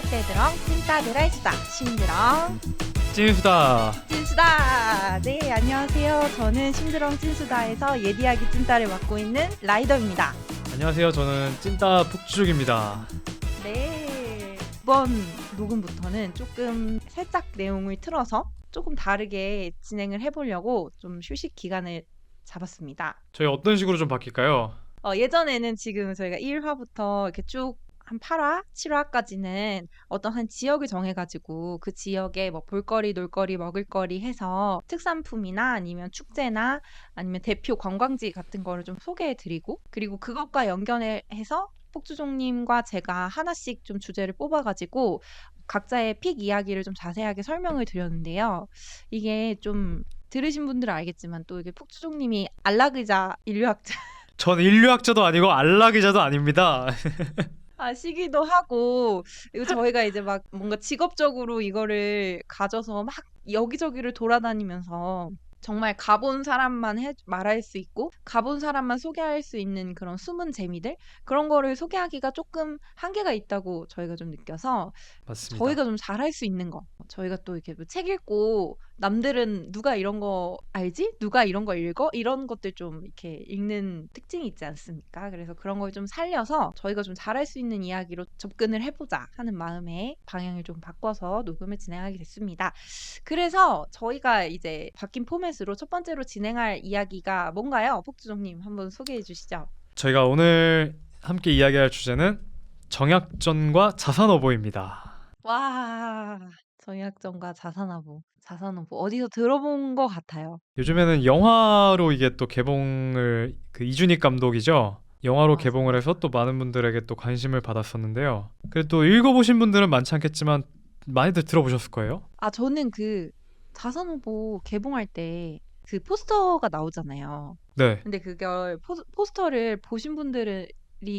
짤때드렁 찐따들의 수다 심드렁 찐수다. 찐수다. 네, 안녕하세요. 저는 심드렁 찐수다에서 예디하기 찐따를 맡고 있는 라이더입니다. 안녕하세요. 저는 찐따 북주족입니다. 네, 이번 녹음부터는 조금 살짝 내용을 틀어서 조금 다르게 진행을 해보려고 좀 휴식 기간을 잡았습니다. 저희 어떤 식으로 좀 바뀔까요? 예전에는 지금 저희가 1화부터 이렇게 쭉 한 8화, 7화까지는 어떤 한 지역을 정해가지고 그 지역에 뭐 볼거리, 놀거리, 먹을거리 해서 특산품이나 아니면 축제나 아니면 대표 관광지 같은 거를 좀 소개해드리고, 그리고 그것과 연결해서 폭주종님과 제가 하나씩 좀 주제를 뽑아가지고 각자의 픽 이야기를 좀 자세하게 설명을 드렸는데요. 이게 좀 들으신 분들은 알겠지만 또 이게 폭주종님이 안락의자 인류학자 전 인류학자도 아니고 안락의자도 아닙니다. 아시기도 하고, 그리고 저희가 이제 막 뭔가 직업적으로 이거를 가져서 막 여기저기를 돌아다니면서 정말 가본 사람만 말할 수 있고 가본 사람만 소개할 수 있는 그런 숨은 재미들, 그런 거를 소개하기가 조금 한계가 있다고 저희가 좀 느껴서 맞습니다. 저희가 좀 잘할 수 있는 거, 저희가 또 이렇게 책 읽고 남들은 누가 이런 거 알지? 누가 이런 거 읽어? 이런 것들 좀 이렇게 읽는 특징이 있지 않습니까? 그래서 그런 걸 좀 살려서 저희가 좀 잘할 수 있는 이야기로 접근을 해보자 하는 마음에 방향을 좀 바꿔서 녹음을 진행하게 됐습니다. 그래서 저희가 이제 바뀐 포맷으로 첫 번째로 진행할 이야기가 뭔가요? 폭주종님 한번 소개해 주시죠. 저희가 오늘 함께 이야기할 주제는 정약전과 자산어보입니다. 와, 정약전과 자산어보 어디서 들어본 것 같아요. 요즘에는 영화로 이게 또 개봉을, 그 이준익 감독이죠. 영화로 맞아요. 개봉을 해서 또 많은 분들에게 또 관심을 받았었는데요. 그래도 또 읽어보신 분들은 많지 않겠지만 많이들 들어보셨을 거예요. 저는 그 자산후보 개봉할 때 그 포스터가 나오잖아요. 네. 근데 그걸 포스터를 보신 분들이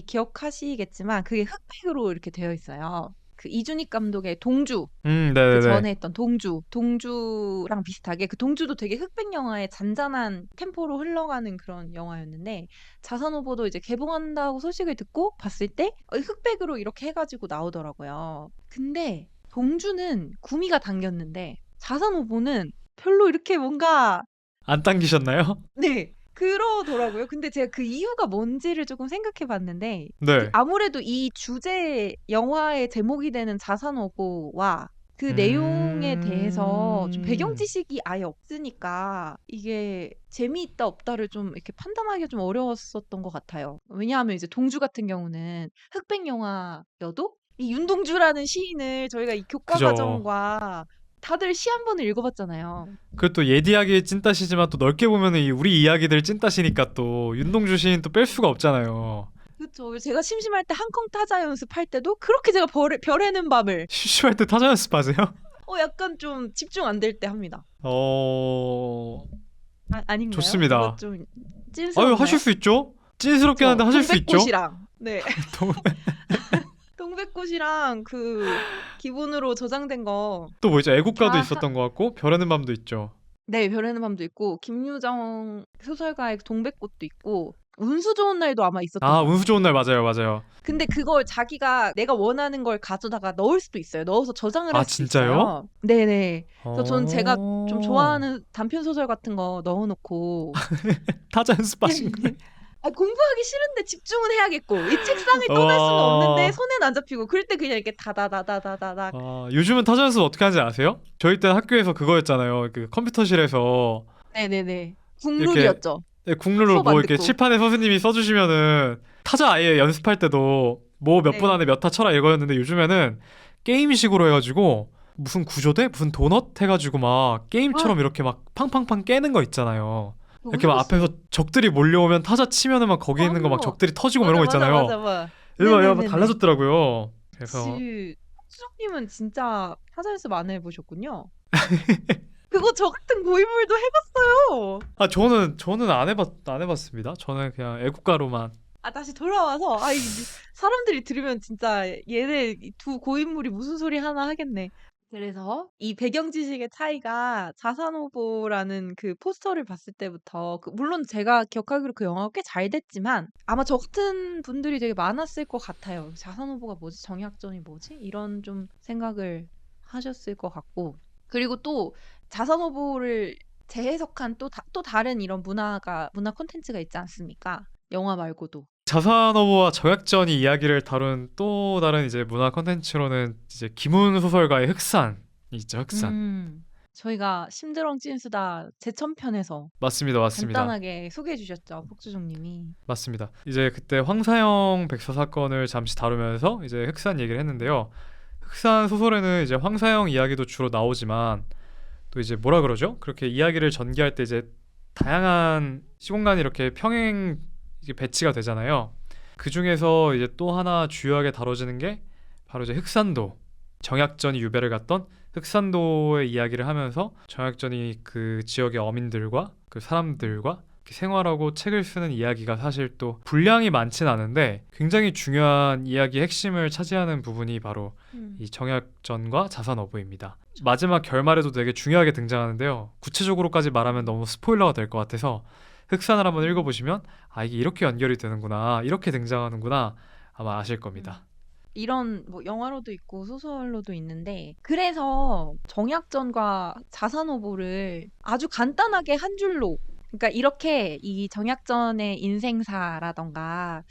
기억하시겠지만 그게 흑백으로 이렇게 되어 있어요. 그 이준익 감독의 동주, 그 네네네. 전에 했던 동주랑 비슷하게, 그 동주도 되게 흑백 영화의 잔잔한 템포로 흘러가는 그런 영화였는데, 자산후보도 이제 개봉한다고 소식을 듣고 봤을 때 흑백으로 이렇게 해가지고 나오더라고요. 근데 동주는 구미가 당겼는데 자산후보는 별로 이렇게 뭔가, 안 당기셨나요? 네, 그러더라고요. 근데 제가 그 이유가 뭔지를 조금 생각해 봤는데, 네. 아무래도 이 주제 영화의 제목이 되는 자산오보와 그 내용에 대해서 좀 배경 지식이 아예 없으니까 이게 재미있다 없다를 좀 이렇게 판단하기가 좀 어려웠었던 것 같아요. 왜냐하면 이제 동주 같은 경우는 흑백 영화여도 이 윤동주라는 시인을 저희가 이 교과 그죠. 과정과 다들 시 한 번을 읽어봤잖아요. 그 또 예디하기 찐따시지만 또 넓게 보면은 이 우리 이야기들 찐따시니까 또 윤동주 시인 또 뺄 수가 없잖아요. 그렇죠. 제가 심심할 때 한콩 타자 연습할 때도 그렇게 제가 별에는 밤을 심심할 때 타자 연습하세요? 약간 좀 집중 안 될 때 합니다. 아닌가요? 좋습니다. 이거 좀 아유, 찐스럽나요? 하실 수 있죠? 찐스럽긴 한데 하실 수 있죠? 동백꽃이랑, 네, 동백꽃이랑 그 기본으로 저장된 거. 또 뭐 있죠? 애국가도 다 있었던 것 같고 별에는 밤도 있죠. 네, 별에는 밤도 있고 김유정 소설가의 동백꽃도 있고 운수 좋은 날도 아마 있었던 아, 것 운수 같아요. 좋은 날, 맞아요, 맞아요. 근데 그걸 자기가 내가 원하는 걸 가져다가 넣을 수도 있어요. 넣어서 저장을 아, 할 수도 진짜요? 있어요. 네네. 그래서 저는 제가 좀 어... 좋아하는 단편 소설 같은 거 넣어놓고 타자 연습하신 거예요? 공부하기 싫은데 집중은 해야겠고 이 책상을 떠날 수는 없는데 와... 손엔 안 잡히고, 그럴 때 그냥 이렇게 다다다다다다닥. 요즘은 타자 연습 어떻게 하는지 아세요? 저희 때는 학교에서 그거였잖아요. 그 컴퓨터실에서 네네네. 이렇게, 국룰이었죠. 네, 국룰로 수업 뭐 안 이렇게 듣고. 칠판에 선생님이 써주시면은 타자 아예 연습할 때도 뭐 몇 분 네. 안에 몇 타 쳐라 이거였는데, 요즘에는 게임식으로 해가지고 무슨 구조대? 무슨 도넛 해가지고 막 아, 게임처럼 이렇게 막 팡팡팡 깨는 거 있잖아요. 그거 이렇게 막 해봤어요? 앞에서 적들이 몰려오면 타자 치면은 막 거기 있는 거 막 어, 적들이 터지고 뭐 이런 맞아 거 맞아 있잖아요. 맞아 맞아. 이거 막 네네네네. 달라졌더라고요. 그래서 혹시 수정님은 진짜 타자 연습 안 해보셨군요. 그거 저 같은 고인물도 해봤어요. 저는 안 해봤습니다. 저는 그냥 애국가로만. 다시 돌아와서 사람들이 들으면 진짜 얘네 두 고인물이 무슨 소리 하나 하겠네. 그래서 이 배경 지식의 차이가 자사노보라는 그 포스터를 봤을 때부터 물론 제가 기억하기로 그 영화가 꽤 잘 됐지만 아마 저 같은 분들이 되게 많았을 것 같아요. '자사노보가 뭐지? 정약전이 뭐지?' 이런 좀 생각을 하셨을 것 같고 그리고 또 자사노보를 재해석한 또 다른 이런 문화 콘텐츠가 있지 않습니까? 영화 말고도. 자사노브와 정약전이 이야기를 다룬 또 다른 이제 문화 콘텐츠로는 이제 김훈 소설가의 흑산이 있죠. 흑산. 저희가 심드렁 찐수다 제천편에서 맞습니다. 맞습니다. 간단하게 소개해 주셨죠, 폭주종 님이. 맞습니다. 이제 그때 황사형 백서 사건을 잠시 다루면서 이제 흑산 얘기를 했는데요. 흑산 소설에는 이제 황사형 이야기도 주로 나오지만 또 이제 뭐라 그러죠? 그렇게 이야기를 전개할 때 이제 다양한 시공간이 이렇게 평행 이게 배치가 되잖아요. 그 중에서 이제 또 하나 주요하게 다뤄지는 게 바로 이제 흑산도. 정약전이 유배를 갔던 흑산도의 이야기를 하면서 정약전이 그 지역의 어민들과 그 사람들과 이렇게 생활하고 책을 쓰는 이야기가 사실 또 분량이 많진 않은데 굉장히 중요한 이야기 핵심을 차지하는 부분이 바로 이 정약전과 자산어부입니다. 마지막 결말에도 되게 중요하게 등장하는데요. 구체적으로까지 말하면 너무 스포일러가 될 것 같아서 흑산을 한번 읽어보시면 아 이게 이렇게 연결이 되는구나 이렇게 등장하는구나 아마 아실 겁니다. 이런 뭐 영화로도 있고 소설로도 있는데 그래서 정약전과 자사노보를 아주 간단하게 한 줄로 그러니까 이렇게 이 정약전의 인생사라던가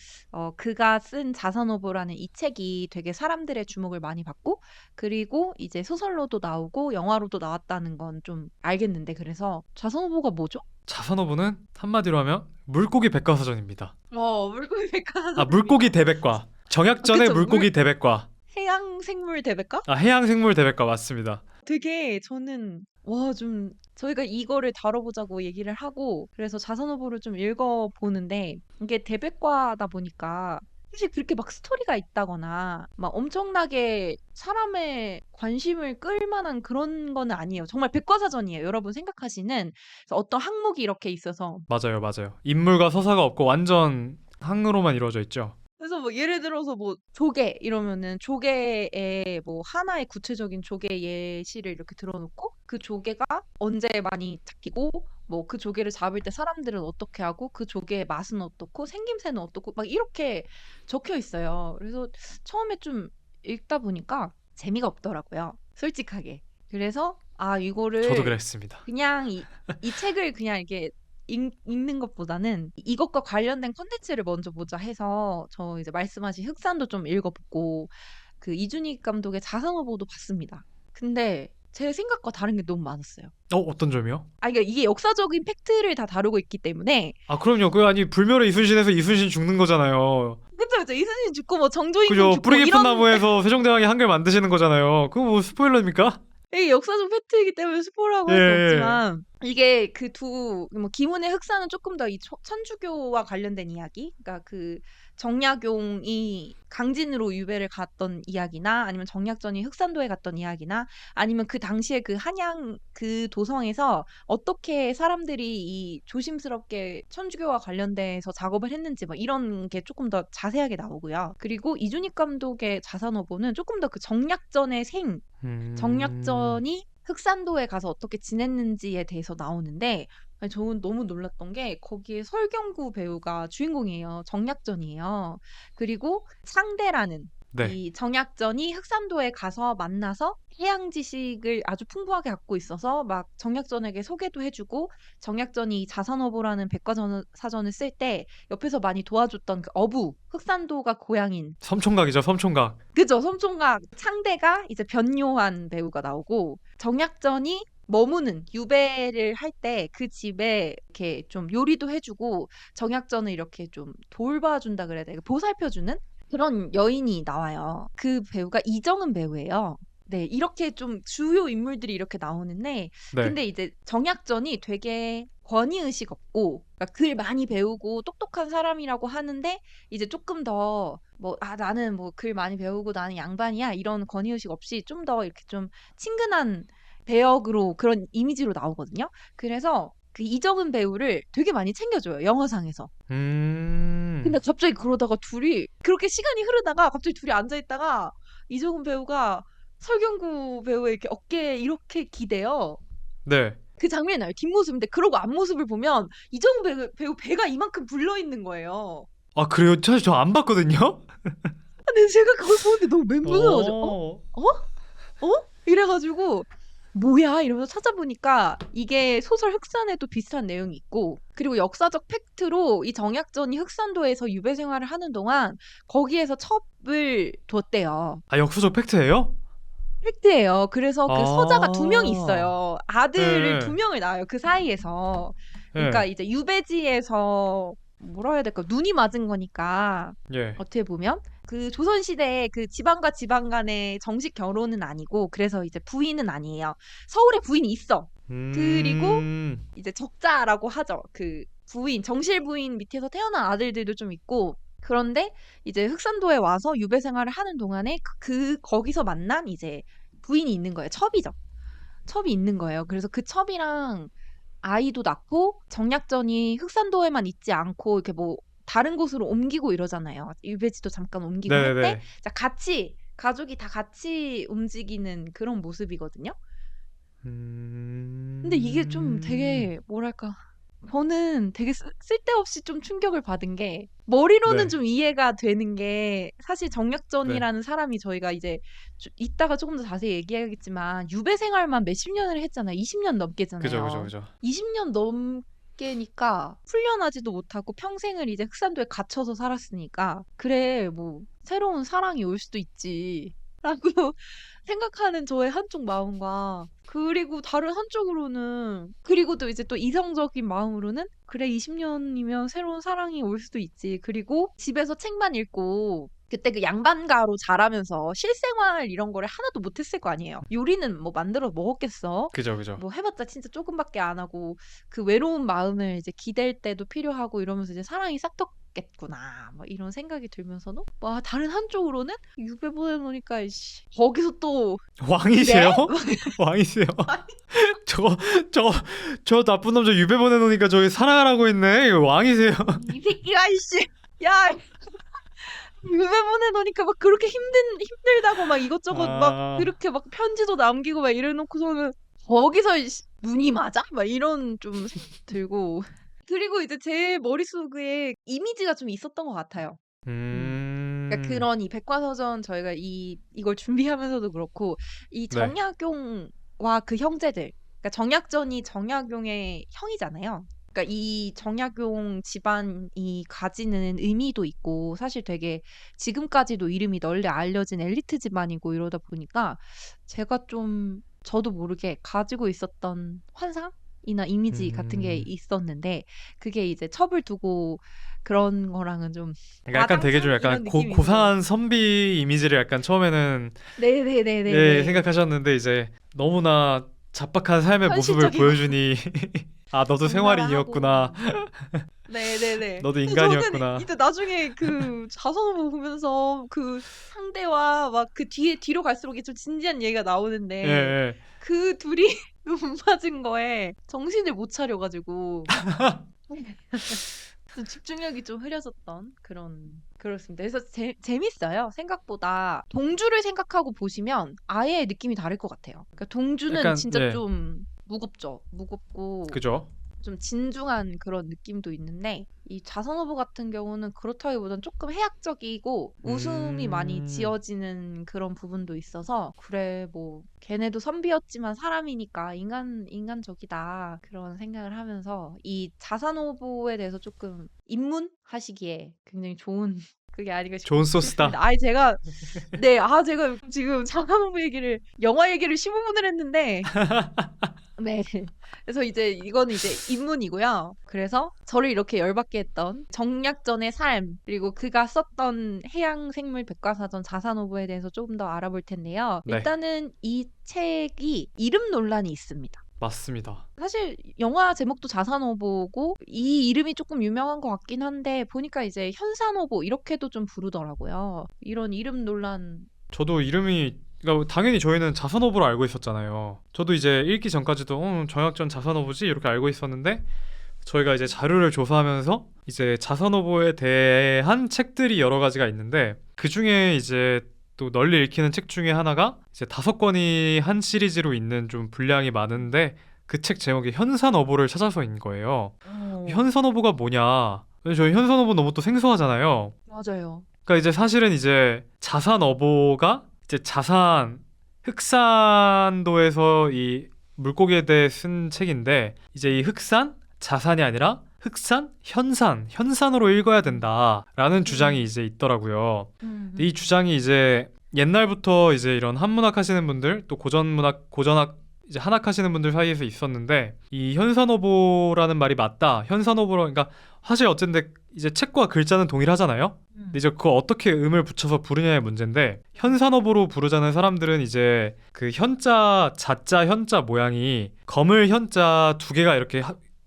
그가 쓴 자사노보라는 이 책이 되게 사람들의 주목을 많이 받고 그리고 이제 소설로도 나오고 영화로도 나왔다는 건 좀 알겠는데 그래서 자사노보가 뭐죠? 자산어부는 한마디로 하면 물고기 백과사전입니다. 물고기 아 백과사전이 물고기 대백과 정약전의 그쵸 물 물고기 대백과 해양 생물 대백과? 아 해양생물 대백과 맞습니다. 되게 저는 와 좀 저희가 이거를 다뤄보자고 얘기를 하고 그래서 자선 후보를 좀 읽어보는데 이게 대백과다 보니까 사실 그렇게 막 스토리가 있다거나 막 엄청나게 사람의 관심을 끌 만한 그런 거는 아니에요. 정말 백과사전이에요. 여러분 생각하시는 그래서 어떤 항목이 이렇게 있어서 맞아요, 맞아요. 인물과 서사가 없고 완전 항으로만 이루어져 있죠. 그래서 뭐 예를 들어서 뭐 조개 이러면은 조개의 뭐 하나의 구체적인 조개 예시를 이렇게 들어놓고 그 조개가 언제 많이 잡히고 뭐 그 조개를 잡을 때 사람들은 어떻게 하고 그 조개의 맛은 어떻고 생김새는 어떻고 막 이렇게 적혀 있어요. 그래서 처음에 좀 읽다 보니까 재미가 없더라고요. 솔직하게. 그래서 아 저도 이거를 그랬습니다. 그냥 이 책을 그냥 이렇게 읽는 것보다는 이것과 관련된 콘텐츠를 먼저 보자 해서 저 이제 말씀하신 흑산도 좀 읽어보고 그 이준익 감독의 자상어보도 봤습니다. 근데 제 생각과 다른 게 너무 많았어요. 어떤 점이요? 아, 그러니까 이게 역사적인 팩트를 다 다루고 있기 때문에 아 그럼요. 그 아니 불멸의 이순신에서 이순신 죽는 거잖아요. 그쵸 그쵸 이순신 죽고 뭐 정조임금 그죠? 죽고 뿌리 깊은 이런 나무에서 세종대왕이 한글 만드시는 거잖아요. 그거 뭐 스포일러입니까? 이게 역사적 팩트이기 때문에 스포라고 예, 할 수 예. 없지만 이게 그 뭐 기문의 흑사는 조금 더 이 천주교와 관련된 이야기, 그러니까 그 정약용이 강진으로 유배를 갔던 이야기나 아니면 정약전이 흑산도에 갔던 이야기나 아니면 그 당시에 그 한양 그 도성에서 어떻게 사람들이 이 조심스럽게 천주교와 관련돼서 작업을 했는지 뭐 이런 게 조금 더 자세하게 나오고요. 그리고 이준익 감독의 자산어보는 조금 더 그 정약전의 음. 정약전이 흑산도에 가서 어떻게 지냈는지에 대해서 나오는데 아니 저는 너무 놀랐던 게 거기에 설경구 배우가 주인공이에요. 정약전이에요. 그리고 상대라는 네. 이 정약전이 흑산도에 가서 만나서 해양 지식을 아주 풍부하게 갖고 있어서 막 정약전에게 소개도 해주고 정약전이 자선어보라는 백과사전을 쓸 때 옆에서 많이 도와줬던 그 어부 흑산도가 고향인 섬총각이죠. 섬총각. 그죠. 섬총각 상대가 이제 변요한 배우가 나오고 정약전이 머무는 유배를 할 때 그 집에 이렇게 좀 요리도 해주고 정약전을 이렇게 좀 돌봐준다 그래야 돼. 보살펴주는 그런 여인이 나와요. 그 배우가 이정은 배우예요. 네, 이렇게 좀 주요 인물들이 이렇게 나오는데 네. 근데 이제 정약전이 되게 권위의식 없고 그러니까 글 많이 배우고 똑똑한 사람이라고 하는데 이제 조금 더 뭐 아 나는 뭐 글 많이 배우고 나는 양반이야 이런 권위의식 없이 좀 더 이렇게 좀 친근한 배역으로 그런 이미지로 나오거든요. 그래서 그 이정은 배우를 되게 많이 챙겨줘요 영화상에서. 근데 음. 갑자기 그러다가 둘이 그렇게 시간이 흐르다가 갑자기 둘이 앉아 있다가 이정은 배우가 설경구 배우의 이렇게 어깨에 이렇게 기대요. 네. 그 장면이 나요. 뒷모습인데 그러고 앞모습을 보면 이정우 배우 배가 이만큼 불러 있는 거예요. 아, 그래요? 사실 저 안 봤거든요? 근데 제가 그걸 보는데 너무 멘붕해 가지고 어. 어? 어? 이래 가지고 뭐야? 이러면서 찾아보니까 이게 소설 흑산에도 비슷한 내용이 있고 그리고 역사적 팩트로 이 정약전이 흑산도에서 유배 생활을 하는 동안 거기에서 첩을 뒀대요. 아, 역사적 팩트예요? 팩트예요. 그래서 그 서자가 두 명이 아. 있어요. 아들을 두 예. 명을 낳아요. 그 사이에서. 그러니까 예. 이제 유배지에서 뭐라 해야 될까? 눈이 맞은 거니까 예. 어떻게 보면 그 조선 시대에 그 지방과 지방 간의 정식 결혼은 아니고 그래서 이제 부인은 아니에요. 서울에 부인이 있어. 그리고 음. 이제 적자라고 하죠. 그 부인, 정실 부인 밑에서 태어난 아들들도 좀 있고 그런데 이제 흑산도에 와서 유배 생활을 하는 동안에 거기서 만난 이제 부인이 있는 거예요. 첩이죠. 첩이 있는 거예요. 그래서 그 첩이랑 아이도 낳고 정약전이 흑산도에만 있지 않고 이렇게 뭐 다른 곳으로 옮기고 이러잖아요. 유배지도 잠깐 옮기고 할 때 네네네. 같이 가족이 다 같이 움직이는 그런 모습이거든요. 근데 이게 좀 음. 되게 뭐랄까 저는 되게 쓸데없이 좀 충격을 받은 게 머리로는 네. 좀 이해가 되는 게 사실 네. 정약전이라는 사람이 저희가 이제 이따가 조금 더 자세히 얘기하겠지만 유배 생활만 몇십 년을 했잖아요. 20년 그죠, 그죠, 넘게잖아요. 그죠. 20년 넘게니까 훈련하지도 못하고 평생을 이제 흑산도에 갇혀서 살았으니까 그래 뭐 새로운 사랑이 올 수도 있지 라고 생각하는 저의 한쪽 마음과 그리고 다른 한쪽으로는 그리고 또 이제 또 이성적인 마음으로는 그래 20년이면 새로운 사랑이 올 수도 있지. 그리고 집에서 책만 읽고 그때 그 양반가로 자라면서 실생활 이런 거를 하나도 못했을 거 아니에요. 요리는 뭐 만들어 먹었겠어. 그죠, 그죠. 뭐 해봤자 진짜 조금밖에 안 하고 그 외로운 마음을 이제 기댈 때도 필요하고 이러면서 이제 사랑이 싹텄겠구나. 뭐 이런 생각이 들면서도 와 다른 한쪽으로는 유배 보내놓으니까 이씨 거기서 또 그래? 왕이세요? 왕이세요? 저거 저거 저 나쁜 남자 유배 보내놓으니까 저기 사랑하라고 있네. 이거 왕이세요? 이 새끼가 이씨 야 유배 보내놓으니까 막 그렇게 힘들다고 막 이것저것 막 아. 그렇게 막 편지도 남기고 막 이래놓고서는 거기서 이씨 눈이 맞아? 막 이런 좀 생각 들고 그리고 이제 제 머릿속에 이미지가 좀 있었던 것 같아요. 음. 그러니까 음. 그런 이 백과사전 저희가 이걸 준비하면서도 그렇고 이 네. 정약용과 그 형제들 그러니까 정약전이 정약용의 형이잖아요. 그러니까 이 정약용 집안이 가지는 의미도 있고 사실 되게 지금까지도 이름이 널리 알려진 엘리트 집안이고 이러다 보니까 제가 좀 저도 모르게 가지고 있었던 환상이나 이미지 같은 게 음. 있었는데 그게 이제 첩을 두고 그런 거랑은 좀 그러니까 약간 되게 좀 와장창 약간 이런 느낌이고. 고상한 선비 이미지를 약간 처음에는 예, 네네네네네. 생각하셨는데 이제 너무나 잡박한 삶의 모습을 현실적이고 보여주니 아, 너도 생활인이었구나. 적나라하고. 네네네. 너도 근데 저는 인간이었구나. 이제 나중에 그 자서전 보면서 그 상대와 막 그 뒤로 갈수록 이게 좀 진지한 얘기가 예, 나오는데 예. 그 둘이 눈 맞은 거에 정신을 못 차려가지고 좀 집중력이 좀 흐려졌던 그렇습니다. 그래서 재밌어요. 생각보다 동주를 생각하고 보시면 아예 느낌이 다를 것 같아요. 그러니까 동주는 약간 진짜 예. 좀 무겁죠. 무겁고 그죠? 좀 진중한 그런 느낌도 있는데 이 자선어부 같은 경우는 그렇다기보단 조금 해학적이고 웃음이 많이 음. 지어지는 그런 부분도 있어서 그래 뭐 걔네도 선비였지만 사람이니까 인간적이다 그런 생각을 하면서 이 자산호보에 대해서 조금 입문하시기에 굉장히 좋은 그게 아닌가 좋은 싶습니다. 소스다. 제가 네, 제가 지금 자산호보 얘기를 영화 얘기를 15분을 했는데 네. 그래서 이제 이거는 이제 입문이고요. 그래서 저를 이렇게 열받게 했던 정약전의 삶 그리고 그가 썼던 해양 생물 백과사전 자산오보에 대해서 조금 더 알아볼 텐데요. 네, 일단은 이 책이 이름 논란이 있습니다. 맞습니다. 사실 영화 제목도 자산오보고 이 이름이 조금 유명한 것 같긴 한데 보니까 이제 현산오보 이렇게도 좀 부르더라고요. 이런 이름 논란 저도 이름이 그러니까 당연히 저희는 자선어부로 알고 있었잖아요. 저도 이제 읽기 전까지도 정약전 자선어부지 이렇게 알고 있었는데 저희가 이제 자료를 조사하면서 이제 자선어부에 대한 책들이 여러 가지가 있는데 그 중에 이제 또 널리 읽히는 책 중에 하나가 이제 5권이 한 시리즈로 있는 좀 분량이 많은데 그 책 제목이 현산어보를 찾아서인 거예요. 현산어보가 뭐냐? 저희 현산어보 너무 또 생소하잖아요. 맞아요. 그러니까 이제 사실은 이제 자산어보가 이제 자산 흑산도에서 이 물고기에 대해 쓴 책인데 이제 이 흑산 자산이 아니라 흑산 현산으로 읽어야 된다라는 주장이 이제 있더라고요. 근데 이 주장이 이제 옛날부터 이제 이런 한문학 하시는 분들 또 고전학 이제 한학 하시는 분들 사이에서 있었는데 이 현산어보라는 말이 맞다. 현산어보로 그러니까 사실 어쨌든 이제 책과 글자는 동일하잖아요. 근데 이제 그거 어떻게 음을 붙여서 부르냐의 문제인데 현산어보로 부르자는 사람들은 이제 그 현자 자자 현자 모양이 검을 현자 두 개가 이렇게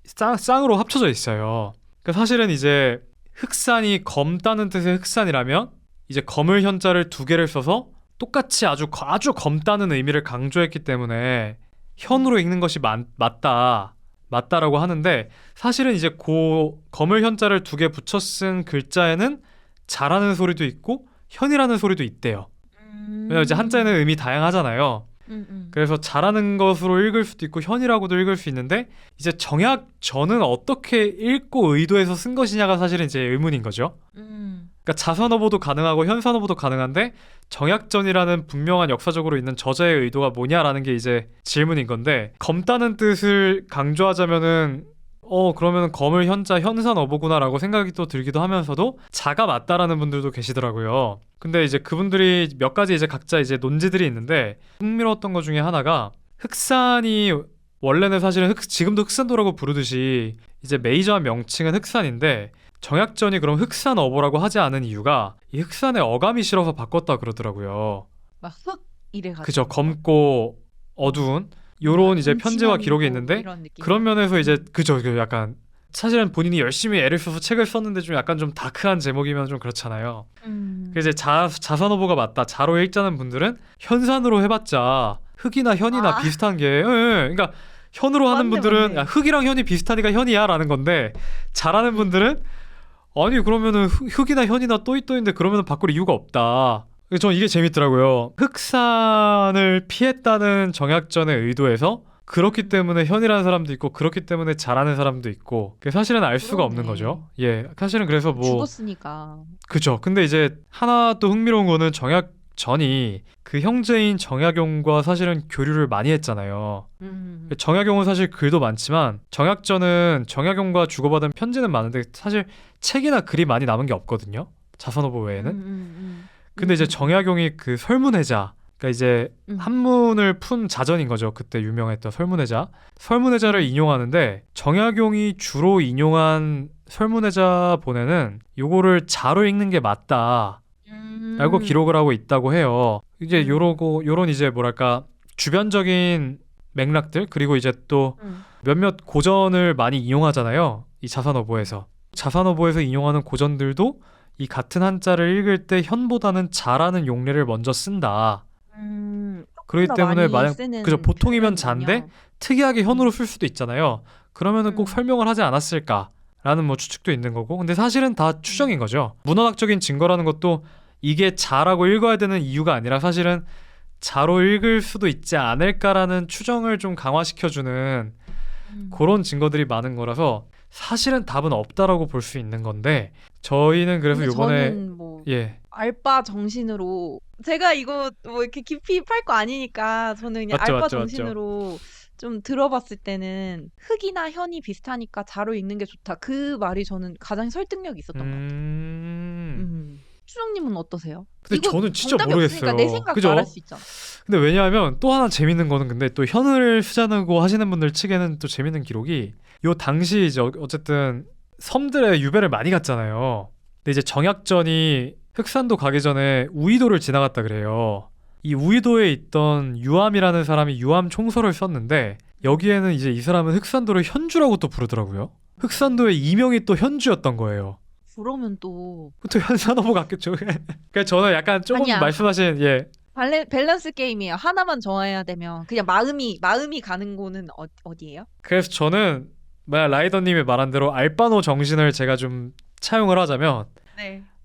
쌍으로 합쳐져 있어요. 그러니까 사실은 이제 흑산이 검다는 뜻의 흑산이라면 이제 검을 현자를 두 개를 써서 똑같이 아주 검다는 의미를 강조했기 때문에 현으로 읽는 것이 맞다라고 하는데 사실은 이제 검을 현자를 두 개 붙여 쓴 글자에는 자라는 소리도 있고 현이라는 소리도 있대요. 왜냐면 이제 한자에는 의미 다양하잖아요. 그래서 잘하는 것으로 읽을 수도 있고 현이라고도 읽을 수 있는데 이제 정약전은 어떻게 읽고 의도해서 쓴 것이냐가 사실은 이제 의문인 거죠. 그러니까 자산어보도 가능하고 현산어보도 가능한데 정약전이라는 분명한 역사적으로 있는 저자의 의도가 뭐냐라는 게 이제 질문인 건데 검다는 뜻을 강조하자면은 그러면 검을 현자 현산어보구나라고 생각이 또 들기도 하면서도 자가 맞다라는 분들도 계시더라고요. 근데 이제 그분들이 몇 가지 이제 각자 이제 논지들이 있는데 흥미로웠던 것 중에 하나가 흑산이 원래는 사실은 지금도 흑산도라고 부르듯이 이제 메이저한 명칭은 흑산인데 정약전이 그럼 흑산어보라고 하지 않은 이유가 이 흑산의 어감이 싫어서 바꿨다 그러더라고요. 막 흑 이래가지고. 그죠. 검고 어두운 요런 이제 편지와 기록이 있는데 그런 면에서 이제 그죠 약간 사실은 본인이 열심히 애를 써서 책을 썼는데 좀 약간 좀 다크한 제목이면 좀 그렇잖아요. 그래서 이제 자산어보가 맞다 자로 읽자는 분들은 현산으로 해봤자 흑이나 현이나 비슷한 게 그러니까 현으로 하는 분들은 야, 흑이랑 현이 비슷하니까 현이야 라는 건데 잘하는 분들은 아니 그러면은 흑이나 현이나 또있는데 그러면은 바꿀 이유가 없다. 전 이게 재밌더라고요. 흑산을 피했다는 정약전의 의도에서 그렇기 때문에 현이라는 사람도 있고 그렇기 때문에 잘하는 사람도 있고 사실은 알 수가 없는 거죠. 예, 사실은 그래서 뭐 죽었으니까. 그죠. 근데 이제 하나 또 흥미로운 거는 정약전이 그 형제인 정약용과 사실은 교류를 많이 했잖아요. 정약용은 사실 글도 많지만 정약전은 정약용과 주고받은 편지는 많은데 사실 책이나 글이 많이 남은 게 없거든요. 자산어보 외에는. 근데 이제 정약용이 그 설문해자 그러니까 이제 한문을 푼 자전인 거죠. 그때 유명했던 설문해자를 인용하는데 정약용이 주로 인용한 설문해자 본에는 요거를 자로 읽는 게 맞다 라고 기록을 하고 있다고 해요. 이제 요런 이제 뭐랄까 주변적인 맥락들 그리고 이제 또 몇몇 고전을 많이 인용하잖아요. 이 자산어보에서 인용하는 고전들도 이 같은 한자를 읽을 때 현보다는 자라는 용례를 먼저 쓴다. 그렇기 때문에 만약 그죠 보통이면 자인데 특이하게 현으로 쓸 수도 있잖아요. 그러면은 꼭 설명을 하지 않았을까라는 뭐 추측도 있는 거고. 근데 사실은 다 추정인 거죠. 문헌학적인 증거라는 것도 이게 자라고 읽어야 되는 이유가 아니라 사실은 자로 읽을 수도 있지 않을까라는 추정을 좀 강화시켜주는 그런 증거들이 많은 거라서 사실은 답은 없다라고 볼 수 있는 건데 저희는 그래서 요번에 저는 뭐 알바 정신으로 제가 이거 뭐 이렇게 깊이 팔 거 아니니까 저는 그냥 알바 정신으로 좀 들어봤을 때는 흑이나 현이 비슷하니까 자로 읽는 게 좋다. 그 말이 저는 가장 설득력이 있었던 것 같아요. 추정님은 어떠세요? 근데 저는 진짜 모르겠어요. 내 생각 그죠? 말할 수 있잖아. 근데 왜냐하면 또 하나 재밌는 거는 근데 또 현을 쓰자고 하시는 분들 측에는 또 재밌는 기록이 요 당시 이제 어쨌든 섬들의 유배를 많이 갔잖아요. 근데 이제 정약전이 흑산도 가기 전에 우이도를 지나갔다 그래요. 이 우이도에 있던 유암이라는 사람이 유암 총서를 썼는데 여기에는 이제 이 사람은 흑산도를 현주라고 또 부르더라고요. 흑산도의 이명이 또 현주였던 거예요. 그러면 또 현산어보 같겠죠. 그러니까 저는 약간 조금 아니야. 말씀하신 밸런스 게임이에요. 하나만 정해야 되면 그냥 마음이 가는 곳은 어디예요? 그래서 저는 만약 라이더님이 말한 대로 알바노 정신을 제가 좀 차용을 하자면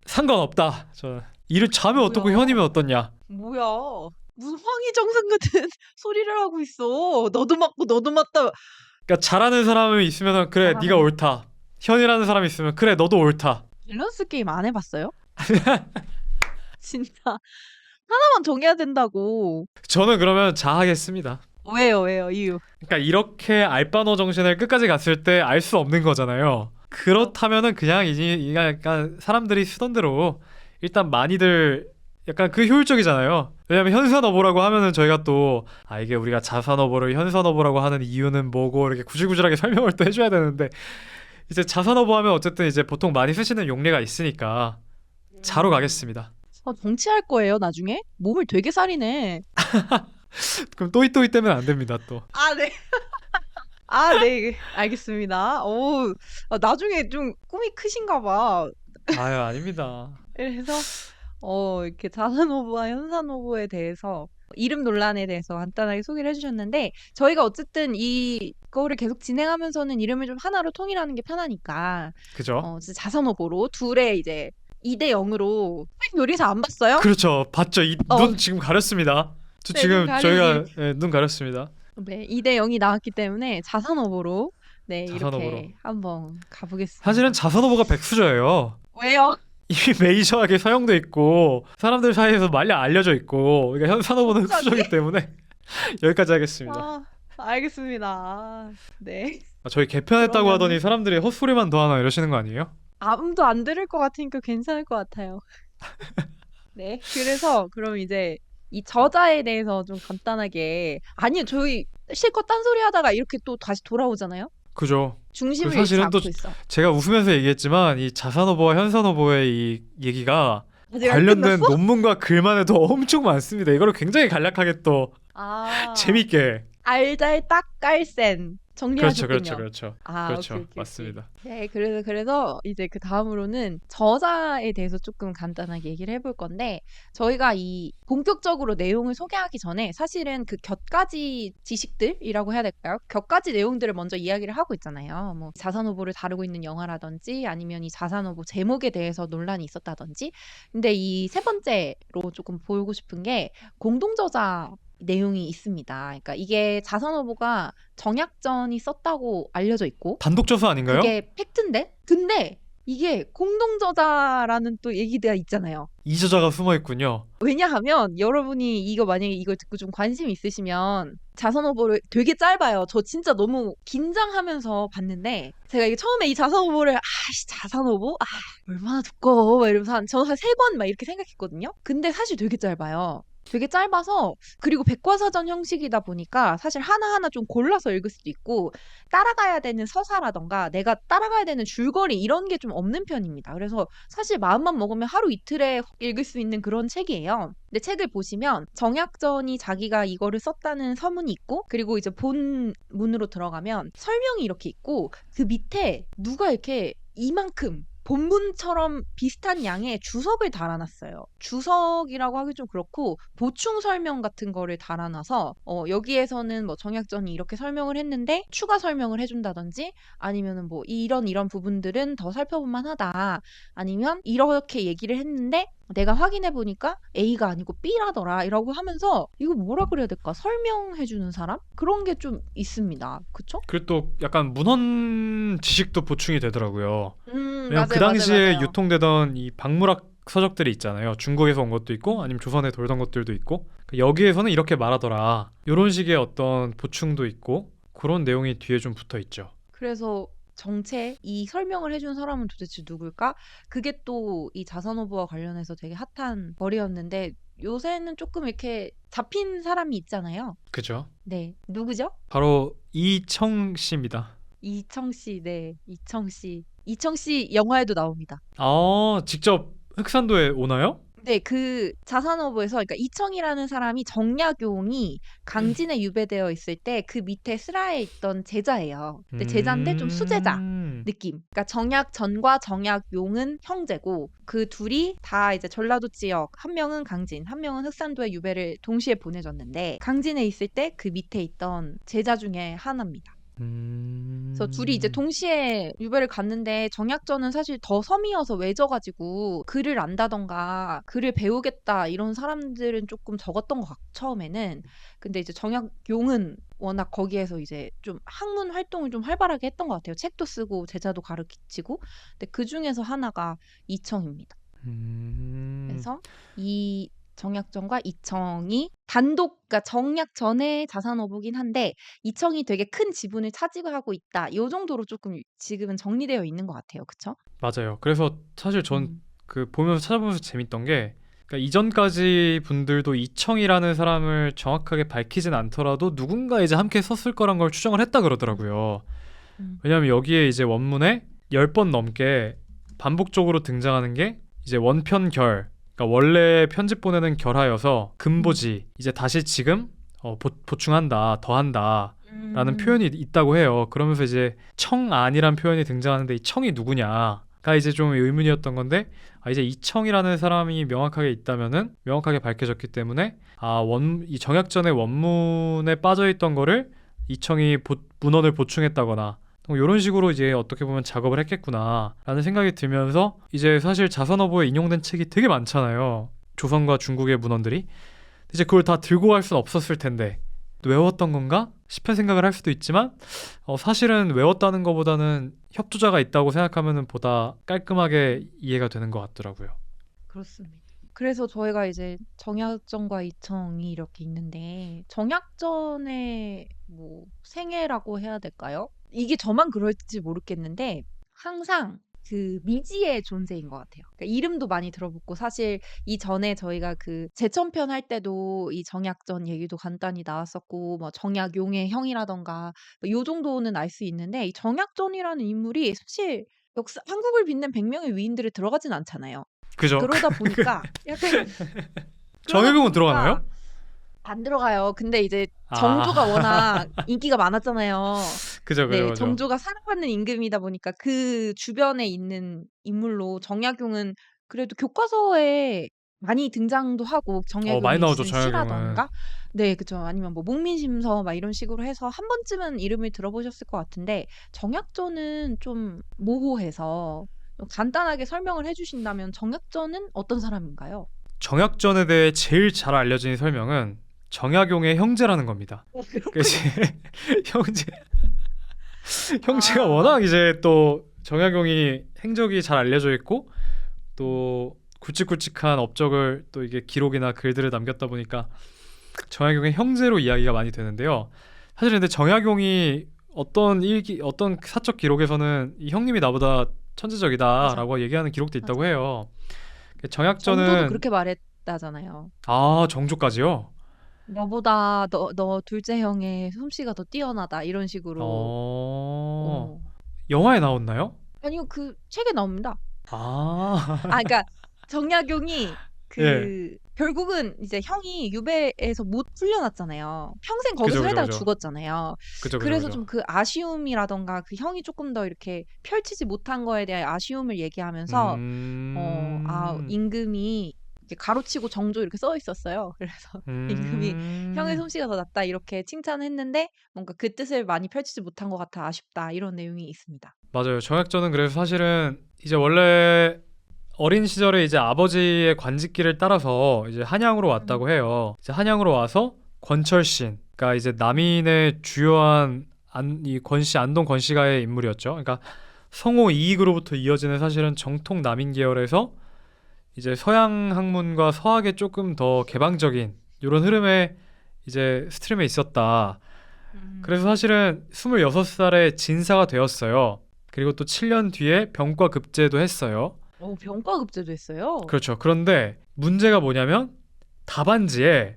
상관없다. 저는 이를 자면 어떻고 현이면 어떻냐. 뭐야? 무슨 황희정상 같은 소리를 하고 있어. 너도 맞고 너도 맞다. 그러니까 잘하는 사람이 있으면 그래 네가 아, 옳다. 현이라는 사람이 있으면 그래 너도 옳다. 밸런스 게임 안 해봤어요? 진짜 하나만 정해야 된다고. 저는 그러면 자하겠습니다. 왜요, 왜요, 이유. 그러니까 이렇게 알바노 정신을 끝까지 갔을 때 알 수 없는 거잖아요. 그쵸? 그렇다면은 그냥 이제 약간 사람들이 쓰던 대로 일단 많이들 약간 그 효율적이잖아요. 왜냐면 현산어보라고 하면은 저희가 또 이게 우리가 자산어보를 현산어보라고 하는 이유는 뭐고 이렇게 구질구질하게 설명을 또 해줘야 되는데 이제 자산어보 하면 어쨌든 이제 보통 많이 쓰시는 용례가 있으니까 자로 음. 가겠습니다. 정치할 거예요, 나중에? 몸을 되게 살이네. 그럼 또이또이 때문에 안 됩니다 또. 아, 네. 아, 네. 알겠습니다. 나중에 좀 꿈이 크신가 봐. 아유 아닙니다. 그래서 이렇게 자산 오브와 현산 오브에 대해서 이름 논란에 대해서 간단하게 소개를 해주셨는데 저희가 어쨌든 이거를 계속 진행하면서는 이름을 좀 하나로 통일하는 게 편하니까 그죠? 진짜 자산 오브로 둘의 이제 2대 0으로 요리사 안 봤어요? 그렇죠. 봤죠. 이 어, 눈 지금 가렸습니다. 저 네, 눈 지금 가리기. 저희가 눈 가렸습니다. 네, 2대 0이 나왔기 때문에 자산 오브로 네, 자산어보로. 이렇게 한번 사실은 가보겠습니다. 자산어보가 백수저예요. 왜요? 이미 메이저하게 사용돼 있고 사람들 사이에서 많이 알려져 있고 그러니까 현산어보는 갑자기? 흑수저이기 때문에 여기까지 하겠습니다. 아, 알겠습니다. 네. 저희 개편했다고 그러면은 하더니 사람들이 헛소리만 더 하나 이러시는 거 아니에요? 아무도 안 들을 것 같으니까 괜찮을 것 같아요. 네. 그래서 그럼 이제 이 저자에 대해서 좀 간단하게 아니요. 저희 실컷 딴소리 하다가 이렇게 또 다시 돌아오잖아요. 그죠. 그 중심을 잃지 사실은 또 않고 있어. 제가 웃으면서 얘기했지만 이 자산어보와 현산어보의 이 얘기가 아직 안 관련된 끝났어? 논문과 글만 해도 엄청 많습니다. 이거를 굉장히 간략하게 또 아, 재밌게. 알잘딱깔센 그렇죠, 그렇죠, 정리하셨군요. 그렇죠, 아, 오케이, 그렇죠. 오케이, 오케이. 맞습니다. 네, 그래서 이제 그 다음으로는 저자에 대해서 조금 간단하게 얘기를 해볼 건데, 저희가 이 본격적으로 내용을 소개하기 전에 사실은 그 곁가지 지식들이라고 해야 될까요? 곁가지 내용들을 먼저 이야기를 하고 있잖아요. 뭐 자산후보를 다루고 있는 영화라든지 아니면 이 자산후보 제목에 대해서 논란이 있었다든지. 근데 이 세 번째로 조금 보고 싶은 게 공동저자 내용이 있습니다. 그러니까 이게 자산후보가 정약전이 썼다고 알려져 있고 단독 저서 아닌가요? 그게 팩트인데 근데 이게 공동저자라는 또 얘기가 있잖아요. 이저자가 숨어 있군요. 왜냐하면 여러분이 이거 만약에 이걸 듣고 좀 관심 있으시면 자산후보를 되게 짧아요. 저 진짜 너무 긴장하면서 봤는데 제가 이게 처음에 이 자산후보를 자산후보? 얼마나 두꺼워 막 이러면서 저는 한 3권 막 이렇게 생각했거든요. 근데 사실 되게 짧아요. 되게 짧아서 그리고 백과사전 형식이다 보니까 사실 하나하나 좀 골라서 읽을 수도 있고 따라가야 되는 서사라던가 내가 따라가야 되는 줄거리 이런 게 좀 없는 편입니다. 그래서 사실 마음만 먹으면 하루 이틀에 읽을 수 있는 그런 책이에요. 근데 책을 보시면 정약전이 자기가 이거를 썼다는 서문이 있고 그리고 이제 본문으로 들어가면 설명이 이렇게 있고 그 밑에 누가 이렇게 이만큼 본문처럼 비슷한 양의 주석을 달아놨어요. 주석이라고 하기 좀 그렇고 보충 설명 같은 거를 달아놔서 여기에서는 뭐 정약전이 이렇게 설명을 했는데 추가 설명을 해준다든지 아니면은 뭐 이런 부분들은 더 살펴볼 만하다. 아니면 이렇게 얘기를 했는데 내가 확인해 보니까 A가 아니고 B라더라 이라고 하면서 이거 뭐라 그래야 될까? 설명해 주는 사람? 그런 게 좀 있습니다. 그쵸? 그리고 또 약간 문헌 지식도 보충이 되더라고요. 왜냐면 그 맞아요, 맞아요, 당시에 맞아요. 유통되던 이 박물학 서적들이 있잖아요. 중국에서 온 것도 있고 아니면 조선에 돌던 것들도 있고 여기에서는 이렇게 말하더라. 이런 식의 어떤 보충도 있고 그런 내용이 뒤에 좀 붙어 있죠. 그래서 정체 이 설명을 해준 사람은 도대체 누굴까? 그게 또 이 자산오브와 관련해서 되게 핫한 벌이었는데 요새는 조금 이렇게 잡힌 사람이 있잖아요. 그죠? 네, 누구죠? 바로 이청 씨입니다. 이청 씨, 네, 이청 씨. 이청 씨 영화에도 나옵니다. 직접 흑산도에 오나요? 네, 그 자산어부에서 그러니까 이청이라는 사람이 정약용이 강진에 유배되어 있을 때 그 밑에 슬하에 있던 제자예요. 근데 제자인데 좀 수제자 느낌. 그러니까 정약전과 정약용은 형제고 그 둘이 다 이제 전라도 지역 한 명은 강진, 한 명은 흑산도에 유배를 동시에 보내줬는데 강진에 있을 때 그 밑에 있던 제자 중에 하나입니다. 그래서 둘이 이제 동시에 유배를 갔는데 정약전은 사실 더 섬이어서 외져가지고 글을 안다던가 글을 배우겠다 이런 사람들은 조금 적었던 것 같고 처음에는. 근데 이제 정약용은 워낙 거기에서 이제 좀 학문 활동을 좀 활발하게 했던 것 같아요. 책도 쓰고 제자도 가르치고. 근데 그 중에서 하나가 이청입니다. 음. 그래서 이 정약전과 이청이 단독, 그러니까 정약전의 자산어보긴 한데 이청이 되게 큰 지분을 차지하고 있다. 요 정도로 조금 지금은 정리되어 있는 것 같아요. 그쵸? 맞아요. 그래서 사실 전 음. 그 보면서 찾아보면서 재밌던 게 그러니까 이전까지 분들도 이청이라는 사람을 정확하게 밝히진 않더라도 누군가 이제 함께 썼을 거란 걸 추정을 했다 음. 그러더라고요. 음. 왜냐하면 여기에 이제 원문에 10번 넘게 반복적으로 등장하는 게 이제 원편결, 그러니까 원래 편집 보내는 결하여서 음. 근보지 이제 다시 지금 보충한다, 더한다 라는 음. 표현이 있다고 해요. 그러면서 이제 청안이란 표현이 등장하는데 이 청이 누구냐가 이제 좀 의문이었던 건데 이제 이청이라는 사람이 명확하게 있다면은 명확하게 밝혀졌기 때문에 이 정약전의 원문에 빠져있던 거를 이청이 문헌을 보충했다거나 이런 식으로 이제 어떻게 보면 작업을 했겠구나라는 생각이 들면서 이제 사실 자선어보에 인용된 책이 되게 많잖아요. 조선과 중국의 문헌들이. 이제 그걸 다 들고 갈 순 없었을 텐데 외웠던 건가 싶은 생각을 할 수도 있지만 사실은 외웠다는 것보다는 협조자가 있다고 생각하면은 보다 깔끔하게 이해가 되는 것 같더라고요. 그렇습니다. 그래서 저희가 이제 정약전과 이청이 이렇게 있는데 정약전의 뭐 생애라고 해야 될까요? 이게 저만 그럴지 모르겠는데 항상 그 미지의 존재인 것 같아요. 그러니까 이름도 많이 들어봤고 사실 이전에 저희가 그 제천편 할 때도 이 정약전 얘기도 간단히 나왔었고 뭐 정약용의 형이라던가 뭐요 정도는 알 수 있는데 이 정약전이라는 인물이 사실 역사 한국을 빛낸 100명의 위인들에 들어가진 않잖아요. 그죠? 그러다 보니까 약간 그러다 정혜경은 보니까 들어가나요? 안 들어가요. 근데 이제 정조가 아, 워낙 인기가 많았잖아요. 그죠, 그죠, 네, 그죠. 정조가 사랑받는 임금이다 보니까 그 주변에 있는 인물로 정약용은 그래도 교과서에 많이 등장도 하고 많이 정약용이 나오죠, 쓴 정혜경은. 시라던가 네, 그죠. 아니면 뭐 목민심서 막 이런 식으로 해서 한 번쯤은 이름을 들어보셨을 것 같은데 정약전은 좀 모호해서 좀 간단하게 설명을 해주신다면 정약전은 어떤 사람인가요? 정약전에 대해 제일 잘 알려진 설명은 정약용의 형제라는 겁니다. 그 이제 그렇군요. 형제 형제가 아, 워낙 이제 또 정약용이 행적이 잘 알려져 있고 음, 또 굵직굵직한 업적을 또 이게 기록이나 글들을 남겼다 보니까 정약용의 형제로 이야기가 많이 되는데요. 사실 근데 정약용이 어떤 사적 기록에서는 이 형님이 나보다 맞아, 천재적이다라고 얘기하는 기록도 맞아. 있다고 해요. 정조도 정약전은 그렇게 말했다잖아요. 정조까지요. 너보다 너 둘째 형의 솜씨가 더 뛰어나다 이런 식으로. 어 어. 영화에 나왔나요? 아니요, 그 책에 나옵니다. 아 그러니까 정약용이 예, 그 결국은 이제 형이 유배에서 못 풀려났잖아요. 평생 거기서 그죠, 그죠, 살다가 그죠, 죽었잖아요. 그죠, 그죠, 그래서 그죠. 좀 그 아쉬움이라던가 그 형이 조금 더 이렇게 펼치지 못한 거에 대한 아쉬움을 얘기하면서 음, 임금이 이렇게 가로치고 정조 이렇게 써 있었어요. 그래서 임금이 형의 음, 솜씨가 더 낫다 이렇게 칭찬했는데 뭔가 그 뜻을 많이 펼치지 못한 것 같아 아쉽다 이런 내용이 있습니다. 맞아요. 정약전은 그래서 사실은 이제 원래 어린 시절에 이제 아버지의 관직기를 따라서 이제 한양으로 음. 왔다고 해요. 이제 한양으로 와서 권철신, 그러니까 이제 남인의 주요한 이 권씨 안동 권씨가의 인물이었죠. 그러니까 성호 이익으로부터 이어지는 사실은 정통 남인 계열에서 이제 서양 학문과 서학에 조금 더 개방적인 이런 흐름에 이제 스트림에 있었다. 그래서 음. 사실은 26살에 진사가 되었어요. 그리고 또 7년 뒤에 병과 급제도 했어요. 병과급제도 했어요? 그렇죠. 그런데 문제가 뭐냐면 답안지에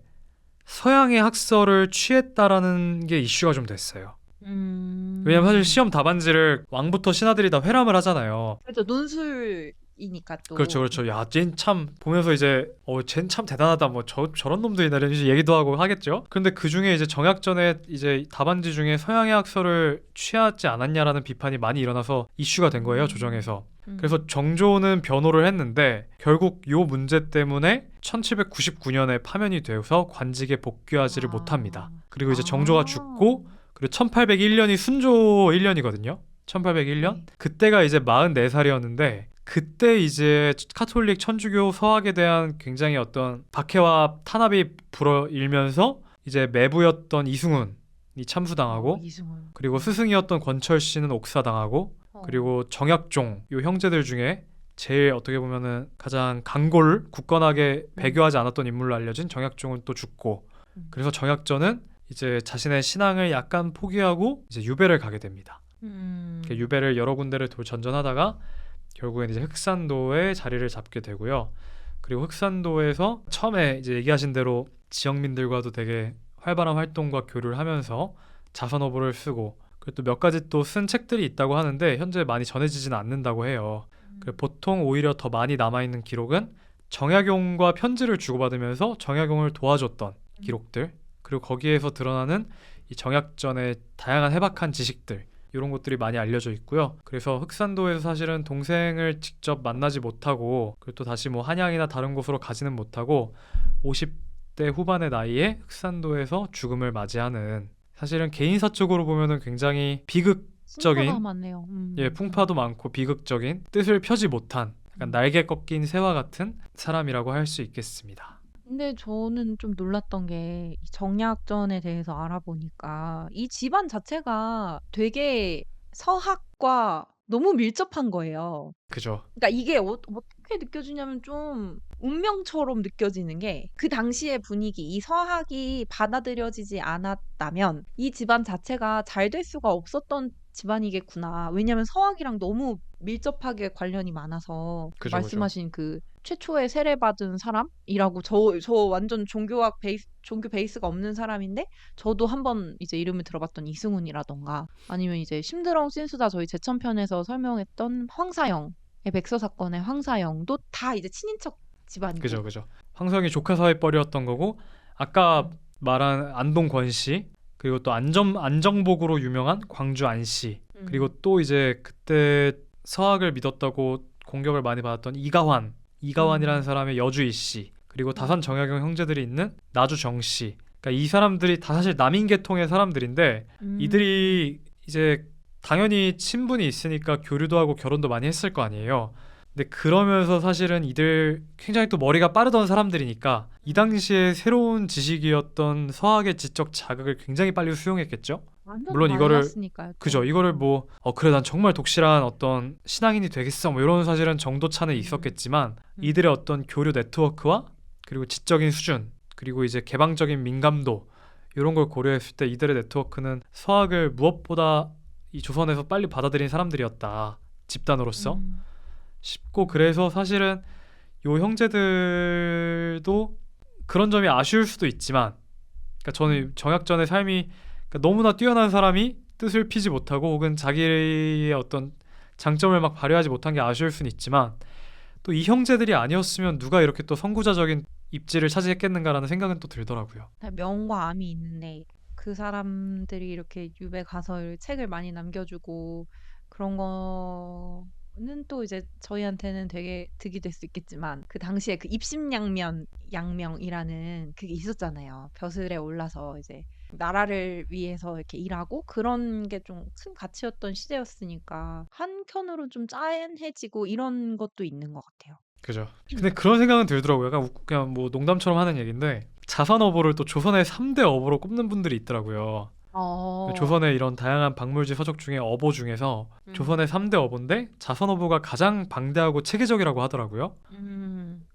서양의 학설을 취했다라는 게 이슈가 좀 됐어요. 왜냐면 사실 음. 시험 답안지를 왕부터 신하들이 다 회람을 하잖아요. 그렇죠. 논술이니까 그렇죠, 또. 그렇죠. 야, 쟨 참 보면서 이제 쟨 참 대단하다. 뭐 저런 놈들이나 이런 식으로 얘기도 하고 하겠죠. 그런데 그 중에 이제 정약전에 이제 답안지 중에 서양의 학설을 취하지 않았냐라는 비판이 많이 일어나서 이슈가 된 거예요, 음. 조정에서. 음. 그래서 정조는 변호를 했는데 결국 요 문제 때문에 1799년에 파면이 되어서 관직에 복귀하지를 아. 못합니다. 그리고 이제 정조가 아. 죽고 그리고 1801년이 순조 1년이거든요. 1801년. 네. 그때가 이제 44살이었는데 그때 이제 카톨릭 천주교 서학에 대한 굉장히 어떤 박해와 탄압이 불어일면서 이제 매부였던 이승훈이 참수당하고 이승훈. 그리고 스승이었던 권철 씨는 옥사당하고 어. 그리고 정약종 요 형제들 중에 제일 어떻게 보면은 가장 강골 굳건하게 배교하지 않았던 인물로 알려진 정약종은 또 죽고 그래서 정약전은 이제 자신의 신앙을 약간 포기하고 이제 유배를 가게 됩니다. 유배를 여러 군데를 전전하다가 결국엔 이제 흑산도에 자리를 잡게 되고요. 그리고 흑산도에서 처음에 이제 얘기하신 대로 지역민들과도 되게 활발한 활동과 교류를 하면서 자선어보를 쓰고 그리고 또 몇 가지 또 쓴 책들이 있다고 하는데 현재 많이 전해지지는 않는다고 해요. 보통 오히려 더 많이 남아있는 기록은 정약용과 편지를 주고받으면서 정약용을 도와줬던 기록들 그리고 거기에서 드러나는 이 정약전의 다양한 해박한 지식들 이런 것들이 많이 알려져 있고요. 그래서 흑산도에서 사실은 동생을 직접 만나지 못하고 그리고 또 다시 뭐 한양이나 다른 곳으로 가지는 못하고 50대 후반의 나이에 흑산도에서 죽음을 맞이하는 사실은 개인사 쪽으로 보면은 굉장히 풍파가 비극적인 많네요. 예, 풍파도 많고 비극적인 뜻을 펴지 못한 약간 날개 꺾인 새와 같은 사람이라고 할 수 있겠습니다. 근데 저는 좀 놀랐던 게 이 정약전에 대해서 알아보니까 이 집안 자체가 되게 서학과 너무 밀접한 거예요. 그죠? 그러니까 이게 어떻게 느껴지냐면 좀 운명처럼 느껴지는 게 그 당시의 분위기, 이 서학이 받아들여지지 않았다면 이 집안 자체가 잘 될 수가 없었던 집안이겠구나. 왜냐면 서학이랑 너무 밀접하게 관련이 많아서 그죠, 그죠. 말씀하신 그 최초의 세례받은 사람이라고 저 완전 종교 베이스가 없는 사람인데 저도 한번 이제 이름을 들어봤던 이승훈이라던가 아니면 이제 심드렁 신수다 저희 제천편에서 설명했던 황사영 백서 사건의 황사영도 다 이제 친인척 집안이고. 그죠, 그죠. 황성이 조카 사회벌이었던 거고 아까 음. 말한 안동 권씨 그리고 또 안정복으로 유명한 광주 안씨 그리고 또 이제 그때 서학을 믿었다고 공격을 많이 받았던 이가환이라는 사람의 여주 이씨 그리고 다산 정약용 형제들이 있는 나주 정씨 그러니까 이 사람들이 다 사실 남인 계통의 사람들인데 이들이 이제 당연히 친분이 있으니까 교류도 하고 결혼도 많이 했을 거 아니에요. 근데 그러면서 사실은 이들 굉장히 또 머리가 빠르던 사람들이니까 이 당시에 새로운 지식이었던 서학의 지적 자극을 굉장히 빨리 수용했겠죠. 완전 물론 이거를 달랐으니까요. 그죠. 이거를 뭐 그래 난 정말 독실한 어떤 신앙인이 되겠어 뭐 이런 사실은 정도 차는 있었겠지만 이들의 어떤 교류 네트워크와 그리고 지적인 수준 그리고 이제 개방적인 민감도 이런 걸 고려했을 때 이들의 네트워크는 서학을 무엇보다 이 조선에서 빨리 받아들인 사람들이었다. 집단으로서 싶고 그래서 사실은 요 형제들도 그런 점이 아쉬울 수도 있지만 그러니까 저는 정약전의 삶이 그러니까 너무나 뛰어난 사람이 뜻을 피지 못하고 혹은 자기의 어떤 장점을 막 발휘하지 못한 게 아쉬울 수는 있지만 또 이 형제들이 아니었으면 누가 이렇게 또 선구자적인 입지를 차지했겠는가라는 생각은 또 들더라고요. 명과 암이 있는데 그 사람들이 이렇게 유배 가서 책을 많이 남겨주고 그런 거는 또 이제 저희한테는 되게 득이 될 수 있겠지만 그 당시에 그 양명이라는 그게 있었잖아요. 벼슬에 올라서 이제 나라를 위해서 이렇게 일하고 그런 게 좀 큰 가치였던 시대였으니까 한켠으로 좀 짠해지고 이런 것도 있는 것 같아요. 그죠. 근데 그런 생각은 들더라고요. 약간 그냥 뭐 농담처럼 하는 얘기인데 자선어보를 또 조선의 3대 어보로 꼽는 분들이 있더라고요. 조선의 이런 다양한 박물지 서적 중에 어보 중에서 조선의 3대 어보인데 자선어보가 가장 방대하고 체계적이라고 하더라고요.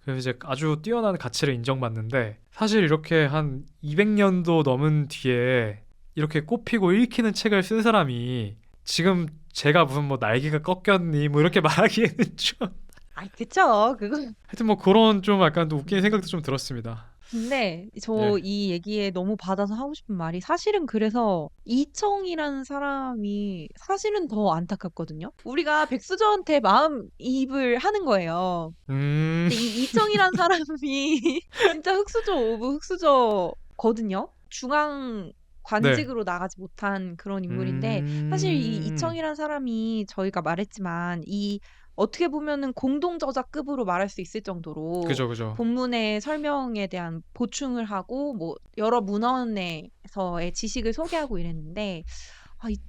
그래서 이제 아주 뛰어난 가치를 인정받는데 사실 이렇게 한 200년도 넘은 뒤에 이렇게 꼽히고 읽히는 책을 쓴 사람이 지금 제가 무슨 뭐 날개가 꺾였니 뭐 이렇게 말하기에는 좀 아이 그쵸. 그거 하여튼 뭐 그런 좀 약간 또 웃기는 생각도 좀 들었습니다. 근데 저 예. 이 얘기에 너무 받아서 하고 싶은 말이 사실은 그래서 이청이라는 사람이 사실은 더 안타깝거든요. 우리가 백수저한테 마음이입을 하는 거예요. 근데 이 이청이라는 사람이 진짜 흑수저 오브 흑수저거든요. 중앙 네. 관직으로 나가지 못한 그런 인물인데 사실 이 이청이라는 사람이 저희가 말했지만 이 어떻게 보면은 공동 저자급으로 말할 수 있을 정도로 그죠, 그죠. 본문의 설명에 대한 보충을 하고 뭐 여러 문헌의 대해서의 지식을 소개하고 이랬는데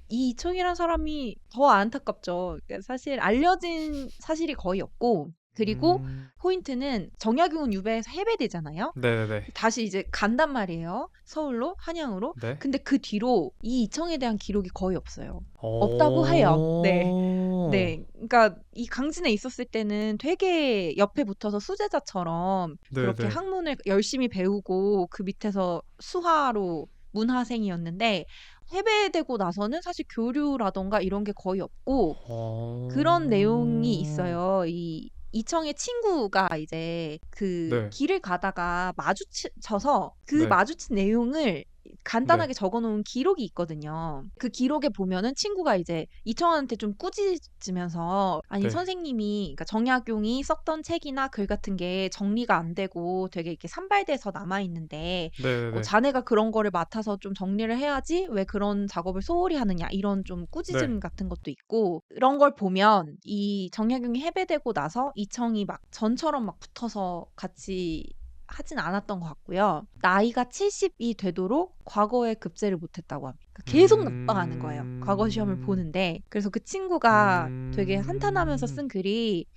이 이청이란 사람이 더 안타깝죠. 그러니까 사실 알려진 사실이 거의 없고 그리고 음. 포인트는 정약용은 유배해서 해배되잖아요. 네네네. 다시 이제 간단 말이에요. 서울로, 한양으로. 네. 근데 그 뒤로 이 이청에 대한 기록이 거의 없어요. 없다고 해요. 네. 어. 네. 그러니까 이 강진에 있었을 때는 되게 옆에 붙어서 수제자처럼 그렇게 네네. 학문을 열심히 배우고 그 밑에서 수하로 문화생이었는데 해배되고 나서는 사실 교류라던가 이런 게 거의 없고 그런 내용이 어. 있어요. 이 이청의 친구가 이제 그 네. 길을 가다가 마주쳐서 그 네. 마주친 내용을 네. 간단하게 적어 놓은 기록이 있거든요. 그 기록에 보면은 친구가 이제 이청한테 좀 꾸짖으면서 아니 네. 선생님이 그러니까 정약용이 썼던 책이나 글 같은 게 정리가 안 되고 되게 이렇게 산발돼서 남아 있는데 네네네. 자네가 그런 거를 맡아서 좀 정리를 해야지 왜 그런 작업을 소홀히 하느냐 이런 좀 네. 꾸짖음 같은 것도 있고 그런 걸 보면 이 정약용이 해배되고 나서 이청이 막 전처럼 막 붙어서 같이 하진 않았던 것 같고요. 나이가 70이 되도록 과거에 급제를 못했다고 합니다. 그러니까 계속 납득하는 거예요. 과거 시험을 음. 보는데. 그래서 그 친구가 되게 한탄하면서 음. 쓴 글이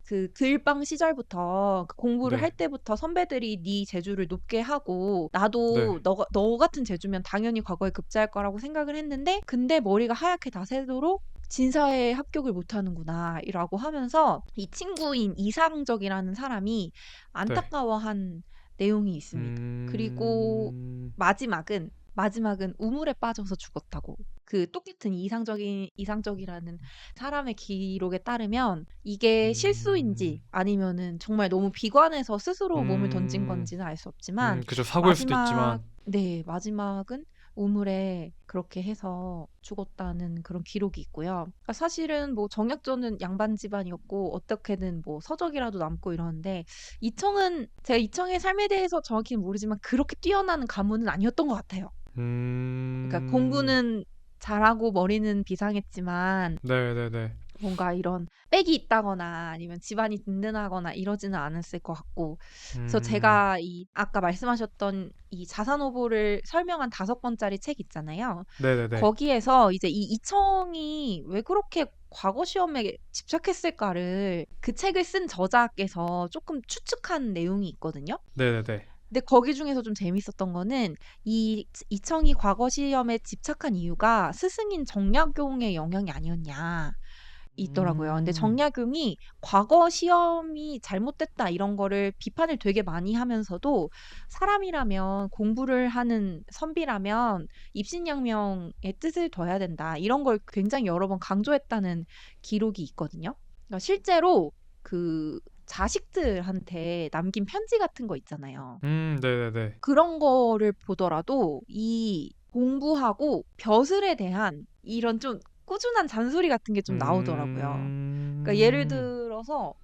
그 글방 시절부터 그 공부를 네. 할 때부터 선배들이 네 재주를 높게 하고 네. 나도 너 같은 재주면 당연히 과거에 급제할 거라고 생각을 했는데 근데 머리가 하얗게 다 새도록 진사에 합격을 못하는구나 이라고 하면서 이 친구인 이상적이라는 사람이 네. 안타까워한 내용이 있습니다. 그리고 음. 마지막은 우물에 빠져서 죽었다고. 그 똑같은 이상적이라는 사람의 기록에 따르면 이게 음. 실수인지 아니면은 정말 너무 비관해서 스스로 몸을 던진 음. 건지는 알 수 없지만 그죠. 사고일 수도 있지만. 마지막은 우물에 그렇게 해서 죽었다는 그런 기록이 있고요. 그러니까 사실은 뭐 정약전은 양반 집안이었고 어떻게든 뭐 서적이라도 남고 이러는데 제가 이청의 삶에 대해서 정확히는 모르지만 그렇게 뛰어난 가문은 아니었던 것 같아요. 그러니까 음. 공부는 잘하고 머리는 비상했지만 네네네. 뭔가 이런 빽이 있다거나 아니면 집안이 든든하거나 이러지는 않았을 것 같고 그래서 음. 제가 이 아까 말씀하셨던 이 자산오보를 설명한 5권짜리 책 있잖아요. 네네네. 거기에서 이제 이 이청이 왜 그렇게 과거 시험에 집착했을까를 그 책을 쓴 저자께서 조금 추측한 내용이 있거든요. 네네네. 근데 거기 중에서 좀 재밌었던 거는 이청이 과거 시험에 집착한 이유가 스승인 정약용의 영향이 아니었냐. 있더라고요. 근데 음. 정약용이 과거 시험이 잘못됐다 이런 거를 비판을 되게 많이 하면서도 사람이라면 공부를 하는 선비라면 입신양명의 뜻을 둬야 된다. 이런 걸 굉장히 여러 번 강조했다는 기록이 있거든요. 그러니까 실제로 그 자식들한테 남긴 편지 같은 거 있잖아요. 네네네. 그런 거를 보더라도 이 공부하고 벼슬에 대한 이런 좀 꾸준한 잔소리 같은 게 좀 나오더라고요. 그러니까 예를 음. 들어서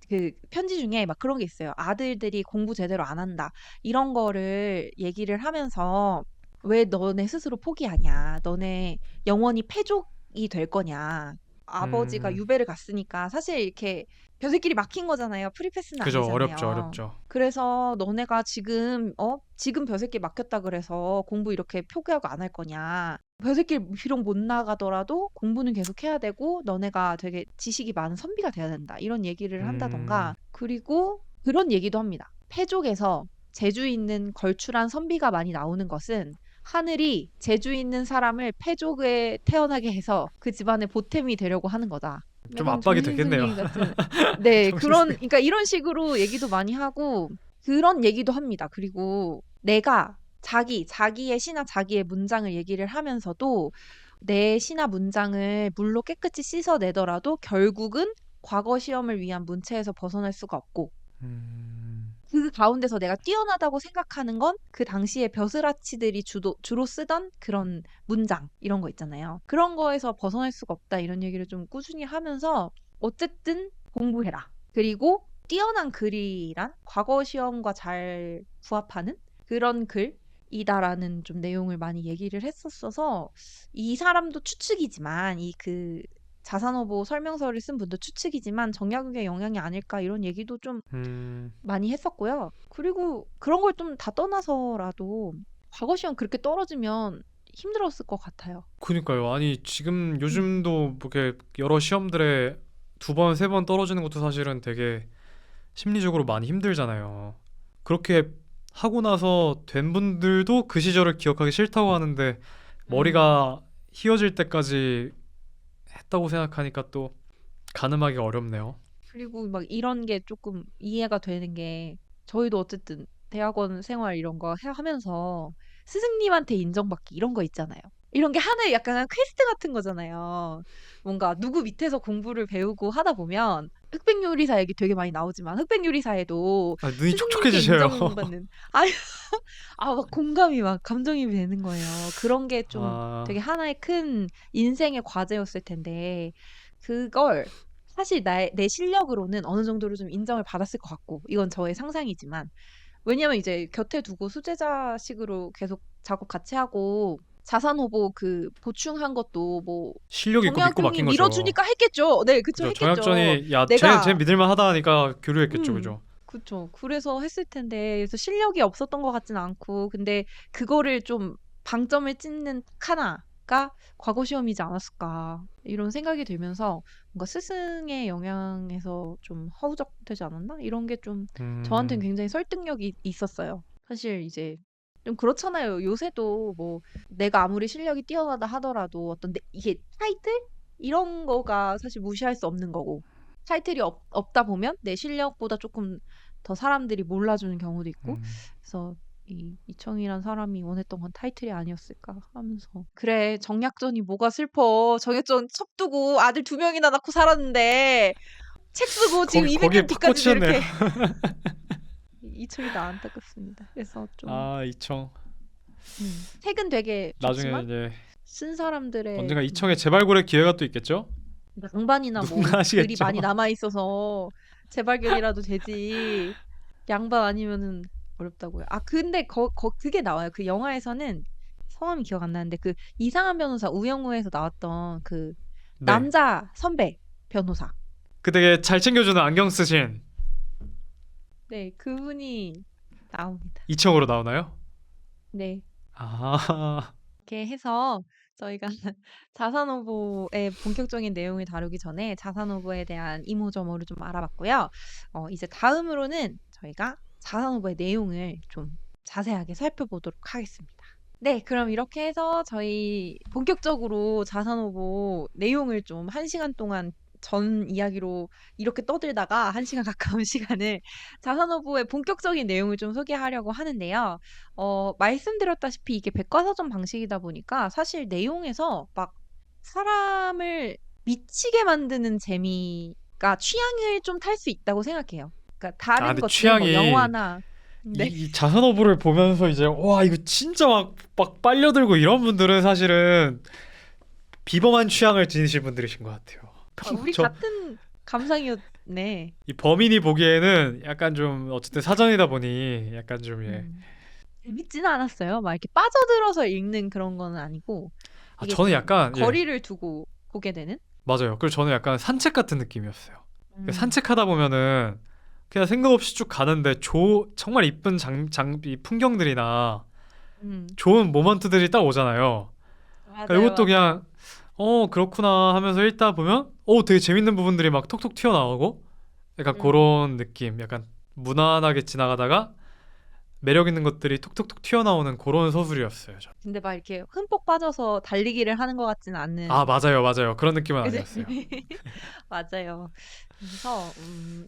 그 편지 중에 막 그런 게 있어요. 아들들이 공부 제대로 안 한다. 이런 거를 얘기를 하면서 왜 너네 스스로 포기하냐. 너네 영원히 패족이 될 거냐. 아버지가 음. 유배를 갔으니까 사실 이렇게 벼슬길이 막힌 거잖아요. 프리패스는 그죠. 어렵죠, 아니잖아요. 어렵죠. 그래서 너네가 지금 벼슬길 막혔다 그래서 공부 이렇게 포기하고 안 할 거냐. 벼슬길 비록 못 나가더라도 공부는 계속 해야 되고 너네가 되게 지식이 많은 선비가 돼야 된다. 이런 얘기를 음. 한다던가 그리고 그런 얘기도 합니다. 패족에서 재주 있는 걸출한 선비가 많이 나오는 것은 하늘이 재주 있는 사람을 패족에 태어나게 해서 그 집안의 보탬이 되려고 하는 거다. 좀 약간 압박이 됐겠네요. 정신승리 같은 네, 정신승리. 그러니까 이런 식으로 얘기도 많이 하고 그런 얘기도 합니다. 그리고 내가 자기의 시나 자기의 문장을 얘기를 하면서도 내 시나 문장을 물로 깨끗이 씻어내더라도 결국은 과거 시험을 위한 문체에서 벗어날 수가 없고 음. 그 가운데서 내가 뛰어나다고 생각하는 건 그 당시에 벼슬아치들이 주로 쓰던 그런 문장 이런 거 있잖아요. 그런 거에서 벗어날 수가 없다 이런 얘기를 좀 꾸준히 하면서 어쨌든 공부해라. 그리고 뛰어난 글이란 과거 시험과 잘 부합하는 그런 글이다라는 좀 내용을 많이 얘기를 했었어서 이 사람도 추측이지만 자산어보 설명서를 쓴 분도 추측이지만 정약용의 영향이 아닐까 이런 얘기도 좀 음. 많이 했었고요. 그리고 그런 걸 좀 다 떠나서라도 과거 시험 그렇게 떨어지면 힘들었을 것 같아요. 그니까요. 아니 지금 음. 요즘도 뭐 이렇게 여러 시험들에 두 번, 세 번 떨어지는 것도 사실은 되게 심리적으로 많이 힘들잖아요. 그렇게 하고 나서 된 분들도 그 시절을 기억하기 싫다고 하는데 음. 머리가 휘어질 때까지 했다고 생각하니까 또 가늠하기 어렵네요. 그리고 막 이런 게 조금 이해가 되는 게 저희도 어쨌든 대학원 생활 이런 거 하면서 스승님한테 인정받기 이런 거 있잖아요. 이런 게 하나의 약간 퀘스트 같은 거잖아요. 뭔가 누구 밑에서 공부를 배우고 하다 보면 흑백 요리사 얘기 되게 많이 나오지만 흑백 요리사에도 아, 눈이 스승님께 촉촉해지셔요. 인정받는 아, 막 공감이 막 감정이 되는 거예요. 그런 게 좀 아, 되게 하나의 큰 인생의 과제였을 텐데 그걸 사실 내 실력으로는 어느 정도로 좀 인정을 받았을 것 같고 이건 저의 상상이지만 왜냐면 이제 곁에 두고 수제자식으로 계속 작업 같이 하고 자산 후보 그 보충한 것도 뭐 실력 있고 믿고 정약용이 맡긴 거죠. 밀어주니까 했겠죠. 네, 그쵸, 그죠. 했겠죠. 정약전이 야, 쟤 내가 믿을만 하다 하니까 교류했겠죠. 음, 그죠. 그쵸. 그래서 했을 텐데, 그래서 실력이 없었던 것 같진 않고, 근데 그거를 좀 방점을 찍는 딱 하나가 과거 시험이지 않았을까, 이런 생각이 들면서 뭔가 스승의 영향에서 좀 허우적되지 않았나? 이런 게 좀 저한테는 음, 굉장히 설득력이 있었어요. 사실 이제 좀 그렇잖아요. 요새도 뭐 내가 아무리 실력이 뛰어나다 하더라도 이게 타이틀? 이런 거가 사실 무시할 수 없는 거고. 타이틀이 없다 보면 내 실력보다 조금 더 사람들이 몰라주는 경우도 있고 음. 그래서 이 이청이란 사람이 원했던 건 타이틀이 아니었을까 하면서 그래 정약전이 뭐가 슬퍼 정약전 첩두고 아들 두 명이나 낳고 살았는데 책 쓰고 지금 거기에 200년 팍 뒤까지도 꽂히셨네요. 이렇게 이청이 나 안타깝습니다. 그래서 좀 아, 이청. 책은 되게 나중에 좋지만 이제 쓴 사람들의 언젠가 이청의 재발굴의 기회가 또 있겠죠? 양반이나 뭐 누군가 글이 하시겠죠. 많이 남아 있어서 재발견이라도 되지. 양반 아니면은 어렵다고요. 아 근데 그게 나와요. 그 영화에서는 성함이 기억 안 나는데 그 이상한 변호사 우영우에서 나왔던 그 네. 남자 선배 변호사. 그 되게 잘 챙겨주는 안경 쓰신 네, 그분이 나옵니다. 이청으로 나오나요? 네. 아, 이렇게 해서 저희가 자산후보의 본격적인 내용을 다루기 전에 자산후보에 대한 이모저모를 좀 알아봤고요. 이제 다음으로는 저희가 자산후보의 내용을 좀 자세하게 살펴보도록 하겠습니다. 네, 그럼 이렇게 해서 저희 본격적으로 자산후보 내용을 좀 1시간 동안 전 이야기로 이렇게 떠들다가 1시간 가까운 시간을 자산후보의 본격적인 내용을 좀 소개하려고 하는데요. 말씀드렸다시피 이게 백과사전 방식이다 보니까 사실 내용에서 막 사람을 미치게 만드는 재미가 취향을 좀 탈 수 있다고 생각해요. 그러니까 아, 다른 근데 것들 뭐 취향이 영화나 네. 이 자선어부를 보면서 이제 와 이거 진짜 막 빨려들고 이런 분들은 사실은 비범한 취향을 지니실 분들이신 것 같아요. 우리 저 같은 감상이었네. 이 범인이 보기에는 약간 좀 어쨌든 사전이다 보니 약간 좀 예. 음. 재밌지는 않았어요. 막 이렇게 빠져들어서 읽는 그런 거는 아니고 아 이게 저는 좀 약간 예 거리를 두고 보게 되는. 맞아요. 그리고 저는 약간 산책 같은 느낌이었어요. 그러니까 음. 산책하다 보면은 그냥 생각 없이 쭉 가는데 정말 이쁜 이 풍경들이나 음. 좋은 모먼트들이 딱 오잖아요. 그러니까 맞아요, 이것도 맞아요. 그냥 그렇구나 하면서 읽다 보면 되게 재밌는 부분들이 막 톡톡 튀어나오고 약간 음. 그런 느낌 약간 무난하게 지나가다가 매력 있는 것들이 톡톡톡 튀어나오는 그런 서술이었어요. 저. 근데 막 이렇게 흠뻑 빠져서 달리기를 하는 것 같지는 아 않은. 맞아요 맞아요 그런 느낌은 그지? 아니었어요. 맞아요. 그래서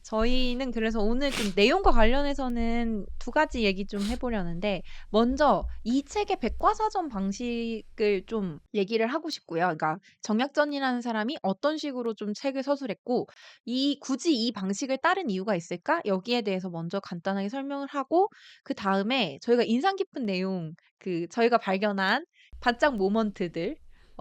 저희는 그래서 오늘 좀 내용과 관련해서는 두 가지 얘기 좀 해보려는데 먼저 이 책의 백과사전 방식을 좀 얘기를 하고 싶고요. 그러니까 정약전이라는 사람이 어떤 식으로 좀 책을 서술했고 이 굳이 이 방식을 따른 이유가 있을까? 여기에 대해서 먼저 간단하게 설명을 하고 그 다음에 저희가 인상 깊은 내용 그 저희가 발견한 반짝 모먼트들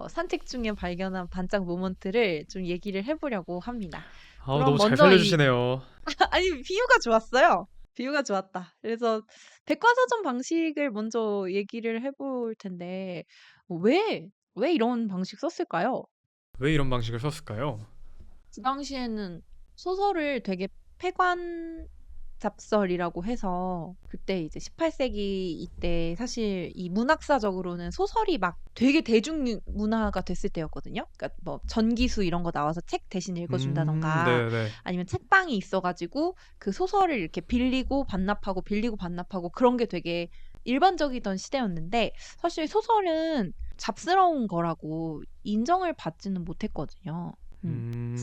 산책 중에 발견한 반짝 모먼트를 좀 얘기를 해보려고 합니다. 아 그럼 너무 잘 먼저 살려주시네요. 아니, 비유가 좋았어요. 비유가 좋았다. 그래서 백과사전 방식을 먼저 얘기를 해볼 텐데, 왜 이런 방식 썼을까요? 왜 이런 방식을 썼을까요? 그 당시에는 소설을 되게 폐관, 잡설이라고 해서 그때 이제 18세기 이때 사실 이 문학사적으로는 소설이 막 되게 대중문화가 됐을 때였거든요. 그러니까 뭐 전기수 이런 거 나와서 책 대신 읽어준다던가 네네. 아니면 책방이 있어가지고 그 소설을 이렇게 빌리고 반납하고 그런 게 되게 일반적이던 시대였는데 사실 소설은 잡스러운 거라고 인정을 받지는 못했거든요.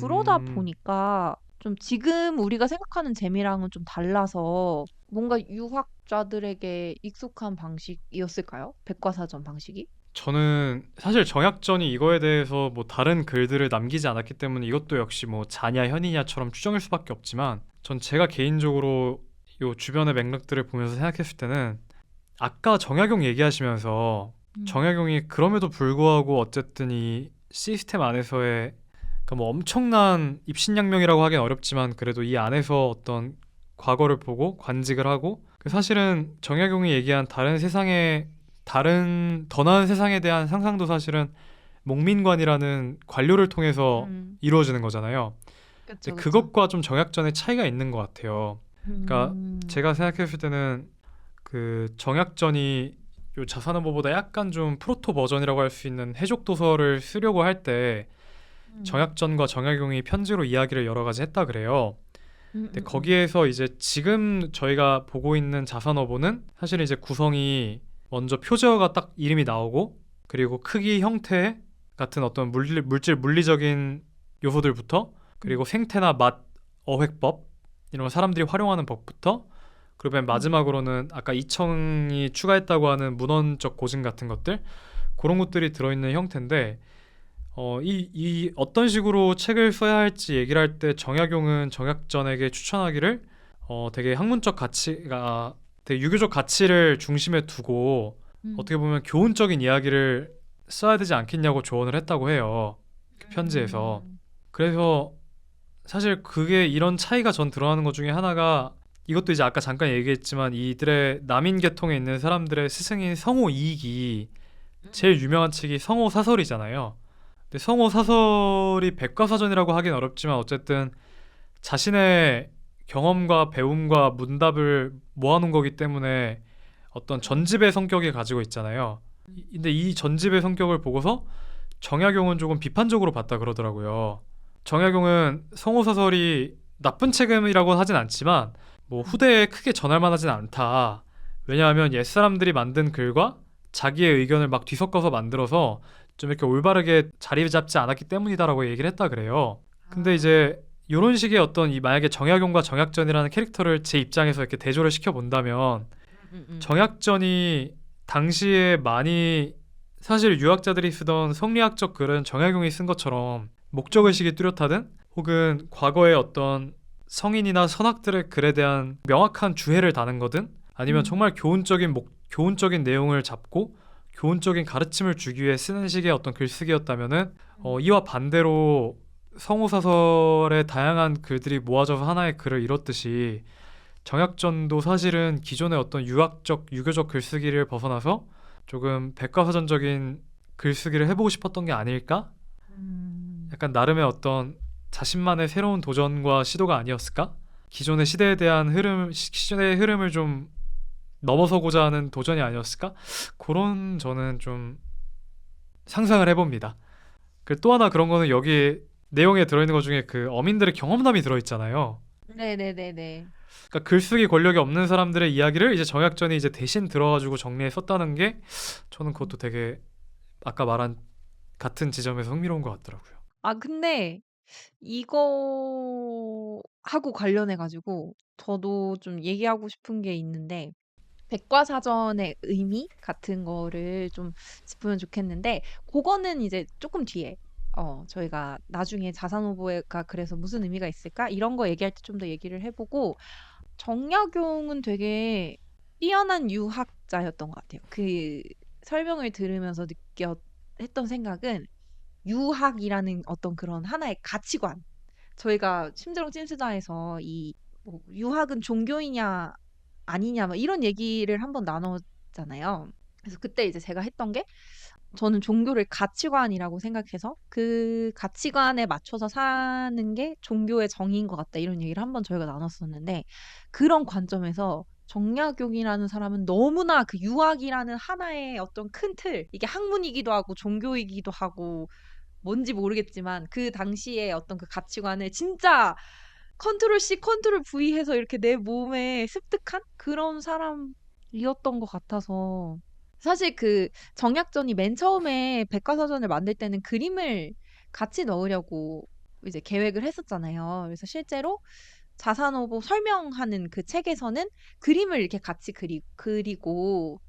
그러다 음, 보니까 좀 지금 우리가 생각하는 재미랑은 좀 달라서 뭔가 유학자들에게 익숙한 방식이었을까요? 백과사전 방식이? 저는 사실 정약전이 이거에 대해서 뭐 다른 글들을 남기지 않았기 때문에 이것도 역시 뭐 자냐 현이냐처럼 추정일 수밖에 없지만 전 제가 개인적으로 요 주변의 맥락들을 보면서 생각했을 때는 아까 정약용 얘기하시면서 음. 정약용이 그럼에도 불구하고 어쨌든 이 시스템 안에서의 그러니까 뭐 엄청난 입신양명이라고 하긴 어렵지만 그래도 이 안에서 어떤 과거를 보고 관직을 하고 그 사실은 정약용이 얘기한 다른 세상에 다른 더 나은 세상에 대한 상상도 사실은 목민관이라는 관료를 통해서 음. 이루어지는 거잖아요. 그쵸, 근데 그쵸. 그것과 좀 정약전의 차이가 있는 것 같아요. 그러니까 음. 제가 생각했을 때는 그 정약전이 요 자산어보보다 약간 좀 프로토 버전이라고 할 수 있는 해족 도서를 쓰려고 할 때 음. 정약전과 정약용이 편지로 이야기를 여러 가지 했다 그래요. 음, 근데 음, 음. 거기에서 이제 지금 저희가 보고 있는 자산어보는 사실 이제 구성이 먼저 표제어가 딱 이름이 나오고 그리고 크기, 형태 같은 어떤 물리적인 요소들부터 그리고 음. 생태나 맛, 어획법 이런 거 사람들이 활용하는 법부터 그리고 맨 음. 마지막으로는 아까 이청이 추가했다고 하는 문헌적 고증 같은 것들 그런 것들이 들어있는 형태인데 이 어떤 식으로 책을 써야 할지 얘기를 할 때 정약용은 정약전에게 추천하기를 되게 학문적 가치가 되게 유교적 가치를 중심에 두고 음. 어떻게 보면 교훈적인 이야기를 써야 되지 않겠냐고 조언을 했다고 해요. 그 편지에서. 음. 그래서 사실 그게 이런 차이가 전 드러나는 것 중에 하나가 이것도 이제 아까 잠깐 얘기했지만 이들의 남인 계통에 있는 사람들의 스승인 성호 이익이 제일 음. 유명한 책이 성호 사설이잖아요. 근데 성호 사설이 백과사전이라고 하긴 어렵지만 어쨌든 자신의 경험과 배움과 문답을 모아놓은 거기 때문에 어떤 음. 전집의 성격이 가지고 있잖아요. 근데 이 전집의 성격을 보고서 정약용은 조금 비판적으로 봤다 그러더라고요. 정약용은 성호 사설이 나쁜 책임이라고 하진 않지만 뭐 음. 후대에 크게 전할 만하진 않다. 왜냐하면 옛사람들이 만든 글과 자기의 의견을 막 뒤섞어서 만들어서 좀 이렇게 올바르게 자리 잡지 않았기 때문이다라고 얘기를 했다 그래요. 근데 아. 이제 이런 식의 어떤 이 만약에 정약용과 정약전이라는 캐릭터를 제 입장에서 이렇게 대조를 시켜 본다면 음. 정약전이 당시에 많이 사실 유학자들이 쓰던 성리학적 글은 정약용이 쓴 것처럼 음. 목적의식이 뚜렷하든 혹은 과거의 어떤 성인이나 선학들의 글에 대한 명확한 주해를 다는 거든 아니면 음. 정말 교훈적인 내용을 잡고 교훈적인 가르침을 주기 위해 쓰는 식의 어떤 글쓰기였다면은 음. 이와 반대로 성우사설의 다양한 글들이 모아져서 하나의 글을 이뤘듯이 정약전도 사실은 기존의 어떤 유교적 글쓰기를 벗어나서 조금 백과사전적인 글쓰기를 해보고 싶었던 게 아닐까? 음. 약간 나름의 어떤 자신만의 새로운 도전과 시도가 아니었을까? 기존의 시대에 대한 시대의 흐름을 좀 넘어서고자 하는 도전이 아니었을까? 그런 저는 좀 상상을 해봅니다. 그 또 하나 그런 거는 여기 내용에 들어있는 것 중에 그 어민들의 경험담이 들어있잖아요. 네네네네. 그러니까 글쓰기 권력이 없는 사람들의 이야기를 이제 정약전이 이제 대신 들어가지고 정리해 썼다는 게 저는 음. 그것도 되게 아까 말한 같은 지점에서 흥미로운 것 같더라고요. 아 근데 이거하고 관련해 가지고 저도 좀 얘기하고 싶은 게 있는데 백과사전의 의미 같은 거를 좀 짚으면 좋겠는데 그거는 이제 조금 뒤에 저희가 나중에 자산호보가 그래서 무슨 의미가 있을까? 이런 거 얘기할 때 좀 더 얘기를 해 보고 정약용은 되게 뛰어난 유학자였던 것 같아요. 그 설명을 들으면서 했던 생각은 유학이라는 어떤 그런 하나의 가치관. 저희가 심드렁 찐스다에서 뭐 유학은 종교이냐 아니냐 막 이런 얘기를 한번 나눴잖아요. 그래서 그때 이제 제가 했던 게 저는 종교를 가치관이라고 생각해서 그 가치관에 맞춰서 사는 게 종교의 정의인 것 같다. 이런 얘기를 한번 저희가 나눴었는데 그런 관점에서 정약용이라는 사람은 너무나 그 유학이라는 하나의 어떤 큰 틀, 이게 학문이기도 하고 종교이기도 하고 뭔지 모르겠지만 그 당시에 어떤 그 가치관을 진짜 컨트롤 C, 컨트롤 V 해서 이렇게 내 몸에 습득한 그런 사람이었던 것 같아서 사실 그 정약전이 맨 처음에 백과사전을 만들 때는 그림을 같이 넣으려고 이제 계획을 했었잖아요. 그래서 실제로 자산어보 설명하는 그 책에서는 그림을 이렇게 같이 그리고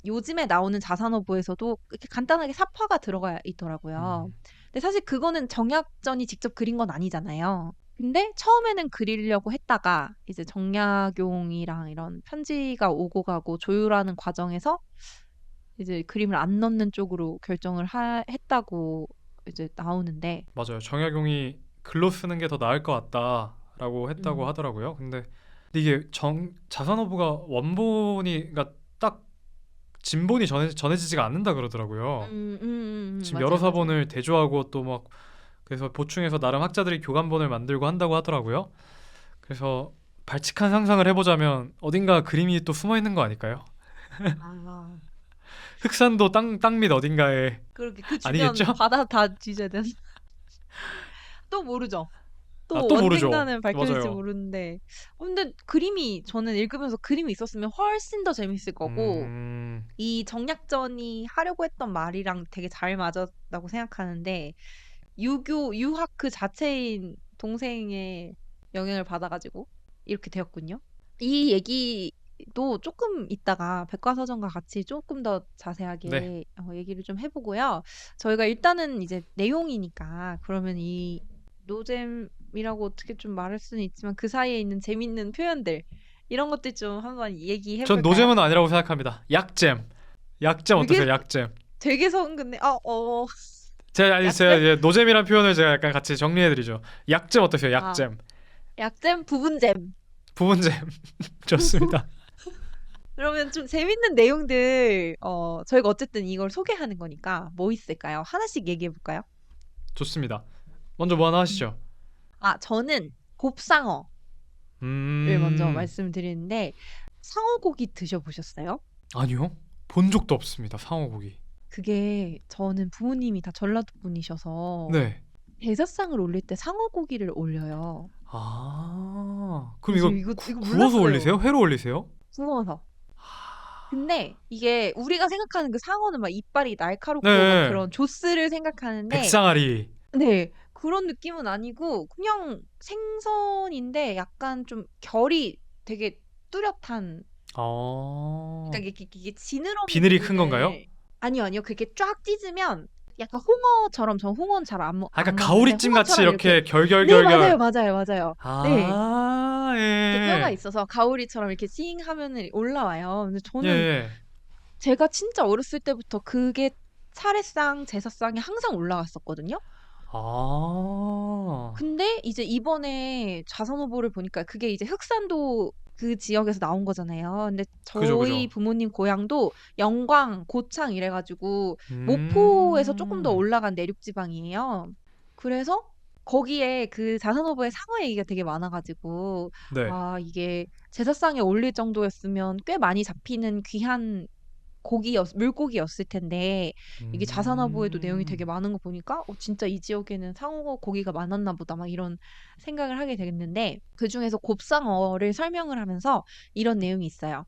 요즘에 나오는 자산어보에서도 이렇게 간단하게 사파가 들어가 있더라고요. 음, 근데 사실 그거는 정약전이 직접 그린 건 아니잖아요. 근데 처음에는 그리려고 했다가 이제 정약용이랑 이런 편지가 오고 가고 조율하는 과정에서 이제 그림을 안 넣는 쪽으로 결정을 했다고 이제 나오는데, 맞아요. 정약용이 글로 쓰는 게 더 나을 것 같다라고 했다고 음, 하더라고요. 근데 이게 자산어부가 원본이 그러니까 딱 진본이 전해지지가 않는다 그러더라고요. 지금 여러 맞아요, 맞아요. 사본을 대조하고 또 막 그래서 보충해서 나름 학자들이 교감본을 만들고 한다고 하더라고요. 그래서 발칙한 상상을 해보자면 어딘가 그림이 또 숨어 있는 거 아닐까요? 아, 흑산도 땅 밑 어딘가에 그렇게 그 주변 아니겠죠? 바다 다 뒤져야 되는. 또 모르죠. 아, 또 또 모르죠. 언젠가는 밝혀질지 맞아요. 모르는데. 근데 그림이, 저는 읽으면서 그림이 있었으면 훨씬 더 재밌을 거고, 음, 이 정약전이 하려고 했던 말이랑 되게 잘 맞았다고 생각하는데, 유학 그 자체인 동생의 영향을 받아가지고 이렇게 되었군요. 이 얘기도 조금 이따가 백과사전과 같이 조금 더 네. 자세하게 얘기를 좀 해보고요. 저희가 일단은 이제 내용이니까 그러면 이 노잼이라고 어떻게 좀 말할 수는 있지만 그 사이에 있는 재밌는 표현들 이런 것들 좀 한번 얘기해 전 볼까요? 노잼은 아니라고 생각합니다. 약잼. 약잼 되게 어떠세요? 약잼. 되게 성근데 제가 약잼? 이제 노잼이란 표현을 제가 약간 같이 정리해드리죠. 약잼 어떠세요? 아, 약잼. 약잼 부분잼. 부분잼. 좋습니다. 그러면 좀 재밌는 내용들, 저희가 어쨌든 이걸 소개하는 거니까 뭐 있을까요? 하나씩 얘기해 볼까요? 좋습니다. 먼저 뭐 하나 음. 하시죠. 저는 곱상어를 먼저 음, 말씀드리는데, 상어고기 드셔보셨어요? 아니요. 본 적도 없습니다. 상어고기. 그게 저는 부모님이 다 전라도 분이셔서 네. 제사상을 올릴 때 상어고기를 올려요. 아, 그럼 그래서 이거 이거 구워서 몰랐어요. 올리세요? 회로 올리세요? 구워서. 근데 이게 우리가 생각하는 그 상어는 막 이빨이 날카롭고 막 네. 그런 조스를 생각하는데 백상아리. 네. 그런 느낌은 아니고 그냥 생선인데 약간 좀 결이 되게 뚜렷한, 아, 그러니까 이게 지느러미 비늘이 큰 건가요? 부분을 아니요, 아니요. 그렇게 쫙 찢으면 약간 홍어처럼, 전 홍어는 잘 아, 안 그러니까 먹는데 가오리찜 같이 홍어처럼 이렇게. 이렇게 네, 맞아요, 결결결결. 맞아요, 맞아요. 네. 아, 이렇게 뼈가 예. 있어서 가오리처럼 이렇게 찡 하면은 올라와요. 근데 예, 저는 예. 제가 진짜 어렸을 때부터 그게 차례상, 제사상에 항상 올라갔었거든요. 아, 근데 이제 이번에 자선 후보를 보니까 그게 이제 흑산도 그 지역에서 나온 거잖아요. 근데 그죠, 저희 그죠. 부모님 고향도 영광, 고창 이래가지고 모포에서 조금 더 음, 올라간 내륙 지방이에요. 그래서 거기에 그 자선 후보의 상어 얘기가 되게 많아가지고 네. 이게 제사상에 올릴 정도였으면 꽤 많이 잡히는 귀한 물고기였을 텐데 이게 자산어보에도 내용이 되게 음, 많은 거 보니까 진짜 이 지역에는 상어 고기가 많았나 보다 막 이런 생각을 하게 되겠는데 그중에서 곱상어를 설명을 하면서 이런 내용이 있어요.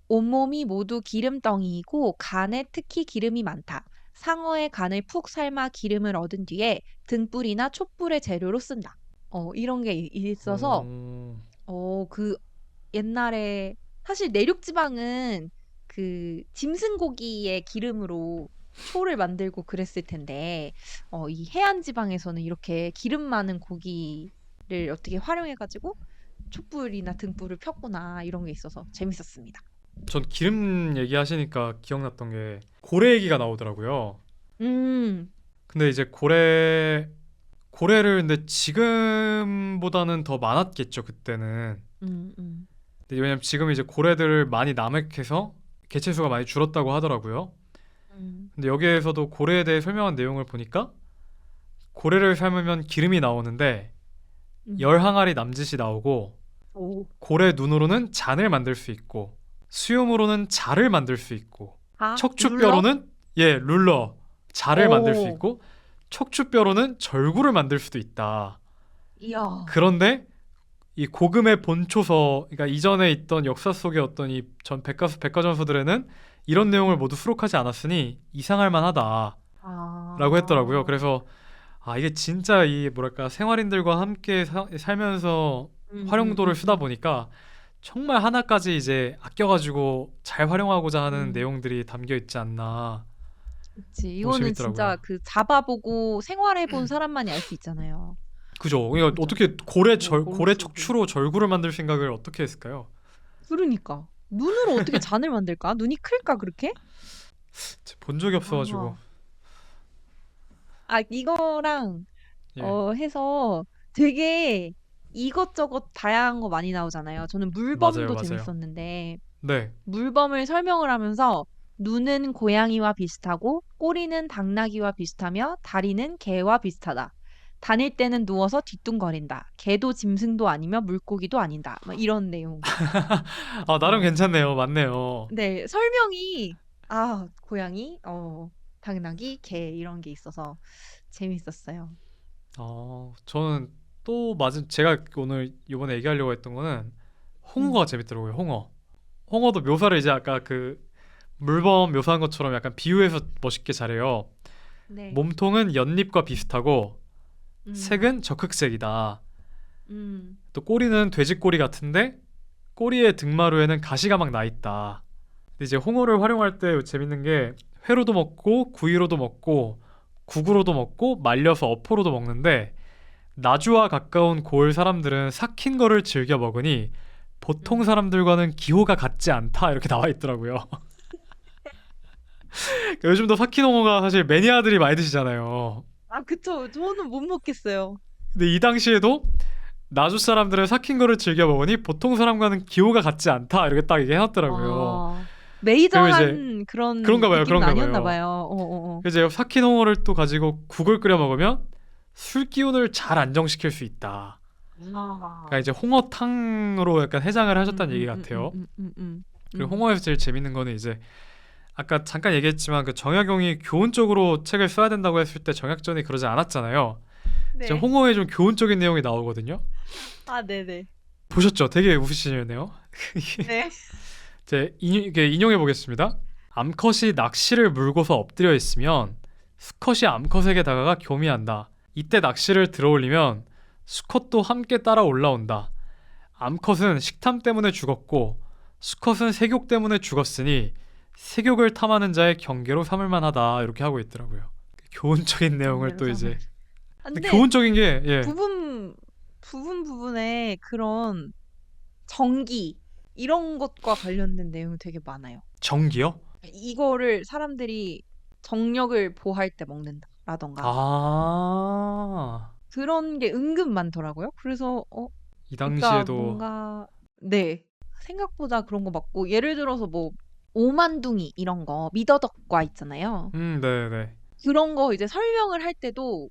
온몸이 모두 기름덩이이고 간에 특히 기름이 많다. 상어의 간을 푹 삶아 기름을 얻은 뒤에 등불이나 촛불의 재료로 쓴다. 이런 게 있어서 오, 그 옛날에 사실 내륙 지방은 그 짐승고기의 기름으로 초를 만들고 그랬을 텐데 이 해안 지방에서는 이렇게 기름 많은 고기를 어떻게 활용해 가지고 촛불이나 등불을 폈구나 이런 게 있어서 재밌었습니다. 전 기름 얘기하시니까 기억났던 게 고래 얘기가 나오더라고요. 음, 근데 이제 고래를 근데 지금보다는 더 많았겠죠, 그때는. 음, 음, 근데 왜냐면 지금 이제 고래들을 많이 남획해서 개체수가 많이 줄었다고 하더라고요. 음. 근데 여기에서도 고래에 대해 설명한 내용을 보니까 고래를 삶으면 기름이 나오는데 음. 열 항아리 남짓이 나오고 오. 고래 눈으로는 잔을 만들 수 있고 수염으로는 자를 만들 수 있고 아, 룰러? 척추뼈로는 룰러 자를 만들 수 오. 있고 척추뼈로는 절구를 만들 수도 있다. 이야. 그런데 이 고금의 본초서, 그러니까 이전에 있던 역사 속의 어떤 이 전 백과전서들에는 이런 내용을 모두 수록하지 않았으니 이상할 만하다라고 했더라고요. 아. 그래서 이게 진짜 이 뭐랄까 생활인들과 함께 살면서 활용도를 쓰다 음. 보니까 정말 하나까지 이제 아껴가지고 잘 활용하고자 하는 음. 내용들이 담겨 있지 않나. 그치. 너무 이거는 진짜 재밌더라고요. 그 잡아보고 생활해본 사람만이 알 수 있잖아요. 그죠? 그러니까 진짜. 어떻게 뭐 고를 고래 쓰고. 척추로 절구를 만들 생각을 어떻게 했을까요? 그러니까. 눈으로 어떻게 잔을 만들까? 눈이 클까, 그렇게? 본 적이 없어가지고. 아. 아, 이거랑 예, 해서 되게 이것저것 다양한 거 많이 나오잖아요. 저는 맞아요, 물범도 맞아요. 재밌었는데 네. 물범을 설명을 하면서 눈은 고양이와 비슷하고 꼬리는 당나귀와 비슷하며 다리는 개와 비슷하다. 다닐 때는 누워서 뒤뚱거린다. 개도 짐승도 아니며 물고기도 아니다. 막 이런 내용. 나름 어. 괜찮네요. 맞네요. 네, 설명이 고양이, 당나귀, 개 이런 게 있어서 재밌었어요. 저는 또 맞은 제가 오늘 이번에 얘기하려고 했던 거는 홍어가 음. 재밌더라고요. 홍어. 홍어도 묘사를 이제 아까 그 물범 묘사한 것처럼 약간 비유해서 멋있게 잘해요. 네. 몸통은 연잎과 비슷하고 음. 색은 적흑색이다. 음. 또 꼬리는 돼지 꼬리 같은데 꼬리의 등마루에는 가시가 막 나 있다. 근데 이제 홍어를 활용할 때 재밌는 게 회로도 먹고 구이로도 먹고 국으로도 먹고 말려서 어포로도 먹는데 나주와 가까운 고을 사람들은 삭힌 거를 즐겨 먹으니 보통 음. 사람들과는 기호가 같지 않다 이렇게 나와 있더라고요. 요즘도 삭힌 홍어가 사실 매니아들이 많이 드시잖아요. 아, 그쵸. 저는 못 먹겠어요. 근데 이 당시에도 나주 사람들은 삭힌 거를 즐겨 먹으니 보통 사람과는 기호가 같지 않다 이렇게 딱 얘기해놨더라고요. 와. 그리고 이제 메이저한 그런 그런가 봐요, 느낌은 그런가 아니었나 봐요. 봐요. 어어어. 이제 삭힌 홍어를 또 가지고 국을 끓여 먹으면 술 기운을 잘 안정시킬 수 있다. 그러니까 아. 이제 홍어탕으로 약간 해장을 하셨다는 얘기 같아요. 음음음음음음음. 그리고 홍어에서 제일 재밌는 거는 이제 아까 잠깐 얘기했지만 그 정약용이 교훈적으로 책을 써야 된다고 했을 때 정약전이 그러지 않았잖아요. 이제 네. 홍어에 좀 교훈적인 내용이 나오거든요. 아, 네네. 보셨죠? 되게 웃으시네요. 네. 이게 인용해 보겠습니다. 암컷이 낚시를 물고서 엎드려 있으면 수컷이 암컷에게 다가가 교미한다. 이때 낚시를 들어올리면 수컷도 함께 따라 올라온다. 암컷은 식탐 때문에 죽었고 수컷은 색욕 때문에 죽었으니 색욕을 탐하는 자의 경계로 삼을 만하다. 이렇게 하고 있더라고요. 교훈적인 내용을 경계로 또 삼을. 이제 아, 근데 근데 교훈적인 게 부분에 그런 정기 이런 것과 관련된 내용이 되게 많아요. 정기요? 이거를 사람들이 정력을 보할 때 먹는다라던가 아, 그런 게 은근 많더라고요. 그래서 이 그러니까 당시에도 뭔가 네. 생각보다 그런 거 맞고 예를 들어서 뭐 오만둥이 이런 거 미더덕과 있잖아요. 네네. 그런 거 이제 설명을 할 때도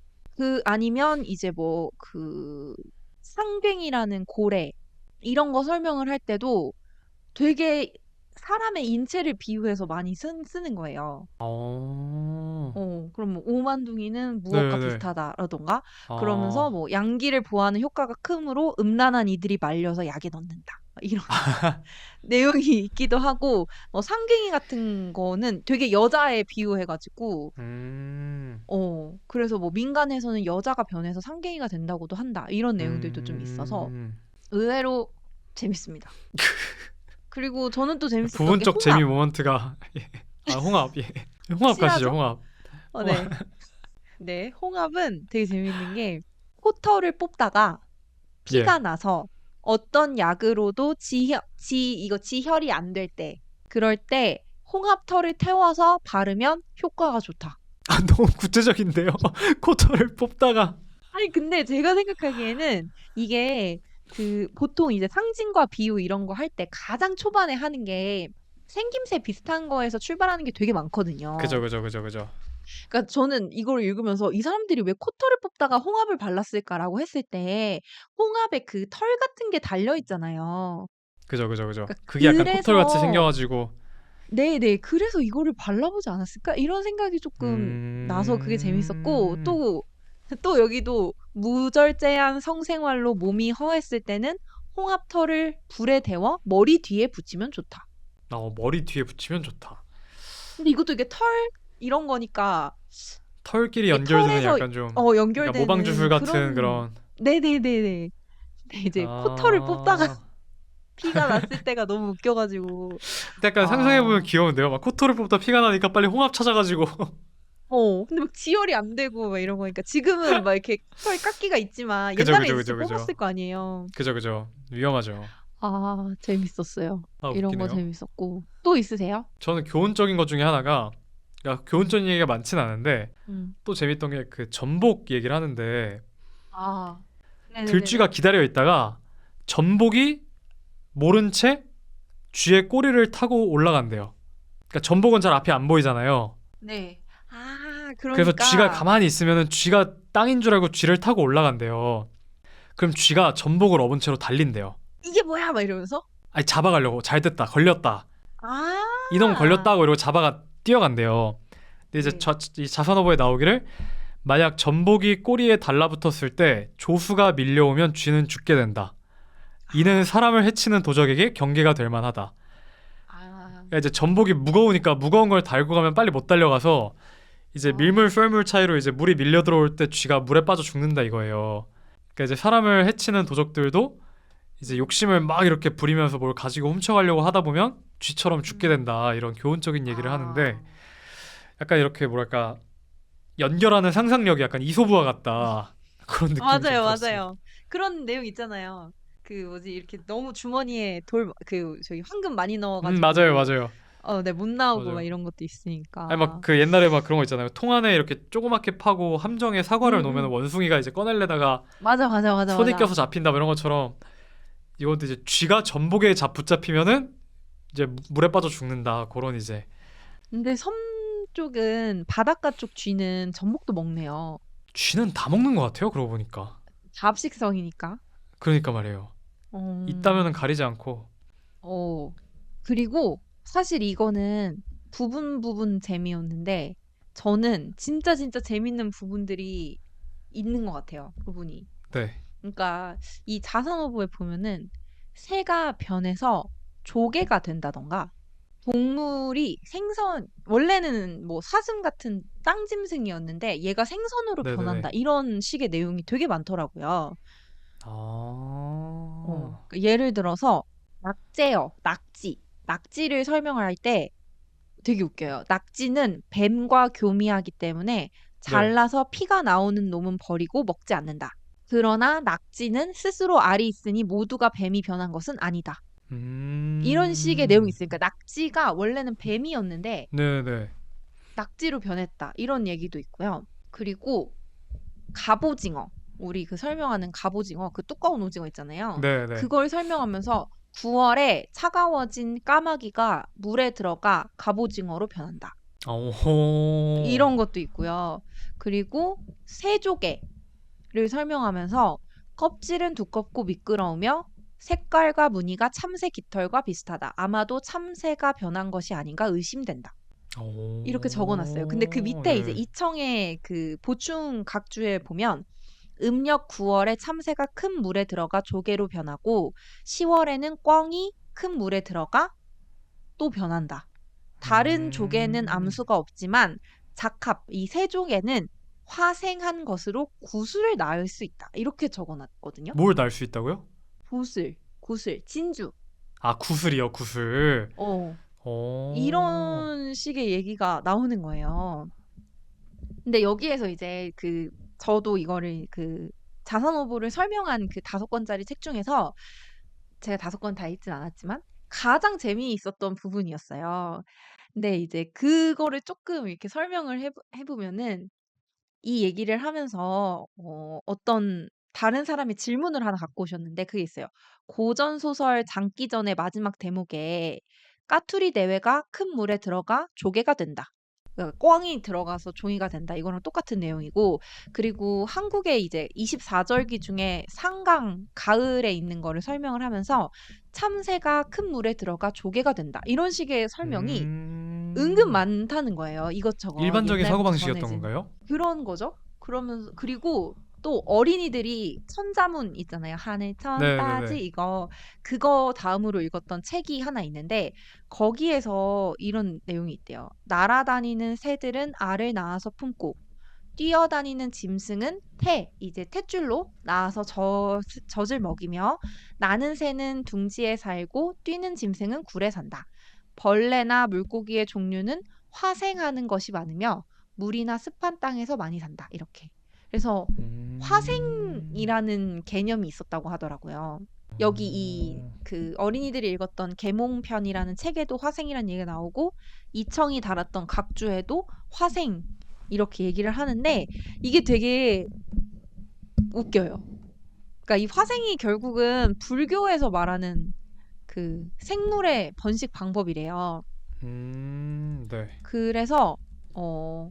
아니면 이제 뭐 상괭이라는 고래 이런 거 설명을 할 때도 되게 사람의 인체를 비유해서 많이 쓰는 거예요. 그럼 뭐 오만둥이는 무엇과 네네. 비슷하다라던가 그러면서 아, 뭐 양기를 보하는 효과가 크므로 음란한 이들이 말려서 약에 넣는다. 이런 내용이 있기도 하고 상갱이 같은 거는 되게 여자에 비유해가지고 음, 그래서 뭐 민간에서는 여자가 변해서 상갱이가 된다고도 한다. 이런 내용들도 좀 있어서 음. 의외로 재밌습니다. 그리고 저는 또 재밌었던 게 부분적 홍합. 재미 모먼트가 홍합 홍합 가시죠 확실하죠? 홍합. 네. 네, 홍합은 되게 재밌는 게 코털을 뽑다가 예. 피가 나서 어떤 약으로도 이거 지혈이 안 될 때, 그럴 때 홍합털을 태워서 바르면 효과가 좋다. 너무 구체적인데요. 코털을 뽑다가 아니, 근데 제가 생각하기에는 이게 보통 이제 상징과 비유 이런 거 할 때 가장 초반에 하는 게 생김새 비슷한 거에서 출발하는 게 되게 많거든요. 그죠, 그죠, 그죠, 그죠. 그러니까 저는 이거를 읽으면서 '이 사람들이 왜 코털을 뽑다가 홍합을 발랐을까?'라고 했을 때 홍합에 그 털 같은 게 달려 있잖아요. 그죠, 그죠, 그죠. 그러니까 그게 약간 코털 같이 생겨 그래서 가지고. 네네. '그래서 이거를 발라보지 않았을까?' 이런 생각이 쪼끔 나서 그게 재밌었고 음. 또 여기도 무절제한 성생활로 몸이 허했을 때는 홍합털을 불에 데워 머리 뒤에 붙이면 좋다. 머리 뒤에 붙이면 좋다. 근데 이것도 이게 털 이런 거니까 털끼리 이게 연결되는 털에서 약간 좀 약간 모방주술 연결되는 같은 그런 그런. 네네네네. 근데 이제 코털을 뽑다가 아. 피가 났을 때가 너무 웃겨 가지고 근데 약간 상상해 보면 아 귀여운데요. 막 코털을 뽑다 피가 나니까 빨리 홍합 찾아 가지고. 근데 막 지혈이 안 되고 막 이런 거니까 지금은 막 이렇게 털 깎기가 있지만 그죠, 옛날에 그죠, 이제 진짜 그죠, 그죠. 뽑았을 거 아니에요. 그죠, 그죠. 위험하죠. 아 재밌었어요. 아, 이런 거 웃기네요. 재밌었고. 또 있으세요? 저는 교훈적인 것 중에 하나가, 그러니까 교훈적인 얘기가 많진 않은데 음. 또 재밌던 게 그 전복 얘기를 하는데, 아. 들쥐가 네네네네. 기다려 있다가 전복이 모른 채 쥐의 꼬리를 타고 올라간대요. 그러니까 전복은 잘 앞이 안 보이잖아요. 네. 아 그래서 쥐가 그러니까 가만히 있으면은 쥐가 땅인 줄 알고 쥐를 타고 올라간대요. 그럼 쥐가 전복을 업은 채로 달린대요. '이게 뭐야?' 막 이러면서? 아니, 잡아가려고. 잘 됐다, 걸렸다, 이놈 아. 걸렸다고 이러고 잡아가 뛰어간대요. 근데 이제 네. 이 자선어버에 나오기를, 만약 전복이 꼬리에 달라붙었을 때 조수가 밀려오면 쥐는 죽게 된다. 이는 아. 사람을 해치는 도적에게 경계가 될 만하다. 아. 그러니까 이제 전복이 무거우니까 무거운 걸 달고 가면 빨리 못 달려가서 이제 밀물 아. 썰물 차이로 이제 물이 밀려 들어올 때 쥐가 물에 빠져 죽는다 이거예요. 그러니까 이제 사람을 해치는 도적들도 이제 음. 욕심을 막 이렇게 부리면서 뭘 가지고 훔쳐가려고 하다 보면 쥐처럼 죽게 음. 된다, 이런 교훈적인 얘기를 하는데, 아. 약간 이렇게 뭐랄까, 연결하는 상상력이 약간 이솝우화 같다, 그런 느낌이 좀 맞아요, 들었습니다. 맞아요. 그런 내용 있잖아요. 그 뭐지 이렇게 너무 주머니에 돌 그 저기 황금 많이 넣어 맞아요, 가지고 맞아요, 네 못 나오고 막 맞아요. 이런 것도 아니, 막 있으니까. 그 옛날에 막 그런 거 있잖아요. 통 안에 이렇게 조그맣게 파고 함정에 사과를 놓으면 음음. 원숭이가 이제 꺼내려다가 맞아, 맞아, 맞아, 손에 맞아. 껴서 잡힌다, 뭐 이런 것처럼 이것도 이제 쥐가 전복에 붙잡히면은 이제 물에 빠져 죽는다, 그런 이제. 근데 섬 쪽은 바닷가 쪽 쥐는 전복도 먹네요. 쥐는 다 먹는 것 같아요, 그러고 보니까. 잡식성이니까. 그러니까 말이에요. 어. 있다면은 가리지 않고. 어. 그리고 사실 이거는 부분 재미였는데 저는 진짜 진짜 재밌는 부분들이 있는 것 같아요, 부분이. 네, 그러니까 이 자선어부에 보면은 새가 변해서 조개가 된다던가 동물이 생선 원래는 뭐 사슴 같은 땅짐승이었는데 얘가 생선으로 변한다 네네네. 이런 식의 내용이 되게 많더라고요. 아, 그러니까 예를 들어서 낙제어, 낙지. 낙지를 설명을 할 때 되게 웃겨요. 낙지는 뱀과 교미하기 때문에 네. 잘라서 피가 나오는 놈은 버리고 먹지 않는다. 그러나 낙지는 스스로 알이 있으니 모두가 뱀이 변한 것은 아니다. 이런 식의 내용이 음, 있으니까 낙지가 원래는 뱀이었는데 네네. 낙지로 변했다. 이런 얘기도 있고요. 그리고 갑오징어. 우리 그 설명하는 갑오징어, 그 두꺼운 오징어 있잖아요. 네네. 그걸 설명하면서 9월에 차가워진 까마귀가 물에 들어가 갑오징어로 변한다. 오호. 이런 것도 있고요. 그리고 새조개를 설명하면서 껍질은 두껍고 미끄러우며 색깔과 무늬가 참새 깃털과 비슷하다. 아마도 참새가 변한 것이 아닌가 의심된다. 이렇게 적어놨어요. 근데 그 오, 밑에 이제 네. 이청의 그 보충 각주에 보면 음력 9월에 참새가 큰 물에 들어가 조개로 변하고 10월에는 꿩이 큰 물에 들어가 또 변한다. 다른 조개는 음, 암수가 없지만 작합 이 세 조개는 화생한 것으로 구슬을 낳을 수 있다. 이렇게 적어놨거든요. 뭘 날 수 있다고요? 구슬, 진주. 아, 구슬이요, 구슬. 어, 오, 이런 식의 얘기가 나오는 거예요. 근데 여기에서 이제 저도 이거를 자산오보를 설명한 그 5권짜리 책 중에서 제가 5권 다 읽진 않았지만 가장 재미있었던 부분이었어요. 근데 이제 그거를 조금 이렇게 설명을 해보면은 이 얘기를 하면서 어떤 다른 사람이 질문을 하나 갖고 오셨는데 그게 있어요. 고전소설 장기전의 마지막 대목에 까투리 내외가 큰 물에 들어가 조개가 된다. 그러니까 꿩이 들어가서 종이가 된다. 이거랑 똑같은 내용이고, 그리고 한국의 이제 24절기 중에 상강, 가을에 있는 거를 설명을 하면서 참새가 큰 물에 들어가 조개가 된다. 이런 식의 설명이 은근 음. 많다는 거예요. 이것저것 일반적인 옛날부터 사고방식이었던 전해진. 건가요? 그런 거죠. 그러면서 그리고 또 어린이들이 천자문 있잖아요. 하늘천 따지 네네네. 이거 그거 다음으로 읽었던 책이 하나 있는데 거기에서 이런 내용이 있대요. 날아다니는 새들은 알을 낳아서 품고 뛰어다니는 짐승은 이제 탯줄로 낳아서 젖을 먹이며 나는 새는 둥지에 살고 뛰는 짐승은 굴에 산다. 벌레나 물고기의 종류는 화생하는 것이 많으며 물이나 습한 땅에서 많이 산다. 이렇게. 그래서 음. 화생이라는 개념이 있었다고 하더라고요. 여기 그 어린이들이 읽었던 계몽편이라는 책에도 화생이라는 얘기가 나오고 이청이 달았던 각주에도 화생 이렇게 얘기를 하는데 이게 되게 웃겨요. 그러니까 이 화생이 결국은 불교에서 말하는 그 생물의 번식 방법이래요. 네. 그래서 어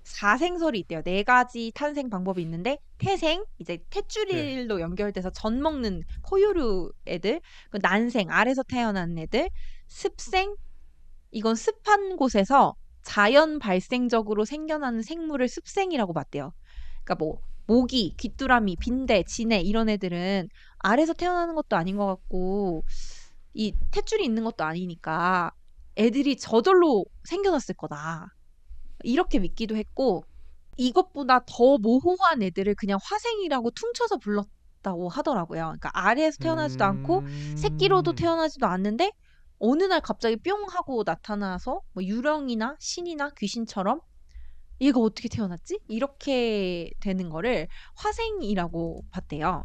사생설이 있대요. 네 가지 탄생 방법이 있는데 태생 이제 예. 탯줄로 연결돼서 젖 먹는 포유류 애들, 그 난생 알에서 태어난 애들, 습생 이건 습한 곳에서 자연 발생적으로 생겨나는 생물을 습생이라고 봤대요. 그러니까 뭐 모기, 귀뚜라미, 빈대, 진해 이런 애들은 알에서 태어나는 것도 아닌 것 같고 이 탯줄이 있는 것도 아니니까 애들이 저절로 생겨났을 거다. 이렇게 믿기도 했고 이것보다 더 모호한 애들을 그냥 화생이라고 퉁쳐서 불렀다고 하더라고요. 그러니까 알에서 태어나지도 않고 새끼로도 음. 태어나지도 않는데 어느 날 갑자기 뿅 하고 나타나서 뭐 유령이나 신이나 귀신처럼 얘가 어떻게 태어났지? 이렇게 되는 거를 화생이라고 봤대요.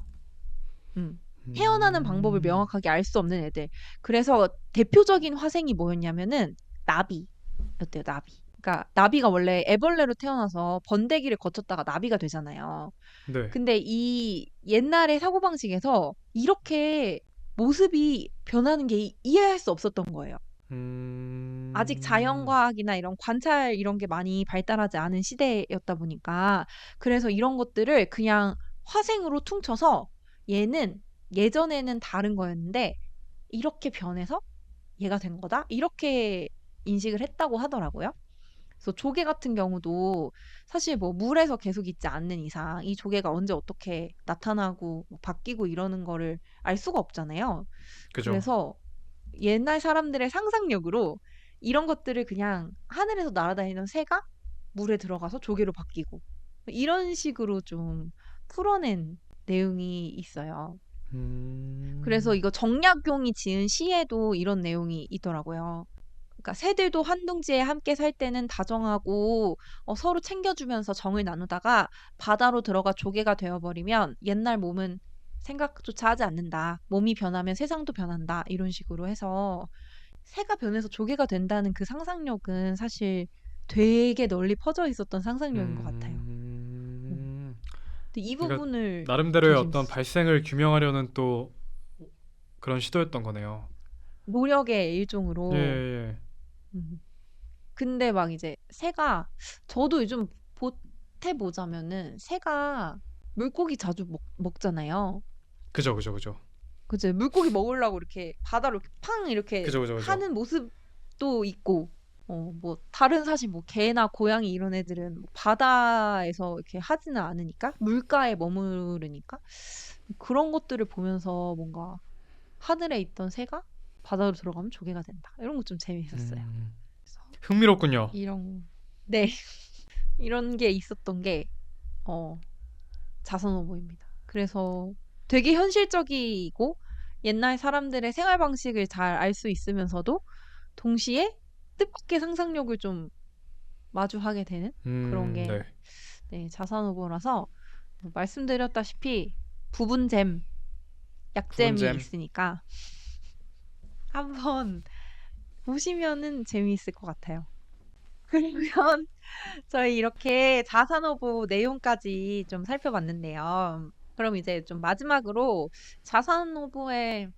음. 태어나는 방법을 음. 명확하게 알 수 없는 애들. 그래서 대표적인 화생이 뭐였냐면은 나비였대요, 나비. 그러니까 나비가 원래 애벌레로 태어나서 번데기를 거쳤다가 나비가 되잖아요. 네. 근데 이 옛날의 사고방식에서 이렇게 모습이 변하는 게 이해할 수 없었던 거예요. 아직 음. 자연과학이나 이런 관찰 이런 게 많이 발달하지 않은 시대였다 보니까 그래서 이런 것들을 그냥 화생으로 퉁쳐서 얘는 예전에는 다른 거였는데 이렇게 변해서 얘가 된 거다? 이렇게 인식을 했다고 하더라고요. 그래서 조개 같은 경우도 사실 뭐 물에서 계속 있지 않는 이상 이 조개가 언제 어떻게 나타나고 뭐 바뀌고 이러는 거를 알 수가 없잖아요. 그죠. 그래서 옛날 사람들의 상상력으로 이런 것들을 그냥 하늘에서 날아다니는 새가 물에 들어가서 조개로 바뀌고 이런 식으로 좀 풀어낸 내용이 있어요. 그래서 음. 이거 정약용이 지은 시에도 이런 내용이 있더라고요. 그러니까 새들도 한 둥지에 함께 살 때는 다정하고 서로 챙겨주면서 정을 나누다가 바다로 들어가 조개가 되어버리면 옛날 몸은 생각조차 하지 않는다. 몸이 변하면 세상도 변한다. 이런 식으로 해서 새가 변해서 조개가 된다는 그 상상력은 사실 되게 널리 퍼져 있었던 상상력인 것 같아요. 음. 음. 근데 이 그러니까 부분을 나름대로의 되게 어떤 재밌었어요. 발생을 규명하려는 또 그런 시도였던 거네요. 노력의 예, 일종으로. 예. 음. 근데 막 이제 새가 저도 요즘 보태 보자면은 새가 물고기 자주 먹잖아요. 그죠, 그죠, 그죠. 그죠? 물고기 먹으려고 이렇게 바다로 이렇게 팡 이렇게 그죠, 그죠, 그죠. 하는 모습도 있고, 뭐 다른 사실 뭐 개나 고양이 이런 애들은 뭐 바다에서 이렇게 하지는 않으니까 물가에 머무르니까 그런 것들을 보면서 뭔가 하늘에 있던 새가 바다로 들어가면 조개가 된다. 이런 거 좀 재밌었어요. 음. 그래서 흥미롭군요. 네. 이런 게 있었던 게 자선 어버이입니다. 그래서 되게 현실적이고 옛날 사람들의 생활 방식을 잘 알 수 있으면서도 동시에 뜻밖의 상상력을 좀 마주하게 되는 그런 게 네. 네, 자선 어버라서 말씀드렸다시피 부분잼, 약잼이 부분잼. 있으니까 한번 보시면은 재미있을 것 같아요. 그러면 저희 이렇게 자산어부 내용까지 좀 살펴봤는데요. 그럼 이제 좀 마지막으로 자산어부의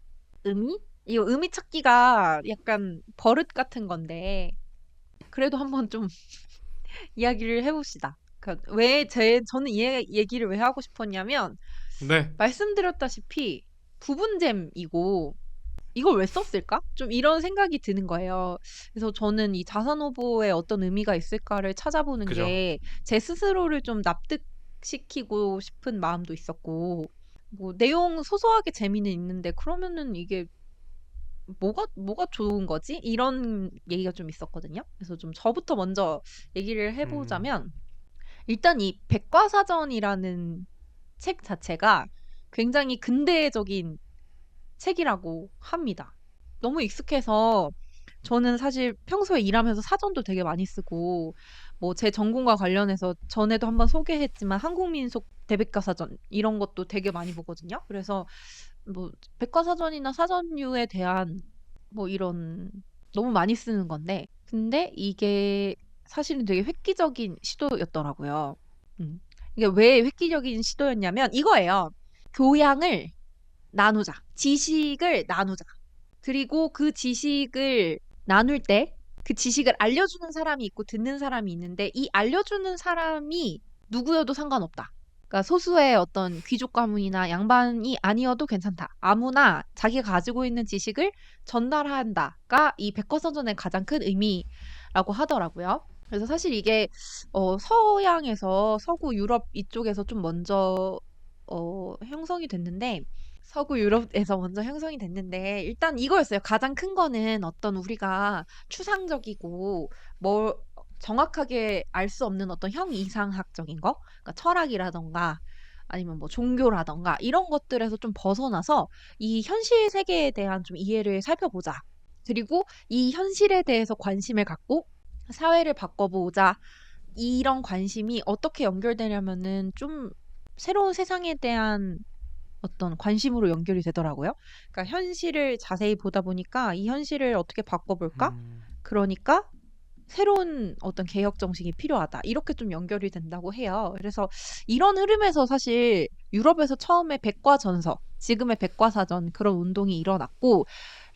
의미? 이거 의미 찾기가 약간 버릇 같은 건데 그래도 한번 좀 이야기를 해봅시다. 저는 이 얘기를 왜 하고 싶었냐면 네. 말씀드렸다시피 부분잼이고 이걸 왜 썼을까? 좀 이런 생각이 드는 거예요. 그래서 저는 이 자산오보에 어떤 의미가 있을까를 찾아보는 그죠. 게 제 스스로를 좀 납득시키고 싶은 마음도 있었고, 뭐 내용 소소하게 재미는 있는데 그러면은 이게 뭐가 좋은 거지? 이런 얘기가 좀 있었거든요. 그래서 좀 저부터 먼저 얘기를 음. 해보자면 일단 이 백과사전이라는 책 자체가 굉장히 근대적인 책이라고 합니다. 너무 익숙해서 저는 사실 평소에 일하면서 사전도 되게 많이 쓰고 뭐 제 전공과 관련해서 전에도 한번 소개했지만 한국민속 대백과사전 이런 것도 되게 많이 보거든요. 그래서 뭐 백과사전이나 사전류에 대한 뭐 이런 너무 많이 쓰는 건데 근데 이게 사실은 되게 획기적인 시도였더라고요. 음. 이게 왜 획기적인 시도였냐면 이거예요. 교양을 나누자. 지식을 나누자. 그리고 그 지식을 나눌 때 그 지식을 알려주는 사람이 있고 듣는 사람이 있는데 이 알려주는 사람이 누구여도 상관없다. 그러니까 소수의 어떤 귀족 가문이나 양반이 아니어도 괜찮다. 아무나 자기가 가지고 있는 지식을 전달한다가 이 백과사전의 가장 큰 의미라고 하더라고요. 그래서 사실 이게 서양에서 서구 유럽 이쪽에서 좀 먼저 형성이 됐는데 서구 유럽에서 먼저 형성이 됐는데 일단 이거였어요. 가장 큰 거는 어떤 우리가 추상적이고 뭐 정확하게 알 수 없는 어떤 형이상학적인 거, 그러니까 철학이라던가 아니면 뭐 종교라던가 이런 것들에서 좀 벗어나서 이 현실 세계에 대한 좀 이해를 살펴보자. 그리고 이 현실에 대해서 관심을 갖고 사회를 바꿔보자. 이런 관심이 어떻게 연결되냐면은 좀 새로운 세상에 대한 어떤 관심으로 연결이 되더라고요. 그러니까 현실을 자세히 보다 보니까 이 현실을 어떻게 바꿔볼까? 음. 그러니까 새로운 어떤 개혁 정신이 필요하다. 이렇게 좀 연결이 된다고 해요. 그래서 이런 흐름에서 사실 유럽에서 처음에 백과전서, 지금의 백과사전 그런 운동이 일어났고,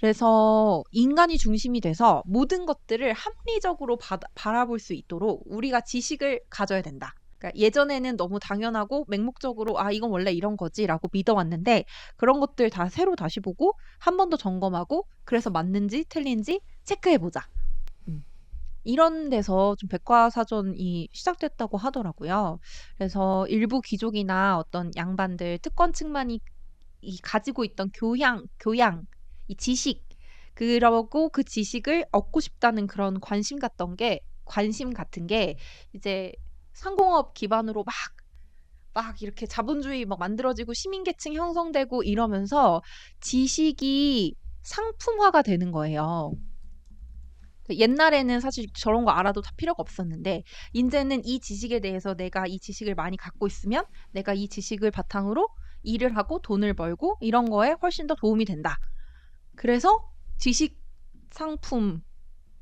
그래서 인간이 중심이 돼서 모든 것들을 합리적으로 바라볼 수 있도록 우리가 지식을 가져야 된다. 그러니까 예전에는 너무 당연하고 맹목적으로 아 이건 원래 이런 거지라고 믿어왔는데 그런 것들 다 새로 다시 보고 한 번 더 점검하고 그래서 맞는지 틀린지 체크해보자. 음. 이런 데서 좀 백과사전이 시작됐다고 하더라고요. 그래서 일부 귀족이나 어떤 양반들, 특권층만이 이 가지고 있던 교양, 이 지식, 그러고 그 지식을 얻고 싶다는 그런 관심 같은 게 이제 상공업 기반으로 막 이렇게 자본주의 막 만들어지고 시민계층 형성되고 이러면서 지식이 상품화가 되는 거예요. 옛날에는 사실 저런 거 알아도 다 필요가 없었는데 이제는 이 지식에 대해서 내가 이 지식을 많이 갖고 있으면 내가 이 지식을 바탕으로 일을 하고 돈을 벌고 이런 거에 훨씬 더 도움이 된다. 그래서 지식 상품,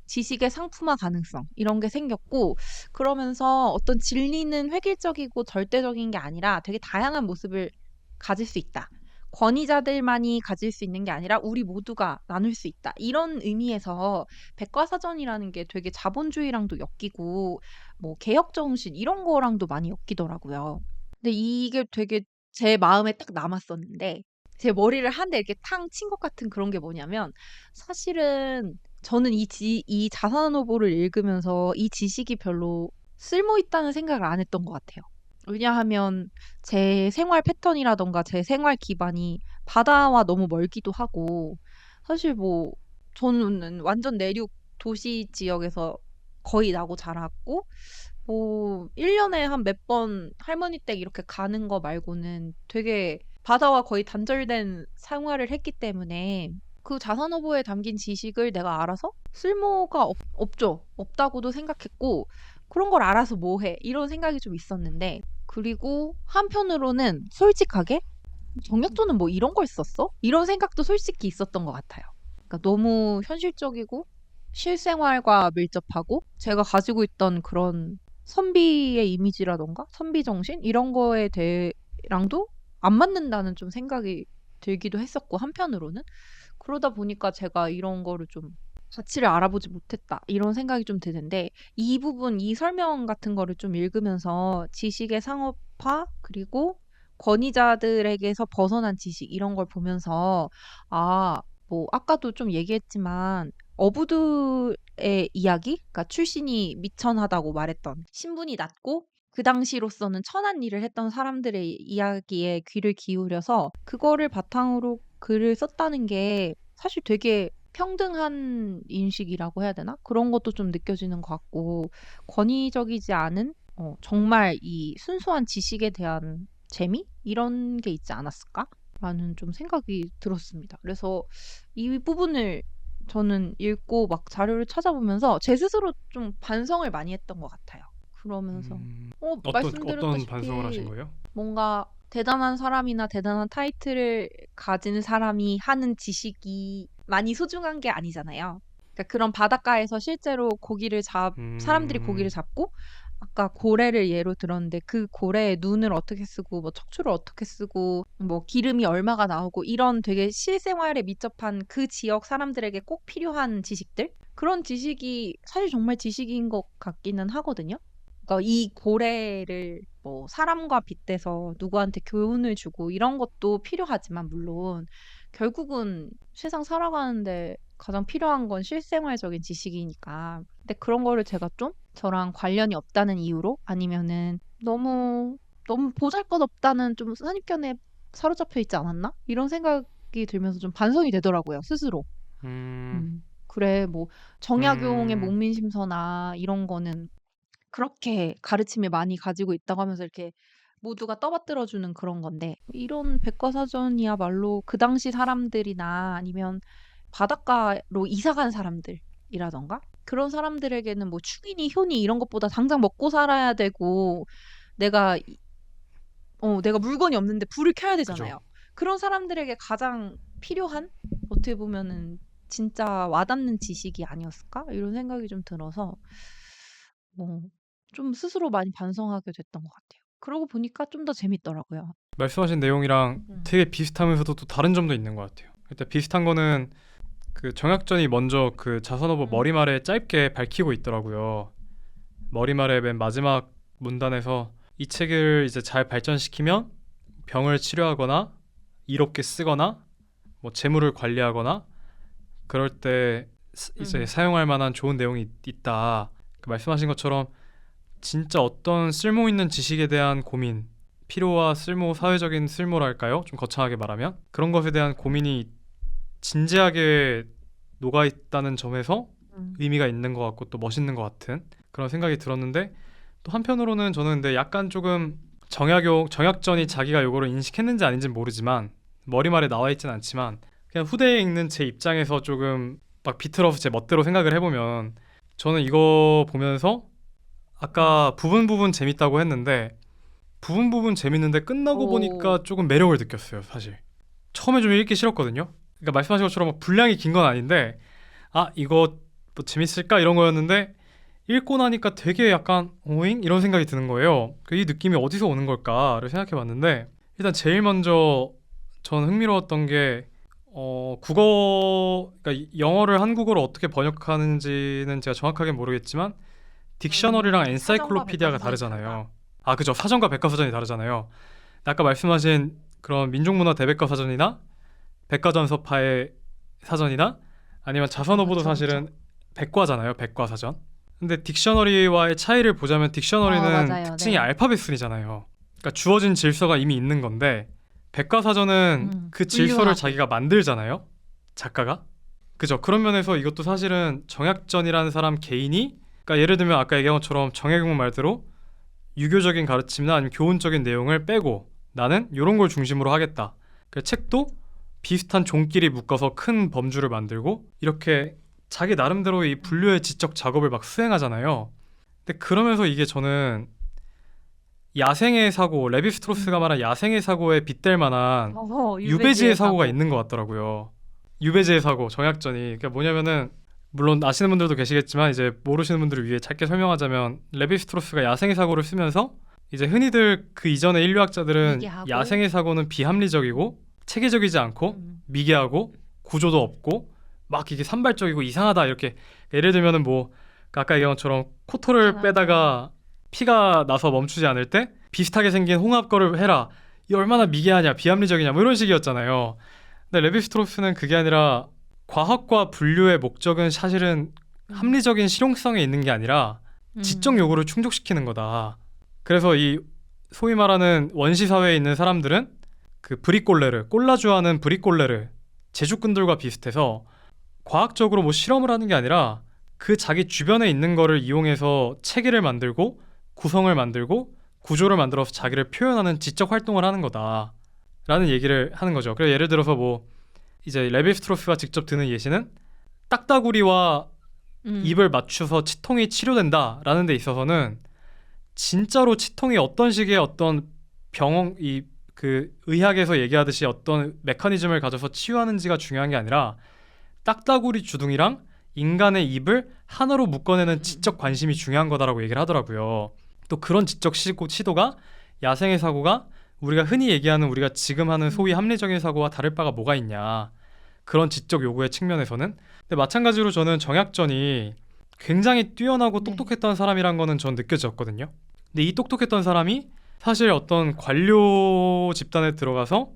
지식의 상품화 가능성 이런 게 생겼고 그러면서 어떤 진리는 획일적이고 절대적인 게 아니라 되게 다양한 모습을 가질 수 있다. 권위자들만이 가질 수 있는 게 아니라 우리 모두가 나눌 수 있다. 이런 의미에서 백과사전이라는 게 되게 자본주의랑도 엮이고 뭐 개혁 정신 이런 거랑도 많이 엮이더라고요. 근데 이게 되게 제 마음에 딱 남았었는데 제 머리를 한 대 이렇게 탕 친 것 같은 그런 게 뭐냐면 사실은 저는 이 자산후보를 읽으면서 이 지식이 별로 쓸모 있다는 생각을 안 했던 것 같아요. 왜냐하면 제 생활 패턴이라던가 제 생활 기반이 바다와 너무 멀기도 하고 사실 뭐 저는 완전 내륙 도시 지역에서 거의 나고 자랐고 뭐 1년에 한 몇 번 할머니 댁 이렇게 가는 거 말고는 되게 바다와 거의 단절된 생활을 했기 때문에 그 자산어보에 담긴 지식을 내가 알아서 쓸모가 없죠. 없다고도 생각했고 그런 걸 알아서 뭐 해? 이런 생각이 좀 있었는데 그리고 한편으로는 솔직하게 정약조는 뭐 이런 걸 썼어? 이런 생각도 솔직히 있었던 것 같아요. 그러니까 너무 현실적이고 실생활과 밀접하고 제가 가지고 있던 그런 선비의 이미지라던가 선비 정신 이런 거에 대해랑도 안 맞는다는 좀 생각이 들기도 했었고 한편으로는 그러다 보니까 제가 이런 거를 좀 가치를 알아보지 못했다. 이런 생각이 좀 드는데 이 부분, 이 설명 같은 거를 좀 읽으면서 지식의 상업화 그리고 권위자들에게서 벗어난 지식 이런 걸 보면서 아, 뭐 아까도 좀 얘기했지만 어부들의 이야기, 그러니까 출신이 미천하다고 말했던 신분이 낮고 그 당시로서는 천한 일을 했던 사람들의 이야기에 귀를 기울여서 그거를 바탕으로 글을 썼다는 게 사실 되게 평등한 인식이라고 해야 되나? 그런 것도 좀 느껴지는 것 같고 권위적이지 않은 정말 이 순수한 지식에 대한 재미? 이런 게 있지 않았을까? 라는 좀 생각이 들었습니다. 그래서 이 부분을 저는 읽고 막 자료를 찾아보면서 제 스스로 좀 반성을 많이 했던 것 같아요. 그러면서 어떤 반성을 하신 말씀드렸다시피 거예요? 뭔가 대단한 사람이나 대단한 타이틀을 가진 사람이 하는 지식이 많이 소중한 게 아니잖아요. 그러니까 그런 바닷가에서 실제로 사람들이 고기를 음, 잡고 아까 고래를 예로 들었는데 그 고래의 눈을 어떻게 쓰고 뭐 척추를 어떻게 쓰고 뭐 기름이 얼마가 나오고 이런 되게 실생활에 밀접한 그 지역 사람들에게 꼭 필요한 지식들? 그런 지식이 사실 정말 지식인 것 같기는 하거든요. 그러니까 이 고래를 뭐 사람과 빗대서 누구한테 교훈을 주고 이런 것도 필요하지만 물론 결국은 세상 살아가는데 가장 필요한 건 실생활적인 지식이니까. 근데 그런 거를 제가 좀 저랑 관련이 없다는 이유로 아니면은 너무 보잘것없다는 좀 선입견에 사로잡혀 있지 않았나? 이런 생각이 들면서 좀 반성이 되더라고요, 스스로. 음, 그래, 뭐 정약용의 음. 목민심서나 이런 거는 그렇게 가르침을 많이 가지고 있다고 하면서 이렇게 모두가 떠받들어주는 그런 건데 이런 백과사전이야말로 그 당시 사람들이나 아니면 바닷가로 이사 간 사람들이라던가 그런 사람들에게는 뭐 축이니 효니 이런 것보다 당장 먹고 살아야 되고 내가 내가 물건이 없는데 불을 켜야 그죠. 되잖아요. 그런 사람들에게 가장 필요한 어떻게 보면은 진짜 와닿는 지식이 아니었을까? 이런 생각이 좀 들어서 뭐 좀 스스로 많이 반성하게 됐던 것 같아요. 그러고 보니까 좀 더 재밌더라고요. 말씀하신 내용이랑 음. 되게 비슷하면서도 또 다른 점도 있는 것 같아요. 일단 비슷한 거는 그 정약전이 먼저 그 자선어부 음. 머리말에 짧게 밝히고 있더라고요. 머리말의 맨 마지막 문단에서 이 책을 이제 잘 발전시키면 병을 치료하거나 이롭게 쓰거나 뭐 재물을 관리하거나 그럴 때 이제 음. 사용할 만한 좋은 내용이 있다. 그 말씀하신 것처럼 진짜 어떤 쓸모 있는 지식에 대한 고민, 필요와 쓸모, 사회적인 쓸모랄까요? 좀 거창하게 말하면 그런 것에 대한 고민이 진지하게 녹아 있다는 점에서 음. 의미가 있는 것 같고 또 멋있는 것 같은 그런 생각이 들었는데 또 한편으로는 저는 근데 약간 조금 정약전이 음. 자기가 요거를 인식했는지 아닌지는 모르지만 머리말에 나와 있진 않지만 그냥 후대에 읽는 제 입장에서 조금 막 비틀어서 제 멋대로 생각을 해보면 저는 이거 보면서 음. 아까 부분 재밌다고 했는데 부분 재밌는데 끝나고 오. 보니까 조금 매력을 느꼈어요 사실. 처음에 좀 읽기 싫었거든요. 그러니까 말씀하신 것처럼 막 분량이 긴 건 아닌데 아 이거 뭐 재밌을까 이런 거였는데 읽고 나니까 되게 약간 오잉 이런 생각이 드는 거예요. 이 느낌이 어디서 오는 걸까를 생각해봤는데 일단 제일 먼저 전 흥미로웠던 게 그러니까 영어를 한국어로 어떻게 번역하는지는 제가 정확하게 모르겠지만 딕셔너리랑 사전과 엔사이클로피디아가 백과사전이 다르다. 다르잖아요. 아 그죠. 사전과 백과사전이 다르잖아요. 아까 말씀하신 그런 민족문화 대백과사전이나 백과전서파의 사전이나 아니면 자선어보도 그쵸, 그쵸. 사실은 백과잖아요. 백과사전. 근데 딕셔너리와의 차이를 보자면 딕셔너리는 맞아요. 특징이 네. 알파벳 순이잖아요. 그러니까 주어진 질서가 이미 있는 건데 백과사전은 그 질서를 분류하고. 자기가 만들잖아요. 작가가. 그죠. 그런 면에서 이것도 사실은 정약전이라는 사람 개인이 그러니까 예를 들면 아까 얘기한 것처럼 정약용 말대로 유교적인 가르침이나 아니면 교훈적인 내용을 빼고 나는 이런 걸 중심으로 하겠다. 그 책도 비슷한 종끼리 묶어서 큰 범주를 만들고 이렇게 자기 나름대로 이 분류의 지적 작업을 막 수행하잖아요. 근데 그러면서 이게 저는 야생의 사고, 레비스트로스가 음. 말한 야생의 사고에 빗댈 만한 유배지의 유배지의 사고가 사고. 있는 것 같더라고요. 유배지의 사고, 정약전이. 그러니까 뭐냐면은 물론 아시는 분들도 계시겠지만 이제 모르시는 분들을 위해 짧게 설명하자면 레비스트로스가 야생의 사고를 쓰면서 이제 흔히들 그 이전의 인류학자들은 미개하고. 야생의 사고는 비합리적이고 체계적이지 않고 음. 미개하고 구조도 없고 막 이게 산발적이고 이상하다 이렇게 예를 들면은 뭐 아까 얘기한 것처럼 코털을 있잖아요. 빼다가 피가 나서 멈추지 않을 때 비슷하게 생긴 홍합거를 해라. 이 얼마나 미개하냐 비합리적이냐 뭐 이런 식이었잖아요. 근데 레비스트로스는 그게 아니라 과학과 분류의 목적은 사실은 합리적인 실용성에 있는 게 아니라 지적 요구를 충족시키는 거다. 그래서 이 소위 말하는 원시 사회에 있는 사람들은 그 브리꼴레르, 꼴라주하는 브리꼴레르, 제주꾼들과 비슷해서 과학적으로 뭐 실험을 하는 게 아니라 그 자기 주변에 있는 거를 이용해서 체계를 만들고 구성을 만들고 구조를 만들어서 자기를 표현하는 지적 활동을 하는 거다. 라는 얘기를 하는 거죠. 그래서 예를 들어서 뭐 이제 레비스트로스가 직접 드는 예시는 딱따구리와 입을 맞춰서 치통이 치료된다라는 데 있어서는 진짜로 치통이 어떤 식의 어떤 병원 이 그 의학에서 얘기하듯이 어떤 메커니즘을 가져서 치유하는지가 중요한 게 아니라 딱따구리 주둥이랑 인간의 입을 하나로 묶어내는 지적 관심이 중요한 거다라고 얘기를 하더라고요. 또 그런 지적 시도가 야생의 사고가 우리가 흔히 얘기하는 우리가 지금 하는 소위 합리적인 사고와 다를 바가 뭐가 있냐. 그런 지적 요구의 측면에서는. 근데 마찬가지로 저는 정약전이 굉장히 뛰어나고 똑똑했던 사람이란 거는 전 느껴졌거든요. 근데 이 똑똑했던 사람이 사실 어떤 관료 집단에 들어가서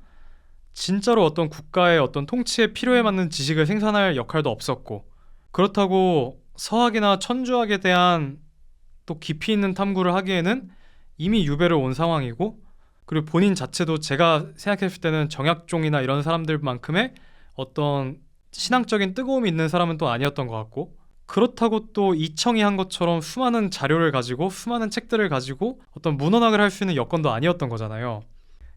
진짜로 어떤 국가의 어떤 통치에 필요에 맞는 지식을 생산할 역할도 없었고, 그렇다고 서학이나 천주학에 대한 또 깊이 있는 탐구를 하기에는 이미 유배를 온 상황이고, 그리고 본인 자체도 제가 생각했을 때는 정약종이나 이런 사람들만큼의 어떤 신앙적인 뜨거움이 있는 사람은 또 아니었던 것 같고, 그렇다고 또 이청이 한 것처럼 수많은 자료를 가지고 수많은 책들을 가지고 어떤 문헌학을 할 수 있는 여건도 아니었던 거잖아요.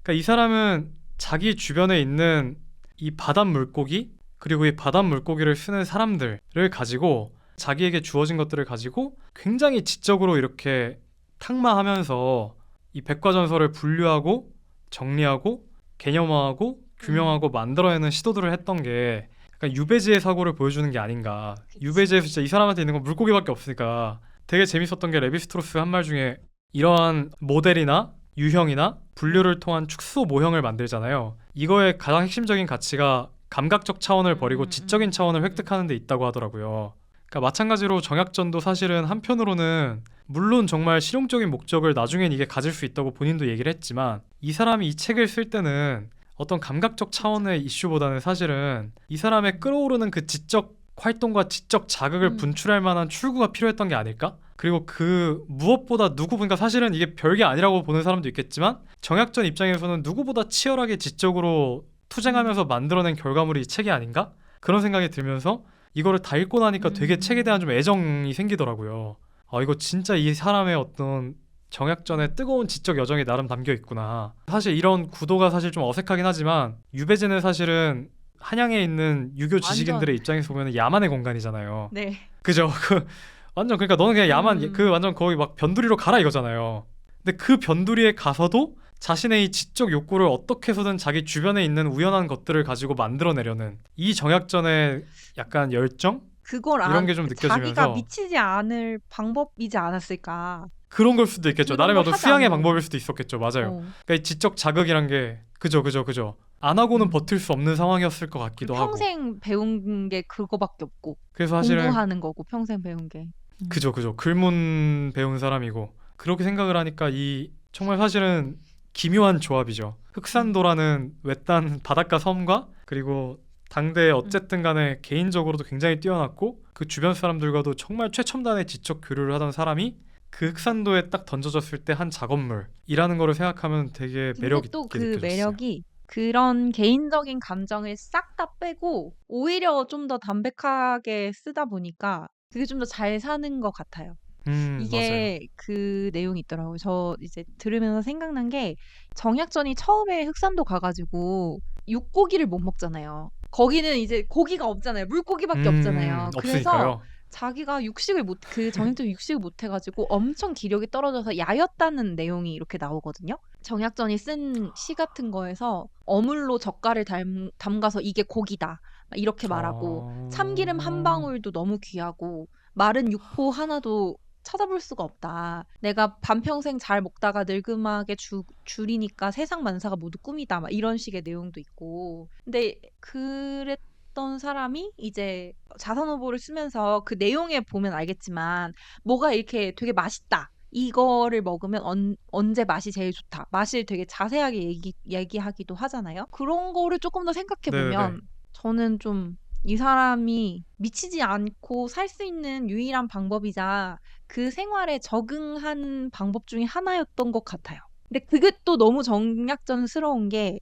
그러니까 이 사람은 자기 주변에 있는 이 바닷 물고기, 그리고 이 바닷 물고기를 쓰는 사람들을 가지고 자기에게 주어진 것들을 가지고 굉장히 지적으로 이렇게 탁마하면서 이 백과전설을 분류하고 정리하고 개념화하고 규명하고 만들어내는 시도들을 했던 게 약간 유배지의 사고를 보여주는 게 아닌가. 유배지에서 진짜 이 사람한테 있는 건 물고기밖에 없으니까. 되게 재밌었던 게 레비스트로스 한 말 중에 이러한 모델이나 유형이나 분류를 통한 축소 모형을 만들잖아요. 이거의 가장 핵심적인 가치가 감각적 차원을 버리고 지적인 차원을 획득하는 데 있다고 하더라고요. 그러니까 마찬가지로 정약전도 사실은 한편으로는 물론 정말 실용적인 목적을 나중엔 이게 가질 수 있다고 본인도 얘기를 했지만, 이 사람이 이 책을 쓸 때는 어떤 감각적 차원의 이슈보다는 사실은 이 사람의 끌어오르는 그 지적 활동과 지적 자극을 분출할 만한 출구가 필요했던 게 아닐까? 그리고 그 무엇보다 누구보다, 사실은 이게 별게 아니라고 보는 사람도 있겠지만 정약전 입장에서는 누구보다 치열하게 지적으로 투쟁하면서 만들어낸 결과물이 이 책이 아닌가? 그런 생각이 들면서 이거를 다 읽고 나니까 되게 책에 대한 좀 애정이 생기더라고요. 이거 진짜 이 사람의 어떤 정약전의 뜨거운 지적 여정이 나름 담겨 있구나. 사실 이런 구도가 사실 좀 어색하긴 하지만 유배지는 사실은 한양에 있는 유교 지식인들의 완전. 입장에서 보면 야만의 공간이잖아요. 네. 그죠? 완전 그러니까 너는 그냥 야만 그 완전 거기 막 변두리로 가라 이거잖아요. 근데 그 변두리에 가서도 자신의 이 지적 욕구를 어떻게 해서든 자기 주변에 있는 우연한 것들을 가지고 만들어내려는 이 정약전의 약간 열정? 그걸 이런 게 좀 자기가 느껴지면서 미치지 않을 방법이지 않았을까. 그런 걸 수도 있겠죠. 그런 나름의 걸 어떤 하지 수양의 않으면. 방법일 수도 있었겠죠. 맞아요. 어. 그러니까 이 지적 자극이란 게 그죠. 안 하고는 버틸 수 없는 상황이었을 것 같기도 하고. 평생 배운 게 그거밖에 없고 그래서 사실은 공부하는 거고 평생 배운 게. 그죠. 글문 배운 사람이고 그렇게 생각을 하니까 이 정말 사실은 기묘한 조합이죠. 흑산도라는 외딴 바닷가 섬과 그리고 당대에 어쨌든 간에 개인적으로도 굉장히 뛰어났고 그 주변 사람들과도 정말 최첨단의 지적 교류를 하던 사람이 그 흑산도에 딱 던져졌을 때 한 작업물이라는 거를 생각하면 되게 매력 근데 또 있게 그 느껴졌어요. 매력이 그런 개인적인 감정을 싹 다 빼고 오히려 좀 더 담백하게 쓰다 보니까 그게 좀 더 잘 사는 것 같아요. 맞아요. 이게 그 내용이 있더라고요. 저 이제 들으면서 생각난 게 정약전이 처음에 흑산도 가가지고 육고기를 못 먹잖아요. 거기는 이제 고기가 없잖아요. 물고기밖에 없잖아요. 그래서 없으니까요. 자기가 그 정약전이 육식을 못 해가지고 엄청 기력이 떨어져서 야였다는 내용이 이렇게 나오거든요. 정약전이 쓴 시 같은 거에서 어물로 젓갈을 담가서 이게 고기다 막 이렇게 말하고, 참기름 한 방울도 너무 귀하고 마른 육포 하나도 찾아볼 수가 없다. 내가 반평생 잘 먹다가 늙음하게 줄이니까 세상 만사가 모두 꿈이다. 막 이런 식의 내용도 있고. 근데 어떤 사람이 이제 자선 후보를 쓰면서 그 내용에 보면 알겠지만 뭐가 이렇게 되게 맛있다. 이거를 먹으면 언제 맛이 제일 좋다. 맛을 되게 자세하게 얘기하기도 하잖아요. 그런 거를 조금 더 생각해 네네네. 보면 저는 좀 이 사람이 미치지 않고 살 수 있는 유일한 방법이자 그 생활에 적응한 방법 중에 하나였던 것 같아요. 근데 그게 또 너무 정약전스러운 게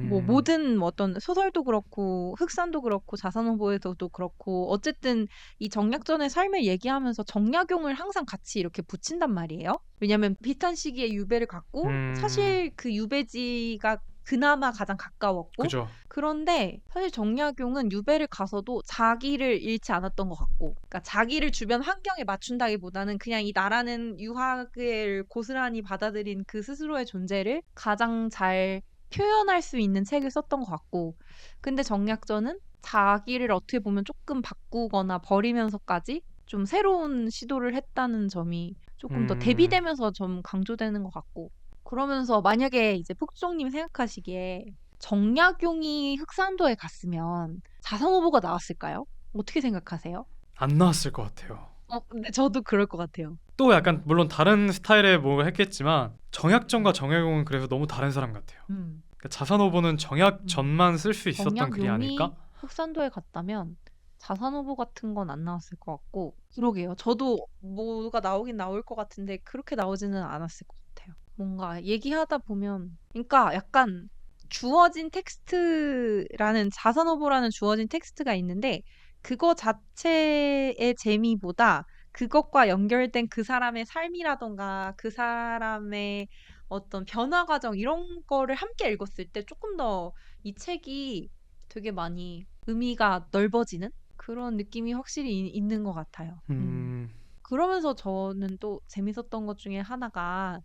뭐 음, 모든 뭐 어떤 소설도 그렇고 흑산도 그렇고 자산호보에서도 그렇고 어쨌든 이 정약전의 삶을 얘기하면서 정약용을 항상 같이 이렇게 붙인단 말이에요. 왜냐면 비슷한 시기에 유배를 갔고 음, 사실 그 유배지가 그나마 가장 가까웠고 그죠. 그런데 사실 정약용은 유배를 가서도 자기를 잃지 않았던 것 같고 그러니까 자기를 주변 환경에 맞춘다기보다는 그냥 이 나라는 유학을 고스란히 받아들인 그 스스로의 존재를 가장 잘 표현할 수 있는 책을 썼던 것 같고 근데 정약전은 자기를 어떻게 보면 조금 바꾸거나 버리면서까지 좀 새로운 시도를 했다는 점이 조금 더 음, 대비되면서 좀 강조되는 것 같고 그러면서 만약에 이제 폭주님 생각하시기에 정약용이 흑산도에 갔으면 자선 후보가 나왔을까요? 어떻게 생각하세요? 안 나왔을 것 같아요. 근데 저도 그럴 것 같아요. 또 약간 물론 다른 스타일의 뭐 했겠지만 정약전과 정약용은 그래서 너무 다른 사람 같아요. 음. 그러니까 자산호보는 음. 정약전만 쓸 수 있었던 글이 정약용이 아닐까? 흑산도에 갔다면 자산 후보 같은 건 안 나왔을 것 같고 그러게요. 저도 뭐가 나오긴 나올 것 같은데 그렇게 나오지는 않았을 것 같아요. 뭔가 얘기하다 보면 그러니까 약간 주어진 텍스트라는 자산 후보라는 주어진 텍스트가 있는데 그거 자체의 재미보다 그것과 연결된 그 사람의 삶이라던가 그 사람의 어떤 변화 과정 이런 거를 함께 읽었을 때 조금 더 이 책이 되게 많이 의미가 넓어지는 그런 느낌이 확실히 있는 것 같아요. 음, 그러면서 저는 또 재밌었던 것 중에 하나가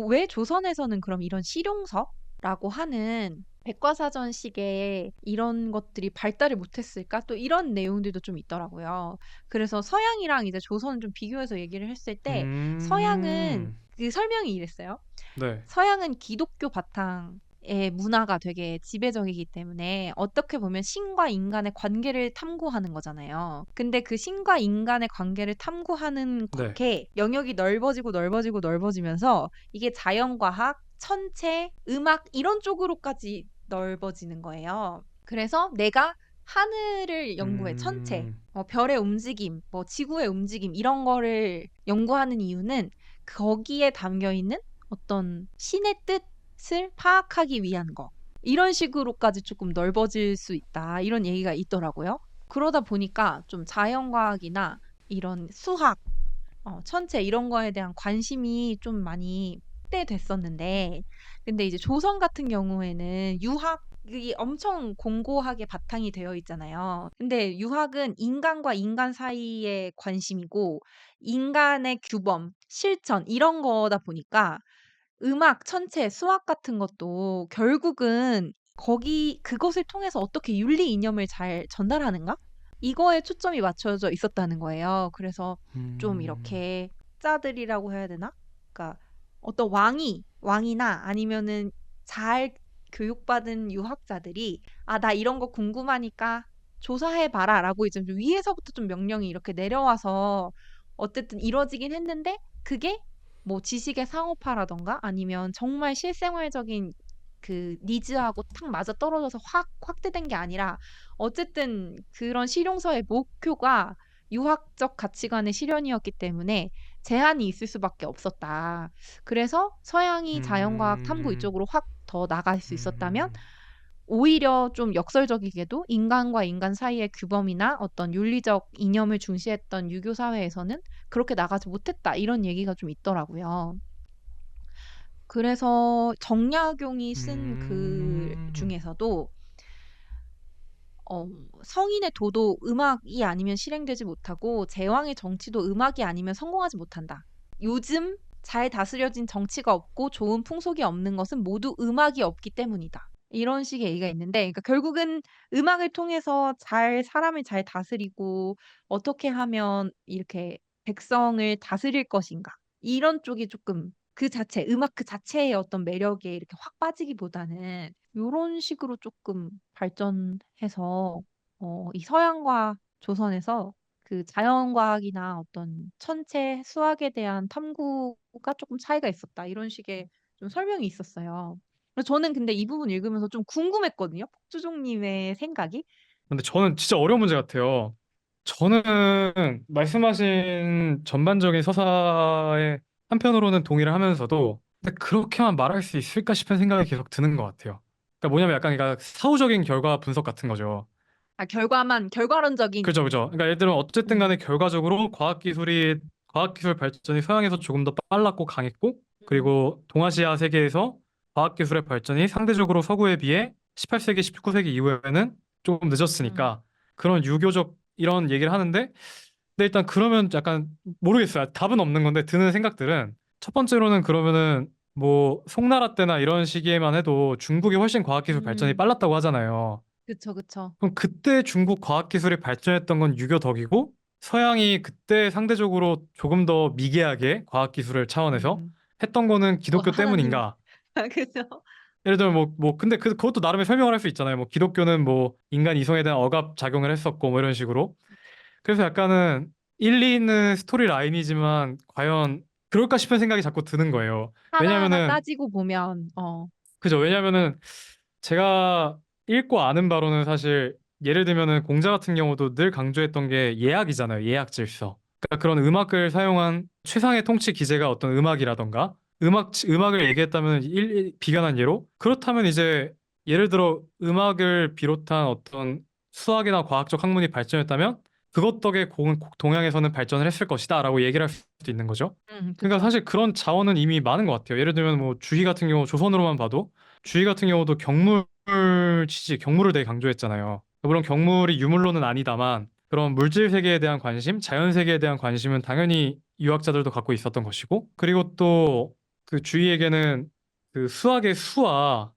왜 조선에서는 그럼 이런 실용서라고 하는 백과사전식의 이런 것들이 발달을 못했을까? 또 이런 내용들도 좀 있더라고요. 그래서 서양이랑 이제 조선을 좀 비교해서 얘기를 했을 때 서양은 음, 그 설명이 이랬어요. 네, 서양은 기독교 바탕의 문화가 되게 지배적이기 때문에 어떻게 보면 신과 인간의 관계를 탐구하는 거잖아요. 근데 그 신과 인간의 관계를 탐구하는 네, 게 영역이 넓어지고 넓어지고 넓어지면서 이게 자연과학, 천체, 음악 이런 쪽으로까지 넓어지는 거예요. 그래서 내가 하늘을 연구해, 천체, 음, 별의 움직임, 뭐 지구의 움직임 이런 거를 연구하는 이유는 거기에 담겨 있는 어떤 신의 뜻을 파악하기 위한 거. 이런 식으로까지 조금 넓어질 수 있다. 이런 얘기가 있더라고요. 그러다 보니까 좀 자연과학이나 이런 수학, 천체 이런 거에 대한 관심이 좀 많이 확대됐었는데, 근데 이제 조선 같은 경우에는 유학이 엄청 공고하게 바탕이 되어 있잖아요. 근데 유학은 인간과 인간 사이의 관심이고, 인간의 규범, 실천, 이런 거다 보니까 음악, 천체, 수학 같은 것도 결국은 그것을 통해서 어떻게 윤리 이념을 잘 전달하는가? 이거에 초점이 맞춰져 있었다는 거예요. 그래서 좀 음, 이렇게 학자들이라고 해야 되나? 그러니까 어떤 왕이나 아니면은 잘 교육받은 유학자들이 나 이런 거 궁금하니까 조사해봐라 라고 이제 좀 위에서부터 좀 명령이 이렇게 내려와서 어쨌든 이루어지긴 했는데 그게 뭐 지식의 상업화라던가 아니면 정말 실생활적인 그 니즈하고 탁 맞아떨어져서 확 확대된 게 아니라 어쨌든 그런 실용서의 목표가 유학적 가치관의 실현이었기 때문에 제한이 있을 수밖에 없었다. 그래서 서양이 자연과학 탐구 음, 이쪽으로 확 더 나갈 수 있었다면 음, 오히려 좀 역설적이게도 인간과 인간 사이의 규범이나 어떤 윤리적 이념을 중시했던 유교 사회에서는 그렇게 나가지 못했다. 이런 얘기가 좀 있더라고요. 그래서 정약용이 쓴 글 음, 중에서도 어, 성인의 도도 음악이 아니면 실행되지 못하고 제왕의 정치도 음악이 아니면 성공하지 못한다. 요즘 잘 다스려진 정치가 없고 좋은 풍속이 없는 것은 모두 음악이 없기 때문이다. 이런 식의 얘기가 있는데, 그러니까 결국은 음악을 통해서 사람을 잘 다스리고 어떻게 하면 이렇게 백성을 다스릴 것인가. 이런 쪽이 조금 음악 그 자체의 어떤 매력에 이렇게 확 빠지기보다는 요런 식으로 조금 발전해서 이 서양과 조선에서 그 자연과학이나 어떤 천체 수학에 대한 탐구가 조금 차이가 있었다. 이런 식의 좀 설명이 있었어요. 그래서 저는 근데 이 부분 읽으면서 좀 궁금했거든요. 폭주종님의 생각이. 근데 저는 진짜 어려운 문제 같아요. 저는 말씀하신 전반적인 서사에 한편으로는 동의를 하면서도 근데 그렇게만 말할 수 있을까 싶은 생각이 계속 드는 것 같아요. 그러니까 뭐냐면 약간 그러니까 사후적인 결과 분석 같은 거죠. 아, 결과만, 결과론적인. 그죠, 그죠. 그러니까 예를 들면 어쨌든 간에 음, 결과적으로 과학기술 발전이 서양에서 조금 더 빨랐고 강했고, 음, 그리고 동아시아 세계에서 과학기술의 발전이 상대적으로 서구에 비해 18세기, 19세기 이후에는 조금 음, 늦었으니까 그런 유교적 이런 얘기를 하는데, 근데 일단 그러면 약간 모르겠어요. 답은 없는 건데 드는 생각들은 첫 번째로는 그러면은 뭐 송나라 때나 이런 시기에만 해도 중국이 훨씬 과학기술 발전이 음, 빨랐다고 하잖아요. 그쵸, 그쵸. 그럼 그때 중국 과학기술이 발전했던 건 유교 덕이고 서양이 그때 상대적으로 조금 더 미개하게 과학기술을 차원에서 음, 했던 거는 뭐, 기독교 하나님. 때문인가? 그죠? 예를 들면 근데 그것도 나름의 설명을 할 수 있잖아요. 뭐 기독교는 뭐 인간 이성에 대한 억압 작용을 했었고 뭐 이런 식으로. 그래서 약간은 일리 있는 스토리 라인이지만 과연 그럴까 싶은 생각이 자꾸 드는 거예요. 하나하나 왜냐면은 따지고 보면, 그죠? 왜냐면은 제가 읽고 아는 바로는 사실 예를 들면은 공자 같은 경우도 늘 강조했던 게 예학이잖아요. 예학 질서. 그러니까 그런 음악을 사용한 최상의 통치 기제가 어떤 음악이라던가 음악을 얘기했다면 비견한 예로 그렇다면 이제 예를 들어 음악을 비롯한 어떤 수학이나 과학적 학문이 발전했다면 그것 덕에 동양에서는 발전을 했을 것이다라고 얘기를 할 수도 있는 거죠. 그러니까 그쵸. 사실 그런 자원은 이미 많은 것 같아요. 예를 들면 뭐 주희 같은 경우 조선으로만 봐도 주희 같은 경우도 경물을 되게 강조했잖아요. 물론 경물이 유물론은 아니다만 그런 물질 세계에 대한 관심, 자연 세계에 대한 관심은 당연히 유학자들도 갖고 있었던 것이고, 그리고 또 그 주희에게는 그 수학의 수와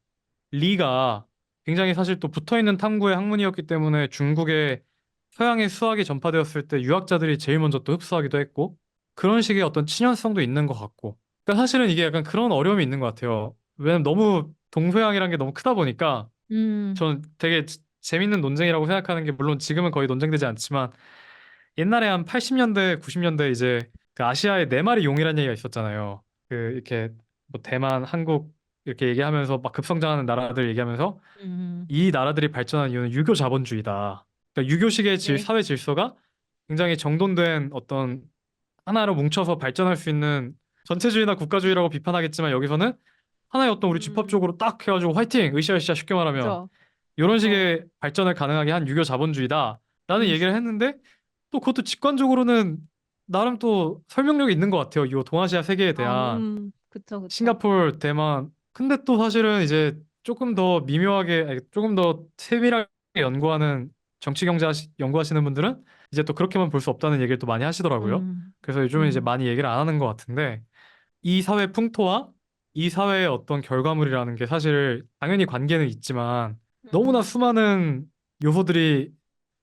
리가 굉장히 사실 또 붙어 있는 탐구의 학문이었기 때문에 중국의 서양의 수학이 전파되었을 때 유학자들이 제일 먼저 또 흡수하기도 했고, 그런 식의 어떤 친연성도 있는 것 같고. 그러니까 사실은 이게 약간 그런 어려움이 있는 것 같아요. 왜냐면 너무 동서양이란 게 너무 크다 보니까 음, 저는 되게 재밌는 논쟁이라고 생각하는 게 물론 지금은 거의 논쟁되지 않지만 옛날에 한 80년대, 90년대 이제 그 아시아의 네 마리 용이라는 얘기가 있었잖아요. 그 이렇게 뭐 대만, 한국 이렇게 얘기하면서 막 급성장하는 나라들 얘기하면서 음, 이 나라들이 발전한 이유는 유교 자본주의다. 그러니까 유교식의 네. 사회 질서가 굉장히 정돈된 어떤 하나로 뭉쳐서 발전할 수 있는 전체주의나 국가주의라고 비판하겠지만 여기서는 하나의 어떤 우리 음, 집합적으로 딱 해가지고 화이팅! 으쌰으쌰 쉽게 말하면 그죠. 이런 그쵸. 식의 발전을 가능하게 한 유교 자본주의다라는 음, 얘기를 했는데 또 그것도 직관적으로는 나름 또 설명력이 있는 것 같아요. 이 동아시아 세계에 대한 그쵸, 그쵸. 싱가포르, 대만. 근데 또 사실은 이제 조금 더 미묘하게, 아니, 조금 더 세밀하게 연구하는 정치 경제 연구하시는 분들은 이제 또 그렇게만 볼 수 없다는 얘기를 또 많이 하시더라고요. 음, 그래서 요즘은 이제 음, 많이 얘기를 안 하는 것 같은데 이 사회 풍토와 이 사회의 어떤 결과물이라는 게 사실 당연히 관계는 있지만 너무나 음. 수많은 요소들이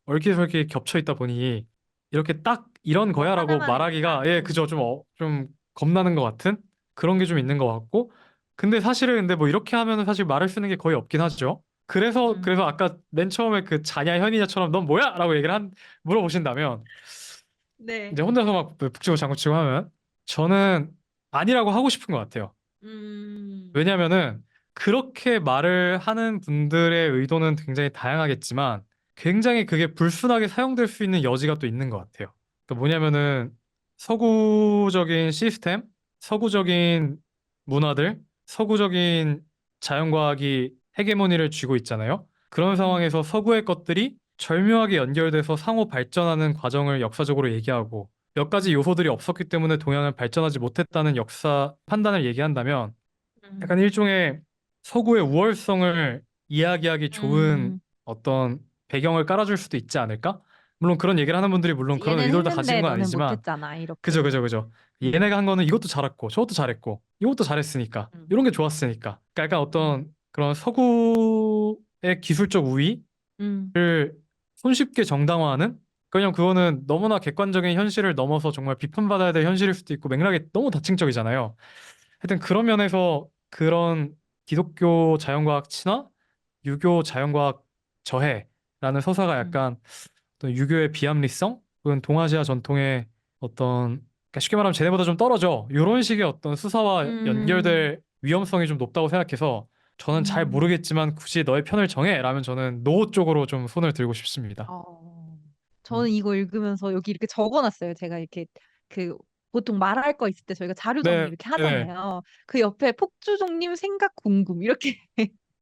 얽히설키 겹쳐 있다 보니 이렇게 딱 이런 뭐 거야라고 하나만 말하기가 일단, 예 그죠 좀 겁나는 것 같은 그런 게 좀 있는 것 같고 근데 사실은 근데 뭐 이렇게 하면은 사실 말을 쓰는 게 거의 없긴 하죠. 그래서 음, 아까 맨 처음에 그 자냐 현이냐처럼 넌 뭐야?라고 물어보신다면 네. 이제 혼자서 막 북치고 장구치고 하면 저는 아니라고 하고 싶은 것 같아요. 음, 왜냐면은 그렇게 말을 하는 분들의 의도는 굉장히 다양하겠지만 굉장히 그게 불순하게 사용될 수 있는 여지가 또 있는 것 같아요. 그러니까 뭐냐면은 서구적인 시스템, 서구적인 문화들, 서구적인 자연과학이 헤게모니를 쥐고 있잖아요. 그런 음, 상황에서 서구의 것들이 절묘하게 연결돼서 상호 발전하는 과정을 역사적으로 얘기하고 몇 가지 요소들이 없었기 때문에 동양은 발전하지 못했다는 역사 판단을 얘기한다면 약간 음, 일종의 서구의 우월성을 이야기하기 좋은 음. 어떤 배경을 깔아줄 수도 있지 않을까? 물론 그런 얘기를 하는 분들이 물론 그런 얘는 의도를 다 가지는 했는데 건 너는 아니지만 못했잖아. 그죠 이렇게. 그죠 그죠 음, 얘네가 한 거는 이것도 잘했고 저것도 잘했고 이것도 잘했으니까 음, 이런 게 좋았으니까 그러니까 약간 음, 어떤 그런 서구의 기술적 우위를 음, 손쉽게 정당화하는 그냥 그거는 너무나 객관적인 현실을 넘어서 정말 비판받아야 될 현실일 수도 있고 맥락이 너무 다층적이잖아요. 하여튼 그런 면에서 그런 기독교 자연과학 친화, 유교 자연과학 저해 서사가 음. 약간 어떤 유교의 비합리성, 혹은 동아시아 전통의 어떤 그러니까 쉽게 말하면 쟤네보다 좀 떨어져. 이런 식의 어떤 수사와 음. 연결될 위험성이 좀 높다고 생각해서 저는 잘 음. 모르겠지만 굳이 너의 편을 정해 라면 저는 노 쪽으로 좀 손을 들고 싶습니다. 어. 저는 음. 이거 읽으면서 여기 이렇게 적어놨어요. 제가 이렇게 그 보통 말할 거 있을 때 저희가 자료 정리 네, 이렇게 네, 하잖아요. 그 옆에 폭주종님 생각 궁금 이렇게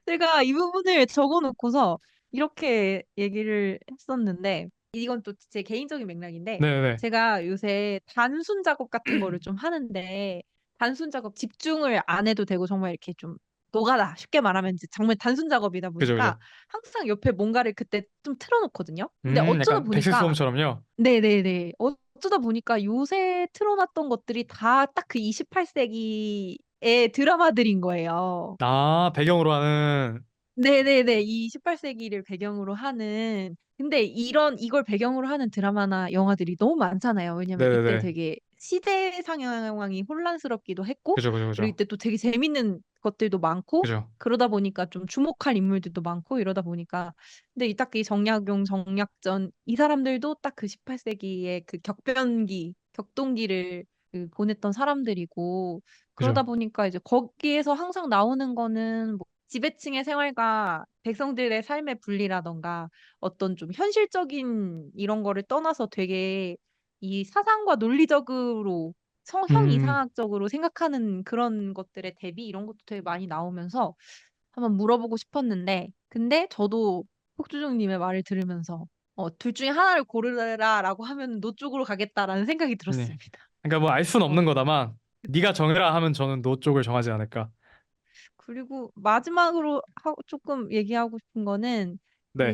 제가 이 부분을 적어놓고서 이렇게 얘기를 했었는데 이건 또 제 개인적인 맥락인데 네, 네. 제가 요새 단순 작업 같은 거를 좀 하는데 단순 작업 집중을 안 해도 되고 정말 이렇게 좀 노가다 쉽게 말하면 이제 정말 단순 작업이다 그죠, 보니까 그죠. 항상 옆에 뭔가를 그때 좀 틀어놓거든요. 근데 어쩌다 약간 보니까 백색소음처럼요. 네네네. 어쩌다 보니까 요새 틀어놨던 것들이 다 딱 그 28세기의 드라마들인 거예요. 아, 배경으로 하는. 네네네. 이 18세기를 배경으로 하는 근데 이걸 배경으로 하는 드라마나 영화들이 너무 많잖아요. 왜냐면 이때 네네네. 되게 시대 상황이 혼란스럽기도 했고 그죠, 그죠, 그리고 그죠. 이때 또 되게 재밌는 것들도 많고 그죠. 그러다 보니까 좀 주목할 인물들도 많고 이러다 보니까 근데 이 딱 이 정약용, 정약전 이 사람들도 딱 그 18세기의 그 격동기를 그 보냈던 사람들이고 그러다 그죠. 보니까 이제 거기에서 항상 나오는 거는 뭐 지배층의 생활과 백성들의 삶의 분리라던가 어떤 좀 현실적인 이런 거를 떠나서 되게 이 사상과 논리적으로 음, 형이상학적으로 생각하는 그런 것들의 대비 이런 것도 되게 많이 나오면서 한번 물어보고 싶었는데 근데 저도 폭주정님의 말을 들으면서 둘 중에 하나를 고르라라고 하면 노 쪽으로 가겠다라는 생각이 네. 들었습니다. 그러니까 뭐 알 수는 어, 없는 거다만 네가 그쵸. 정해라 하면 저는 노 쪽을 정하지 않을까. 그리고 마지막으로 조금 얘기하고 싶은 거는 네,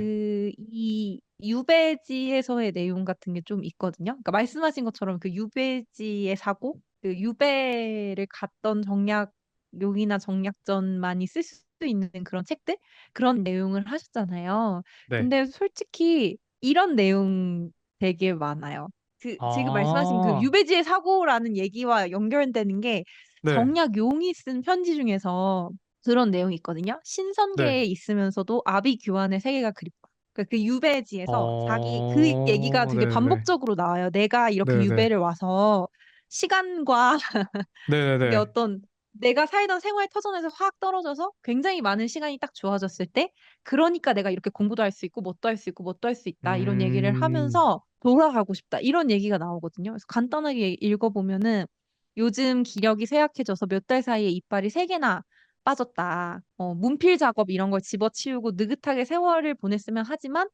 이 유배지에서의 내용 같은 게 좀 있거든요. 그러니까 말씀하신 것처럼 그 유배지의 사고, 그 유배를 갔던 정약용이나 정약전만이 쓸 수 있는 그런 책들? 그런 내용을 하셨잖아요. 네. 근데 솔직히 이런 내용 되게 많아요. 그 지금 말씀하신 그 아, 유배지의 사고라는 얘기와 연결되는 게 네, 정약용이 쓴 편지 중에서 그런 내용이 있거든요. 네. 신선계에 있으면서도 아비규환의 세계가 그립다. 그 유배지에서 자기 그 얘기가 되게 네네네. 반복적으로 나와요. 내가 이렇게 네네. 유배를 와서 시간과 이게 네네네. 어떤 내가 살던 생활 터전에서 확 떨어져서 굉장히 많은 시간이 딱 주어졌을 때 그러니까 내가 이렇게 공부도 할 수 있고 뭣도 할 수 있고 뭣도 할 수 있다 이런 얘기를 음, 하면서 돌아가고 싶다 이런 얘기가 나오거든요. 그래서 간단하게 읽어보면은 요즘 기력이 쇠약해져서 몇 달 사이에 이빨이 세 개나 빠졌다. 문필 작업 이런 걸 집어치우고 느긋하게 세월을 보냈으면 하지만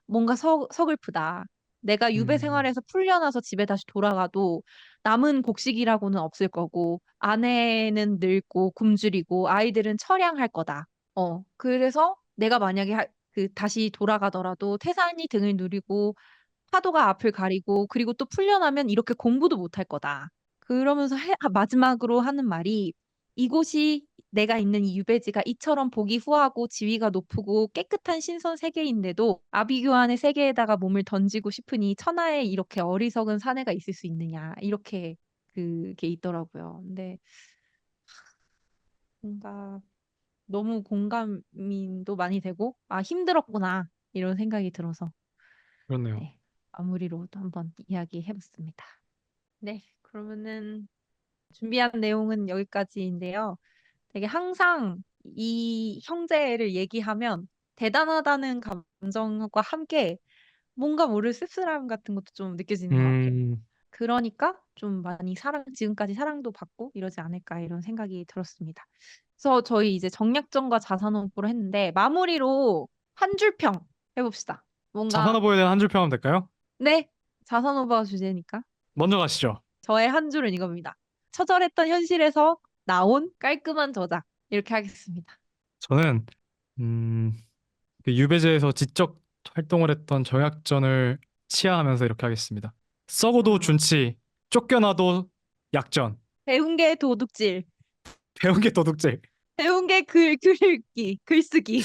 뭔가 서글프다. 내가 유배 음, 생활에서 풀려나서 집에 다시 돌아가도 남은 곡식이라고는 없을 거고, 아내는 늙고 굶주리고, 아이들은 처량할 거다. 그래서 내가 만약에 다시 돌아가더라도 태산이 등을 누리고, 파도가 앞을 가리고, 그리고 또 풀려나면 이렇게 공부도 못할 거다. 그러면서 마지막으로 하는 말이, 이곳이 내가 있는 이 유배지가 이처럼 보기 후하고 지위가 높고 깨끗한 신선 세계인데도 아비규환의 세계에다가 몸을 던지고 싶으니 천하에 이렇게 어리석은 사내가 있을 수 있느냐. 이렇게 그게 있더라고요. 근데 뭔가 너무 공감도 많이 되고, 아, 힘들었구나. 이런 생각이 들어서, 그렇네요. 네. 마무리로 한번 이야기해봤습니다. 네. 그러면은 준비한 내용은 여기까지인데요. 되게 항상 이 형제를 얘기하면 대단하다는 감정과 함께 뭔가 모를 씁쓸함 같은 것도 좀 느껴지는 것 같아요. 음, 그러니까 좀 많이 지금까지 사랑도 받고 이러지 않을까 이런 생각이 들었습니다. 그래서 저희 이제 정약전과 자산호흡으로 했는데 마무리로 한 줄평 해봅시다. 뭔가 자산어보에 대한 한 줄 평하면 될까요? 네 자산호흡가 주제니까 먼저 가시죠. 저의 한 줄은 이겁니다. 처절했던 현실에서 나온 깔끔한 저작 이렇게 하겠습니다. 저는 음, 그 유배지에서 지적 활동을 했던 정약전을 치하하면서 이렇게 하겠습니다. 썩어도 아, 준치, 쫓겨나도 약전, 배운 게 도둑질, 배운 게 도둑질. 배운 게 글읽기, 글쓰기.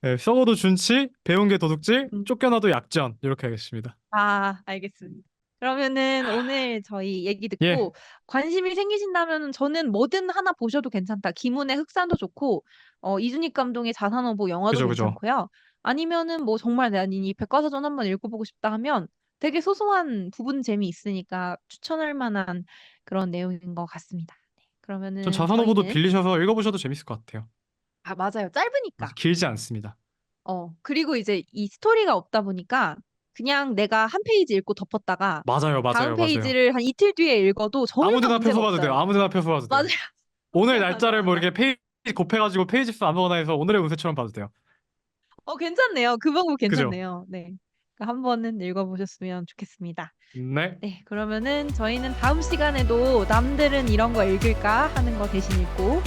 네, 썩어도 준치, 배운 게 도둑질, 음, 쫓겨나도 약전. 이렇게 하겠습니다. 알겠습니다. 그러면은 오늘 저희 얘기 예, 듣고 관심이 생기신다면 저는 뭐든 하나 보셔도 괜찮다. 김훈의 흑산도 좋고, 이준익 감독의 자산어보 영화도 그죠, 그죠. 괜찮고요. 아니면은 뭐 정말 '난 이 백과사전 한번 읽어보고 싶다.' 하면 되게 소소한 부분 재미있으니까 추천할 만한 그런 내용인 것 같습니다. 네. 전 그러면은 자선어보도 저희는 빌리셔서 읽어보셔도 재밌을 것 같아요. 맞아요. 맞아, 짧으니까. 길지 않습니다. 그리고 이제 이 스토리가 없다 보니까 그냥 내가 한 페이지 읽고 덮었다가 맞아요, 다음 맞아요, 맞아요. 페이지를 한 이틀 뒤에 읽어도 전혀 아무데나 문제가 펴서 봐도 돼요. 없어요. 아무데나 펴서 봐도 맞아요. 돼요. 오늘 맞아, 날짜를 뭐 맞아. 이렇게 페이지 곱해가지고 페이지 수 아무거나 해서 오늘의 운세처럼 봐도 돼요. 괜찮네요. 그 방법 그죠? 괜찮네요. 네. 그러니까 한 번은 읽어보셨으면 좋겠습니다. 네. 네. 그러면은 저희는 다음 시간에도 '남들은 이런 거 읽을까?' 하는 거 대신 읽고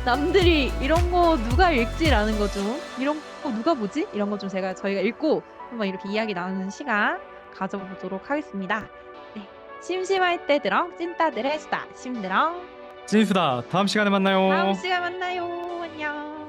'남들이 이런 거 누가 읽지?'라는 거 좀 '이런 거 누가 보지?' 이런 거 좀 저희가 읽고 한번 이렇게 이야기 나누는 시간 가져보도록 하겠습니다. 네. 심심할 때 들어 찐따들의 수다 심드렁. 찐수다. 다음 시간에 다음 만나요. 시간에 만나요. 안녕.